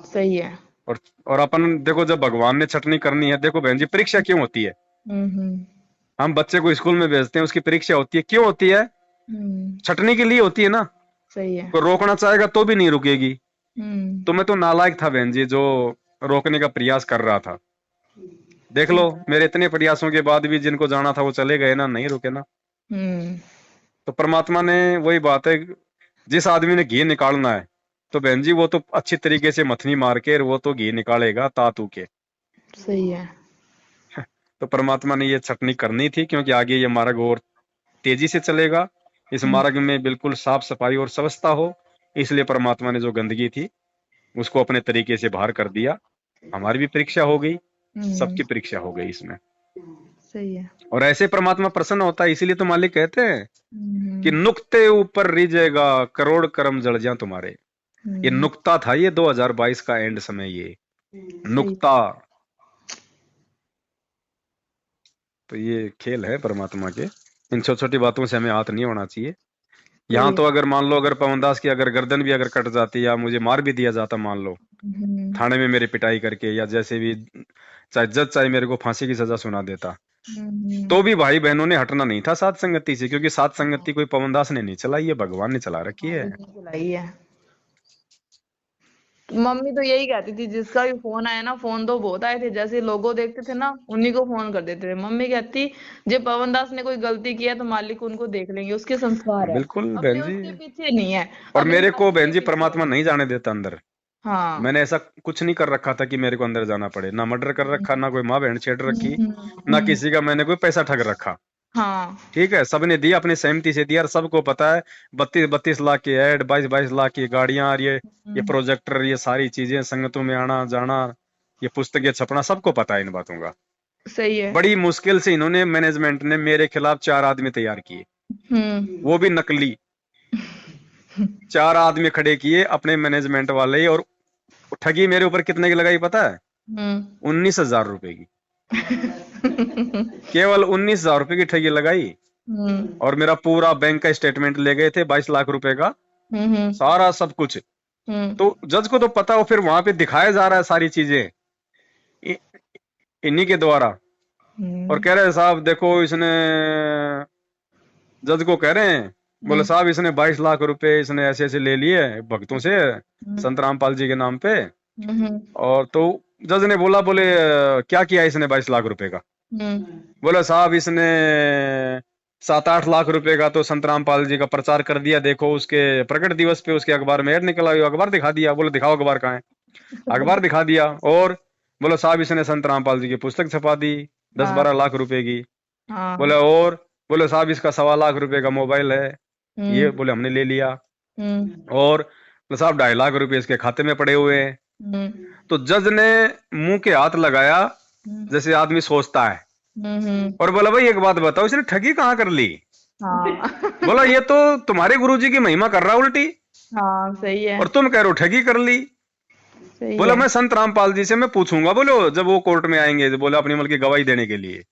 सही है। और अपन देखो, जब भगवान ने छटनी करनी है, देखो बहन जी परीक्षा क्यों होती है। हम्म हम बच्चे को स्कूल में भेजते हैं, उसकी परीक्षा होती है, क्यों होती है। छटनी के लिए होती है ना। सही है। कोई रोकना चाहेगा तो भी नहीं रुकेगी। हम्म तो मैं तो नालायक था बहन जी, जो रोकने का प्रयास कर रहा था। देख लो मेरे इतने प्रयासों के बाद भी जिनको जाना था वो चले गए ना, नहीं रुके ना। हम्म तो परमात्मा ने, वही बात है, जिस आदमी ने घी निकालना है तो बहन जी वो तो अच्छी तरीके से मथनी मार के वो तो घी निकालेगा तातू के। सही है। तो परमात्मा ने ये छटनी करनी थी, क्योंकि आगे ये मार्ग और तेजी से चलेगा। इस मार्ग में बिल्कुल साफ सफाई और स्वच्छता हो, इसलिए परमात्मा ने जो गंदगी थी उसको अपने तरीके से बाहर कर दिया। हमारी भी परीक्षा हो गई, सबकी परीक्षा हो गई इसमें। सही है। और ऐसे परमात्मा प्रसन्न होता है, इसीलिए तो मालिक कहते हैं कि नुक्ते ऊपर रिजेगा करोड़ कर्म जड़ जा तुम्हारे। ये नुक्ता था, ये 2022 का एंड समय, ये नुक्ता। तो ये खेल है परमात्मा के। इन छोटी छोटी बातों से हमें हाथ नहीं होना चाहिए। यहाँ तो अगर मान लो, अगर पवनदास की अगर गर्दन भी अगर कट जाती या मुझे मार भी दिया जाता, मान लो थाने में मेरी पिटाई करके, या जैसे भी, चाहे जज चाहे मेरे को फांसी की सजा सुना देता, तो भी भाई बहनों ने हटना नहीं था साध संगति से, क्योंकि साध संगति कोई पवनदास ने नहीं चलाई है, भगवान ने चला रखी है। चलाई है। मम्मी तो यही कहती थी जिसका भी फोन आया ना, फोन तो बहुत आए थे, जैसे लोगो देखते थे ना उन्हीं को फोन कर देते थे। मम्मी कहती जब पवन दास ने कोई गलती किया तो मालिक उनको देख लेंगे, उसके संस्कार है, बिल्कुल बहन अपने जी। उसके पीछे नहीं है, और अपने मेरे को मालिक बहन के जी पीछे परमात्मा है। नहीं जाने देता अंदर। हाँ मैंने ऐसा कुछ नहीं कर रखा था कि मेरे को अंदर जाना पड़े, ना मर्डर कर रखा, ना कोई माँ बहन छेड़ रखी, ना किसी का मैंने कोई पैसा ठग रखा। हाँ ठीक है, सबने दिया अपनी सहमति से दिया, और सबको पता है 32-32 लाख के ऐड, 22-22 लाख की गाड़ियां, और ये प्रोजेक्टर, ये सारी चीजें, संगतों में आना जाना, ये पुस्तकें छपना, सबको पता है इन बातों का। सही है। बड़ी मुश्किल से इन्होंने, मैनेजमेंट ने मेरे खिलाफ 4 आदमी तैयार किए, वो भी नकली। 4 आदमी खड़े किए अपने मैनेजमेंट वाले ही, और ठगी मेरे ऊपर कितने की लगाई पता है? 19,000 रुपए की। केवल 19,000 रुपए की ठगी लगाई। और मेरा पूरा बैंक का स्टेटमेंट ले गए थे, 22 लाख रुपए का, सारा सब कुछ। तो जज को तो पता हो, फिर वहां पे दिखाया जा रहा है सारी चीजें इन्हीं के द्वारा। और कह रहे हैं साहब देखो, इसने, जज को कह रहे हैं, बोले साहब इसने 22 लाख रुपए इसने ऐसे ऐसे ले लिए भक्तों से, संत रामपाल जी के नाम पे। और तो जज ने बोला, बोले क्या किया इसने 22 लाख रुपए का? बोले साहब इसने 7-8 लाख रुपए का तो संत रामपाल जी का प्रचार कर दिया, देखो उसके प्रकट दिवस पे उसके अखबार में ऐड निकला, अखबार दिखा दिया। बोले दिखाओ अखबार कहाँ है? अखबार दिखा दिया। और बोलो साहब इसने संत रामपाल जी की पुस्तक छपा दी 10-12 लाख रुपए की। बोले और, बोले साहब इसका 1.25 लाख रुपए का मोबाइल है, ये बोले हमने ले लिया। और बोले साहब 2.5 लाख रुपए इसके खाते में पड़े हुए हैं। तो जज ने मुंह के हाथ लगाया जैसे आदमी सोचता है, और बोला भाई एक बात बताओ, इसने ठगी कहाँ कर ली? बोला ये तो तुम्हारे गुरुजी की महिमा कर रहा उल्टी। हाँ सही है। और तुम कह रहे हो ठगी कर ली। बोला मैं संत रामपाल जी से मैं पूछूंगा, बोलो जब वो कोर्ट में आएंगे, बोला अपनी मल की गवाही देने के लिए,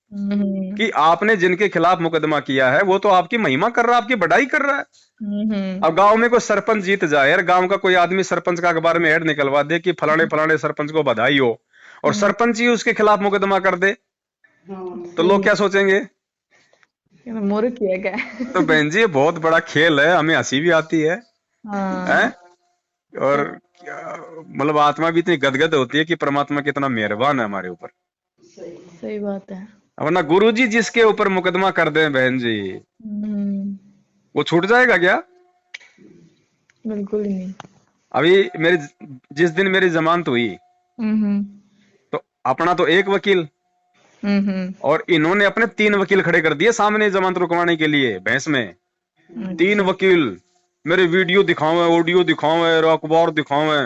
कि आपने जिनके खिलाफ मुकदमा किया है वो तो आपकी महिमा कर रहा है, आपकी बढ़ाई कर रहा है। अब गांव में कोई सरपंच जीत जाए, यार गांव का कोई आदमी सरपंच का अखबार में ऐड निकलवा दे कि फलाने फलाने सरपंच को बधाई हो, और सरपंच ही उसके खिलाफ मुकदमा कर दे, तो लोग क्या सोचेंगे? मूर्ख है क्या? तो बहन जी ये बहुत बड़ा खेल है, हमें हंसी भी आती है हाँ और मतलब आत्मा भी इतनी गदगद होती है कि परमात्मा कितना मेहरबान है हमारे ऊपर। सही बात है। वरना गुरुजी जिसके ऊपर मुकदमा कर दे बहन जी, वो छूट जाएगा क्या? बिल्कुल ही नहीं। अभी मेरी जिस दिन मेरी जमानत हुई हम्म तो अपना तो एक वकील हम्म और इन्होंने अपने 3 वकील खड़े कर दिए सामने जमानत रुकवाने के लिए बहस में। 3 अच्छा। वकील मेरे वीडियो दिखावे, ऑडियो दिखावे और अखबार दिखावे।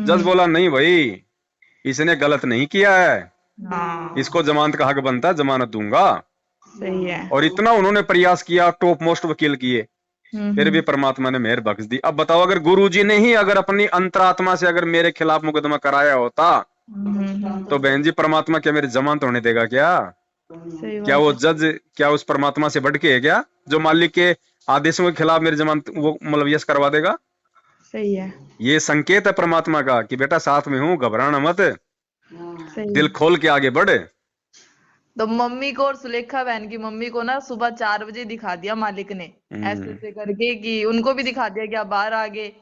जज बोला नहीं भाई, इसने गलत नहीं किया है, हाँ इसको जमानत का हक बनता है, जमानत दूंगा। सही है। और इतना उन्होंने प्रयास किया, टॉप मोस्ट वकील किए, फिर भी परमात्मा ने मेहर बख्श दी। अब बताओ अगर गुरुजी ने ही अगर अपनी अंतरात्मा से अगर मेरे खिलाफ मुकदमा कराया होता तो बहन जी परमात्मा क्या मेरी जमानत होने देगा क्या? सही क्या बात वो है। जज क्या उस परमात्मा से बढ़ के है क्या, जो मालिक के आदेशों के खिलाफ मेरी जमानत वो मतलब यस करवा देगा? सही है। ये संकेत है परमात्मा का कि बेटा साथ में हूं, घबराना मत, सही दिल है। खोल के आगे बढ़। तो मम्मी को और सुलेखा बहन की मम्मी को ना सुबह 4 बजे दिखा दिया मालिक ने, ऐसे हम्म ऐसे करके कि उनको भी दिखा दिया कि आप बाहर आ गए।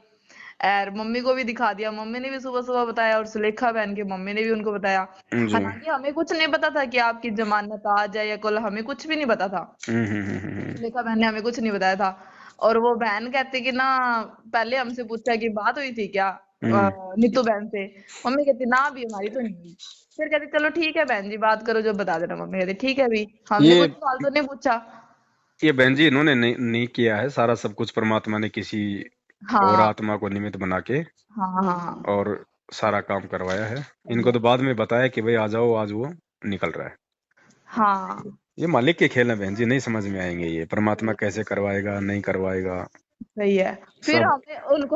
और मम्मी को भी दिखा दिया, मम्मी ने भी सुबह सुबह बताया और सुलेखा बहन की मम्मी ने भी उनको बताया। जी हालांकि हमें कुछ नहीं पता था कि आपकी जमानत आ जाए या कल, हमें कुछ भी नहीं पता था। सुलेखा बहन ने हमें कुछ नहीं बताया था। और वो बहन कहती कि ना, पहले हमसे पूछा कि बात हुई थी क्या हम्म नीतू बहन से। मम्मी कहती ना भी हमारी तो नहीं हुई। फिर कहती चलो ठीक है बहन जी, बात करो जो बता देना। मम्मी कहती ठीक है भी, हमने ये कुछ सवाल तो नहीं पूछा। ये बहन जी इन्होंने नहीं किया है, सारा सब कुछ परमात्मा ने किसी और हाँ आत्मा को निमित्त बना के हाँ हाँ। और सारा काम करवाया है। इनको तो बाद में बताया कि भाई आ जाओ, आज वो निकल रहा है। हाँ ये मालिक के खेल है बहन जी, नहीं समझ में आएंगे ये परमात्मा कैसे करवाएगा नहीं करवाएगा सही है। फिर सब।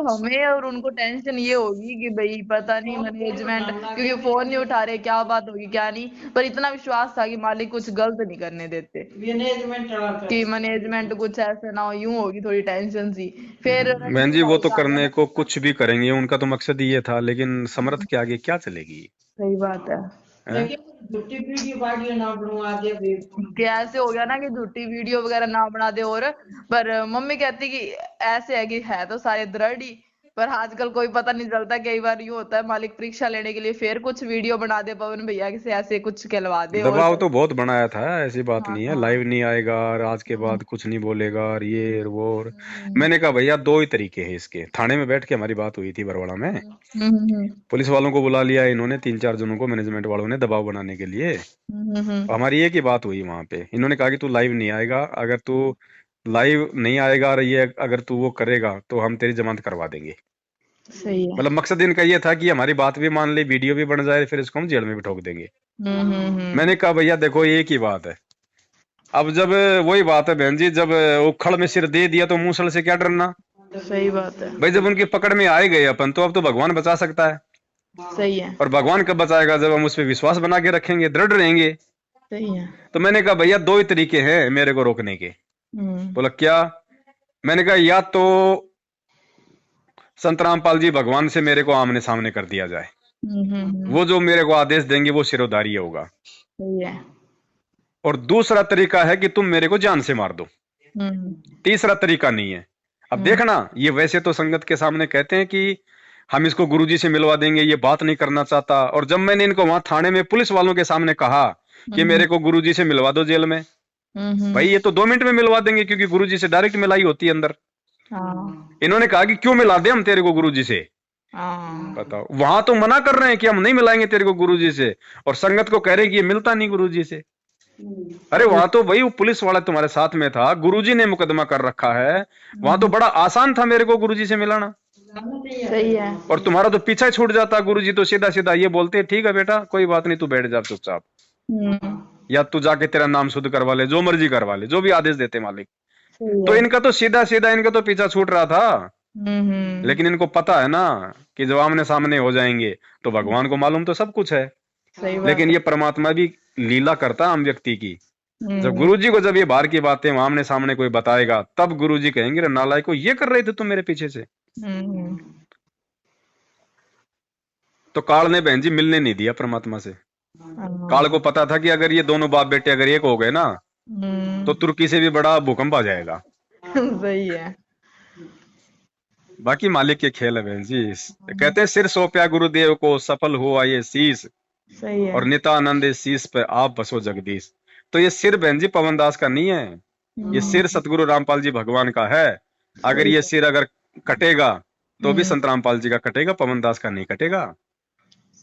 हमें और उनको टेंशन ये होगी कि भाई पता नहीं मैनेजमेंट, क्योंकि फोन नहीं उठा रहे, क्या बात होगी क्या नहीं। पर इतना विश्वास था कि मालिक कुछ गलत नहीं करने देते, कि मैनेजमेंट कुछ ऐसे ना हो, यूं होगी थोड़ी टेंशन सी। फिर बहन रणवीर जी वो भाई तो का आ गया करने ना। को कुछ भी करेंगे, उनका तो मकसद ही ये था, लेकिन समर्थ के आगे क्या चलेगी? सही बात है। हैं? कि ऐसे हो गया ना कि झूठी वीडियो वगैरह ना बना दे। और पर मम्मी कहती कि ऐसे है कि है तो सारे दृढ़ ही, पर आजकल कोई पता नहीं चलता। कई बार यूं होता है मालिक परीक्षा लेने के लिए फिर कुछ वीडियो बना दे पवन भैया से, ऐसे कुछ कहलवा दे और दबाव तो बहुत बनाया था, ऐसी बात हाँ नहीं है, हाँ। लाइव नहीं आएगा और आज के बाद कुछ नहीं बोलेगा और ये और वो और। हम्म मैंने कहा भैया 2 ही तरीके हैं इसके। थाने में बैठ के हमारी बात हुई थी बरवाड़ा में, हम्म हम्म पुलिस वालों को बुला लिया इन्होंने, 3-4 जनों को मैनेजमेंट वालों ने दबाव बनाने के लिए। और हमारी एक ही बात हुई वहां पे, इन्होंने कहा कि तू लाइव नहीं आएगा, अगर तू लाइव नहीं आएगा और ये अगर तू वो करेगा तो हम तेरी जमानत करवा देंगे। सही है। मतलब मकसद इनका ये था कि हमारी बात भी मान ले, वीडियो भी बन जाए, फिर इसको हम जेल में भी ठोक देंगे। मैंने कहा भैया देखो एक ही बात है। अब जब वही बात है बहन जी, जब उखड़ में सिर दे दिया तो मूसल से क्या डरना। सही बात है। भाई जब उनकी पकड़ में आए गए अपन, तो अब तो भगवान बचा सकता है। सही है। और भगवान कब बचाएगा? जब हम उस पर विश्वास बना के रखेंगे, दृढ़ रहेंगे। सही है। तो मैंने कहा भैया 2 ही तरीके हैं मेरे को रोकने के। हम्म बोला क्या? मैंने कहा या तो संत रामपाल जी भगवान से मेरे को आमने सामने कर दिया जाए, वो जो मेरे को आदेश देंगे वो सिरोधार्य होगा। सही है। और दूसरा तरीका है कि तुम मेरे को जान से मार दो। हम्म तीसरा तरीका नहीं है। अब देखना, ये वैसे तो संगत के सामने कहते हैं कि हम इसको गुरुजी से मिलवा देंगे, ये बात नहीं करना चाहता। और जब मैंने इनको वहां थाने में पुलिस वालों के सामने कहा कि मेरे को गुरुजी से मिलवा दो जेल में, भाई ये तो 2 मिनट में मिलवा देंगे क्योंकि गुरुजी से डायरेक्ट मिलाई होती है अंदर। हाँ इन्होंने कहा कि क्यों मिला दे हम तेरे को गुरुजी से? हाँ। बताओ, वहां तो मना कर रहे हैं कि हम नहीं मिलाएंगे तेरे को गुरुजी से, और संगत को कह रहे हैं कि ये मिलता नहीं गुरुजी से। अरे वहां तो भाई वो पुलिस वाला तुम्हारे साथ में था, गुरुजी ने मुकदमा कर रखा है, वहां तो बड़ा आसान था मेरे को गुरुजी से मिलाना। सही है। और तुम्हारा तो पीछा ही छूट जाता, गुरुजी तो सीधा सीधा ये बोलते ठीक है बेटा कोई बात नहीं, तू बैठ जा चुपचाप, हम्म या तू जाके तेरा नाम शुद्ध करवा ले, जो मर्जी करवा ले, जो भी आदेश देते मालिक। सही तो है। इनका तो सीधा सीधा इनका तो पीछा छूट रहा था। हम्म। लेकिन इनको पता है ना कि जब आमने सामने हो जाएंगे तो भगवान को मालूम तो सब कुछ है। सही बात लेकिन है। ये परमात्मा भी लीला करता है हम व्यक्ति की। जब हम्म गुरुजी को जब ये बाहर की बातें आमने सामने कोई बताएगा, तब गुरुजी कहेंगे रे नालायक को, ये कर रहे थे तुम मेरे पीछे से। हम्म तो काल ने बहन जी मिलने नहीं दिया परमात्मा से। काल को पता था कि अगर ये दोनों बाप बेटे अगर एक हो गए ना तो तुर्की से भी बड़ा भूकंप आ जाएगा। सही है। बाकी मालिक के खेल है बहन जी। कहते हैं सिर सौंपया गुरुदेव को सफल हुआ ये शीस, सही है। और नित्यानंद इस शीस पे आप बसो जगदीश। तो ये सिर बहन जी पवन दास का नहीं है, ये सिर सतगुरु रामपाल जी भगवान का है। अगर सही ये है। सिर अगर कटेगा तो भी संत रामपाल जी का कटेगा, पवन दास का नहीं कटेगा।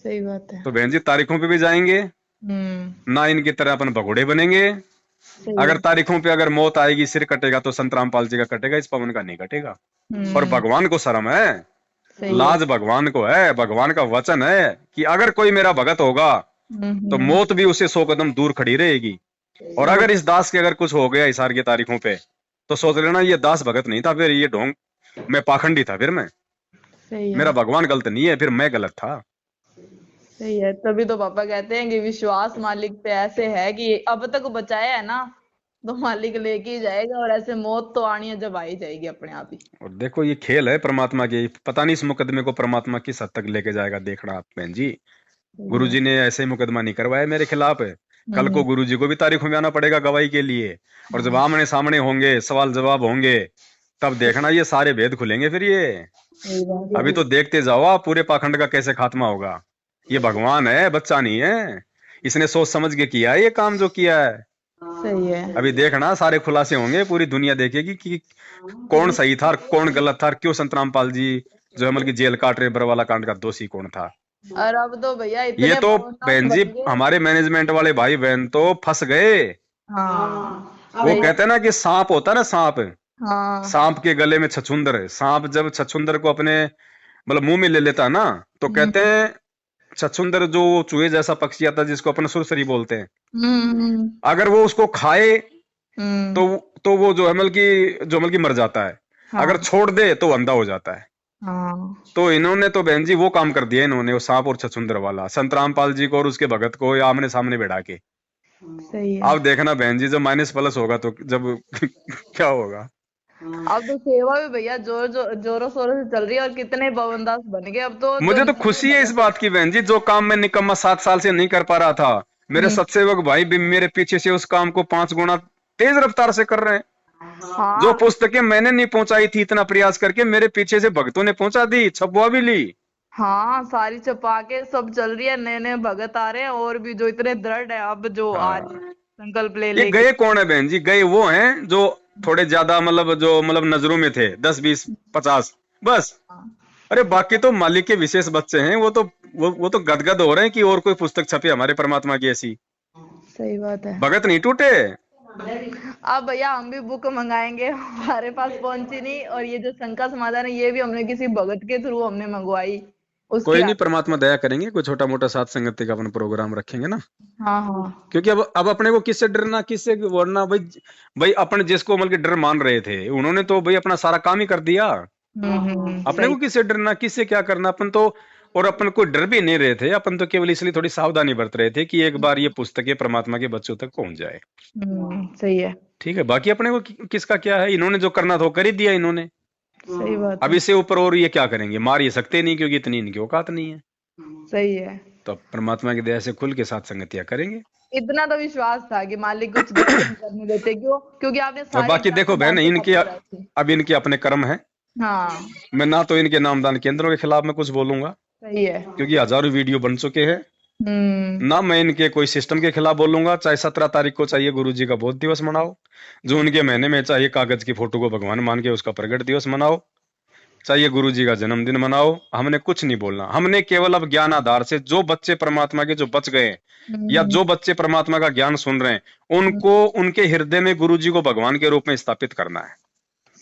सही बात है। तो बहन जी तारीखों पे भी जाएंगे ना, इनकी तरह अपन भगोड़े बनेंगे। सही अगर है। तारीखों पे अगर मौत आएगी सिर कटेगा तो संत रामपाल जी का कटेगा, इस पवन का नहीं कटेगा। और भगवान को शर्म है, सही है। लाज भगवान को है। भगवान का वचन है कि अगर कोई मेरा भगत होगा तो मौत भी उसे 100 कदम दूर खड़ी रहेगी। और अगर इस दास के अगर कुछ हो गया इसार की तारीखों पे तो सोच लेना ये दास भगत नहीं था, फिर ये ढोंग मैं पाखंडी था, फिर मैं सही है। मेरा भगवान गलत नहीं है, फिर मैं गलत था। सही है। तभी तो पापा कहते हैं कि विश्वास मालिक पे ऐसे है कि अब तक बचाया है ना तो मालिक लेके ही जाएगा, और ऐसे मौत तो आनी है जब आ ही जाएगी अपने आप ही। और देखो ये खेल है परमात्मा के, पता नहीं इस मुकदमे को परमात्मा किस हद तक लेके जाएगा, देखना आप बहन जी। गुरुजी ने ऐसे ही मुकदमा नहीं करवाया मेरे खिलाफ, कल को गुरुजी को भी तारीखों में आना पड़ेगा गवाही के लिए, और जब आमने सामने होंगे सवाल जवाब होंगे तब देखना ये सारे भेद खुलेंगे। फिर ये अभी तो देखते जाओ आप पूरे पाखंड का कैसे खात्मा होगा। ये भगवान है, बच्चा नहीं है, इसने सोच समझ के किया है ये काम जो किया है। सही है। अभी देखना सारे खुलासे होंगे, पूरी दुनिया देखेगी कि कौन सही था और कौन गलत था, और क्यों संत रामपाल जी जो है मतलब जेल काट रहे बरवाला कांड का दोषी कौन था। और अब तो भैया इतने ये तो पवनदास बहन जी बन गए। हमारे मैनेजमेंट वाले भाई बहन तो फंस गए। हाँ। वो कहते हैं ना कि सांप होता है ना, सांप, हाँ। सांप के गले में छछूंदर, सांप जब छछूंदर को अपने मतलब मुंह में ले लेता है ना तो कहते हैं छछूंदर जो चूहे जैसा पक्षी आता है जिसको अपन सुरसरी बोलते हैं, अगर वो उसको खाए तो वो जो है मतलब की मर जाता है, अगर छोड़ दे तो अंधा हो जाता है। तो इन्होंने तो बहन जी वो काम कर दिया इन्होंने, वो सांप और छछूंदर वाला, संत रामपाल जी को और उसके भगत को आमने सामने बैठा के। सही है। आप देखना बहन जी जब माइनस प्लस होगा तो जब क्या होगा। अब तो सेवा भी भैया जोरों शोरों से चल रही है, और कितने पवनदास बन गए अब तो मुझे तो खुशी है इस बात की बहन जी, जो काम मैं निकम्मा 7 साल से नहीं कर पा रहा था, मेरे सत्सेवक भाई भी मेरे पीछे से उस काम को 5 गुना तेज रफ्तार से कर रहे हैं। हाँ। जो पुस्तकें मैंने नहीं पहुंचाई थी इतना प्रयास करके, मेरे पीछे से भक्तों ने पहुंचा दी, छपवा भी ली। हाँ, सारी छपा के सब चल रही है, नए नए भगत आ रहे हैं, और भी जो इतने दृढ़ है अब जो आ रहे हैं संकल्प ले ये लेके। गए कौन है बहन जी, गए वो हैं जो थोड़े ज्यादा जो नजरों में थे, 10 20 50 बस। अरे बाकी तो मालिक के विशेष बच्चे हैं, वो तो गदगद हो रहे हैं कि और कोई पुस्तक छपे हमारे परमात्मा की ऐसी। सही बात है। भगत नहीं टूटे। अब भैया हम भी बुक मंगाएंगे, हमारे पास पहुंची नहीं, और ये जो शंका समाधान है ये भी हमने किसी भगत के थ्रू हमने मंगवाई। कोई नहीं, परमात्मा दया करेंगे, कोई छोटा मोटा साथ संगति का अपन प्रोग्राम रखेंगे ना। हाँ हाँ। क्योंकि अब अपने को किससे डरना, किससे वरना भाई अपन जिसको मतलब डर मान रहे थे उन्होंने तो भाई अपना सारा काम ही कर दिया। अपने को किससे डरना, किससे क्या करना, अपन तो और अपन को डर भी नहीं रहे थे, अपन तो केवल इसलिए थोड़ी सावधानी बरत रहे थे कि एक बार ये पुस्तकें परमात्मा के बच्चों तक पहुंच जाए। सही है। ठीक है, बाकी अपने को किसका क्या है, इन्होंने जो करना था वो कर ही दिया इन्होंने। सही बात अब इससे ऊपर और ये क्या करेंगे, मार ये सकते नहीं क्योंकि इतनी इनकी औकात नहीं है। सही है। तो परमात्मा की दया से खुल के साथ संगतियां करेंगे। इतना तो विश्वास था कि मालिक कुछ गलत नहीं करने देते, क्योंकि आपने और सारे बाकी देखो बहन इनके अब इनके अपने कर्म है। हाँ। मैं ना तो इनके नामदान केंद्रों के खिलाफ में कुछ बोलूंगा, सही है। क्योंकि हजारों वीडियो बन चुके हैं। ना मैं इनके कोई सिस्टम के खिलाफ बोलूंगा, चाहे 17 तारीख को चाहिए गुरुजी का बोध दिवस मनाओ, जो उनके महीने में चाहिए कागज की फोटो को भगवान मान के उसका प्रगट दिवस मनाओ, चाहिए गुरुजी का जन्मदिन मनाओ, हमने कुछ नहीं बोलना। हमने केवल अब ज्ञान आधार से जो बच्चे परमात्मा के जो बच गए या जो बच्चे परमात्मा का ज्ञान सुन रहे हैं उनको उनके हृदय में गुरुजी को भगवान के रूप में स्थापित करना है।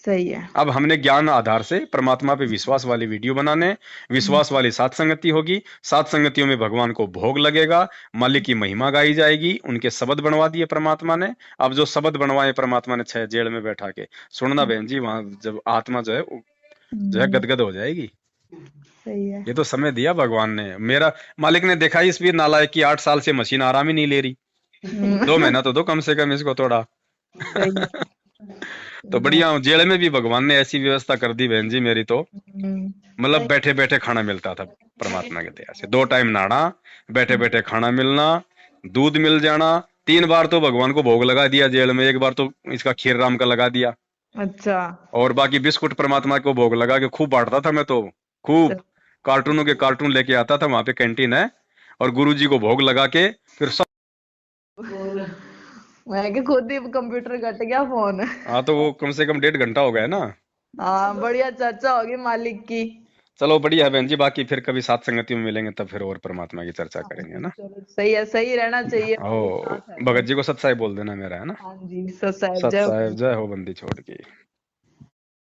सही है। अब हमने ज्ञान आधार से परमात्मा पे विश्वास वाली वीडियो बनाने, विश्वास वाली सात संगति होगी, सात संगतियों में भगवान को भोग लगेगा, मालिक की महिमा गाई जाएगी, उनके शब्द बनवा दिए परमात्मा ने। अब जो शब्द बनवाए परमात्मा ने 6 जेल में बैठा के, सुनना बहन जी, वहां जब आत्मा जो है गदगद हो जाएगी। सही है। ये तो समय दिया भगवान ने, मेरा मालिक ने देखा इस भी नालायक की 8 साल से मशीन आराम ही नहीं ले रही, 2 महीना तो दो कम से कम इसको थोड़ा। तो बढ़िया हूँ। जेल में भी भगवान ने ऐसी व्यवस्था कर दी बहन जी मेरी तो, मतलब बैठे बैठे खाना मिलता था परमात्मा की दया से। 2 टाइम नहाना, बैठे बैठे खाना मिलना, दूध मिल जाना। 3 बार तो भगवान को भोग लगा दिया जेल में, 1 बार तो इसका खीर राम का लगा दिया, अच्छा। और बाकी बिस्कुट परमात्मा को भोग लगा के खूब बांटता था मैं तो। खूब कार्टूनों के कार्टून लेके आता था, वहां पे कैंटीन है, और गुरुजी को भोग लगा के फिर सब। मैं कि खुद ही कंप्यूटर कट गया फोन। हाँ तो वो कम से कम 1.5 घंटा हो गया है ना। हाँ बढ़िया चर्चा होगी मालिक की। चलो बढ़िया है बहन जी, बाकी फिर कभी सात संगति में मिलेंगे तब फिर और परमात्मा की चर्चा हाँ करेंगे जी ना। चलो सही है, सही रहना चाहिए। ओ, भगत जी को सत साहिब बोल देना मेरा, है ना। हाँ जी सत साहिब सत जय। साहिब जय हो बंदी छोड़ के।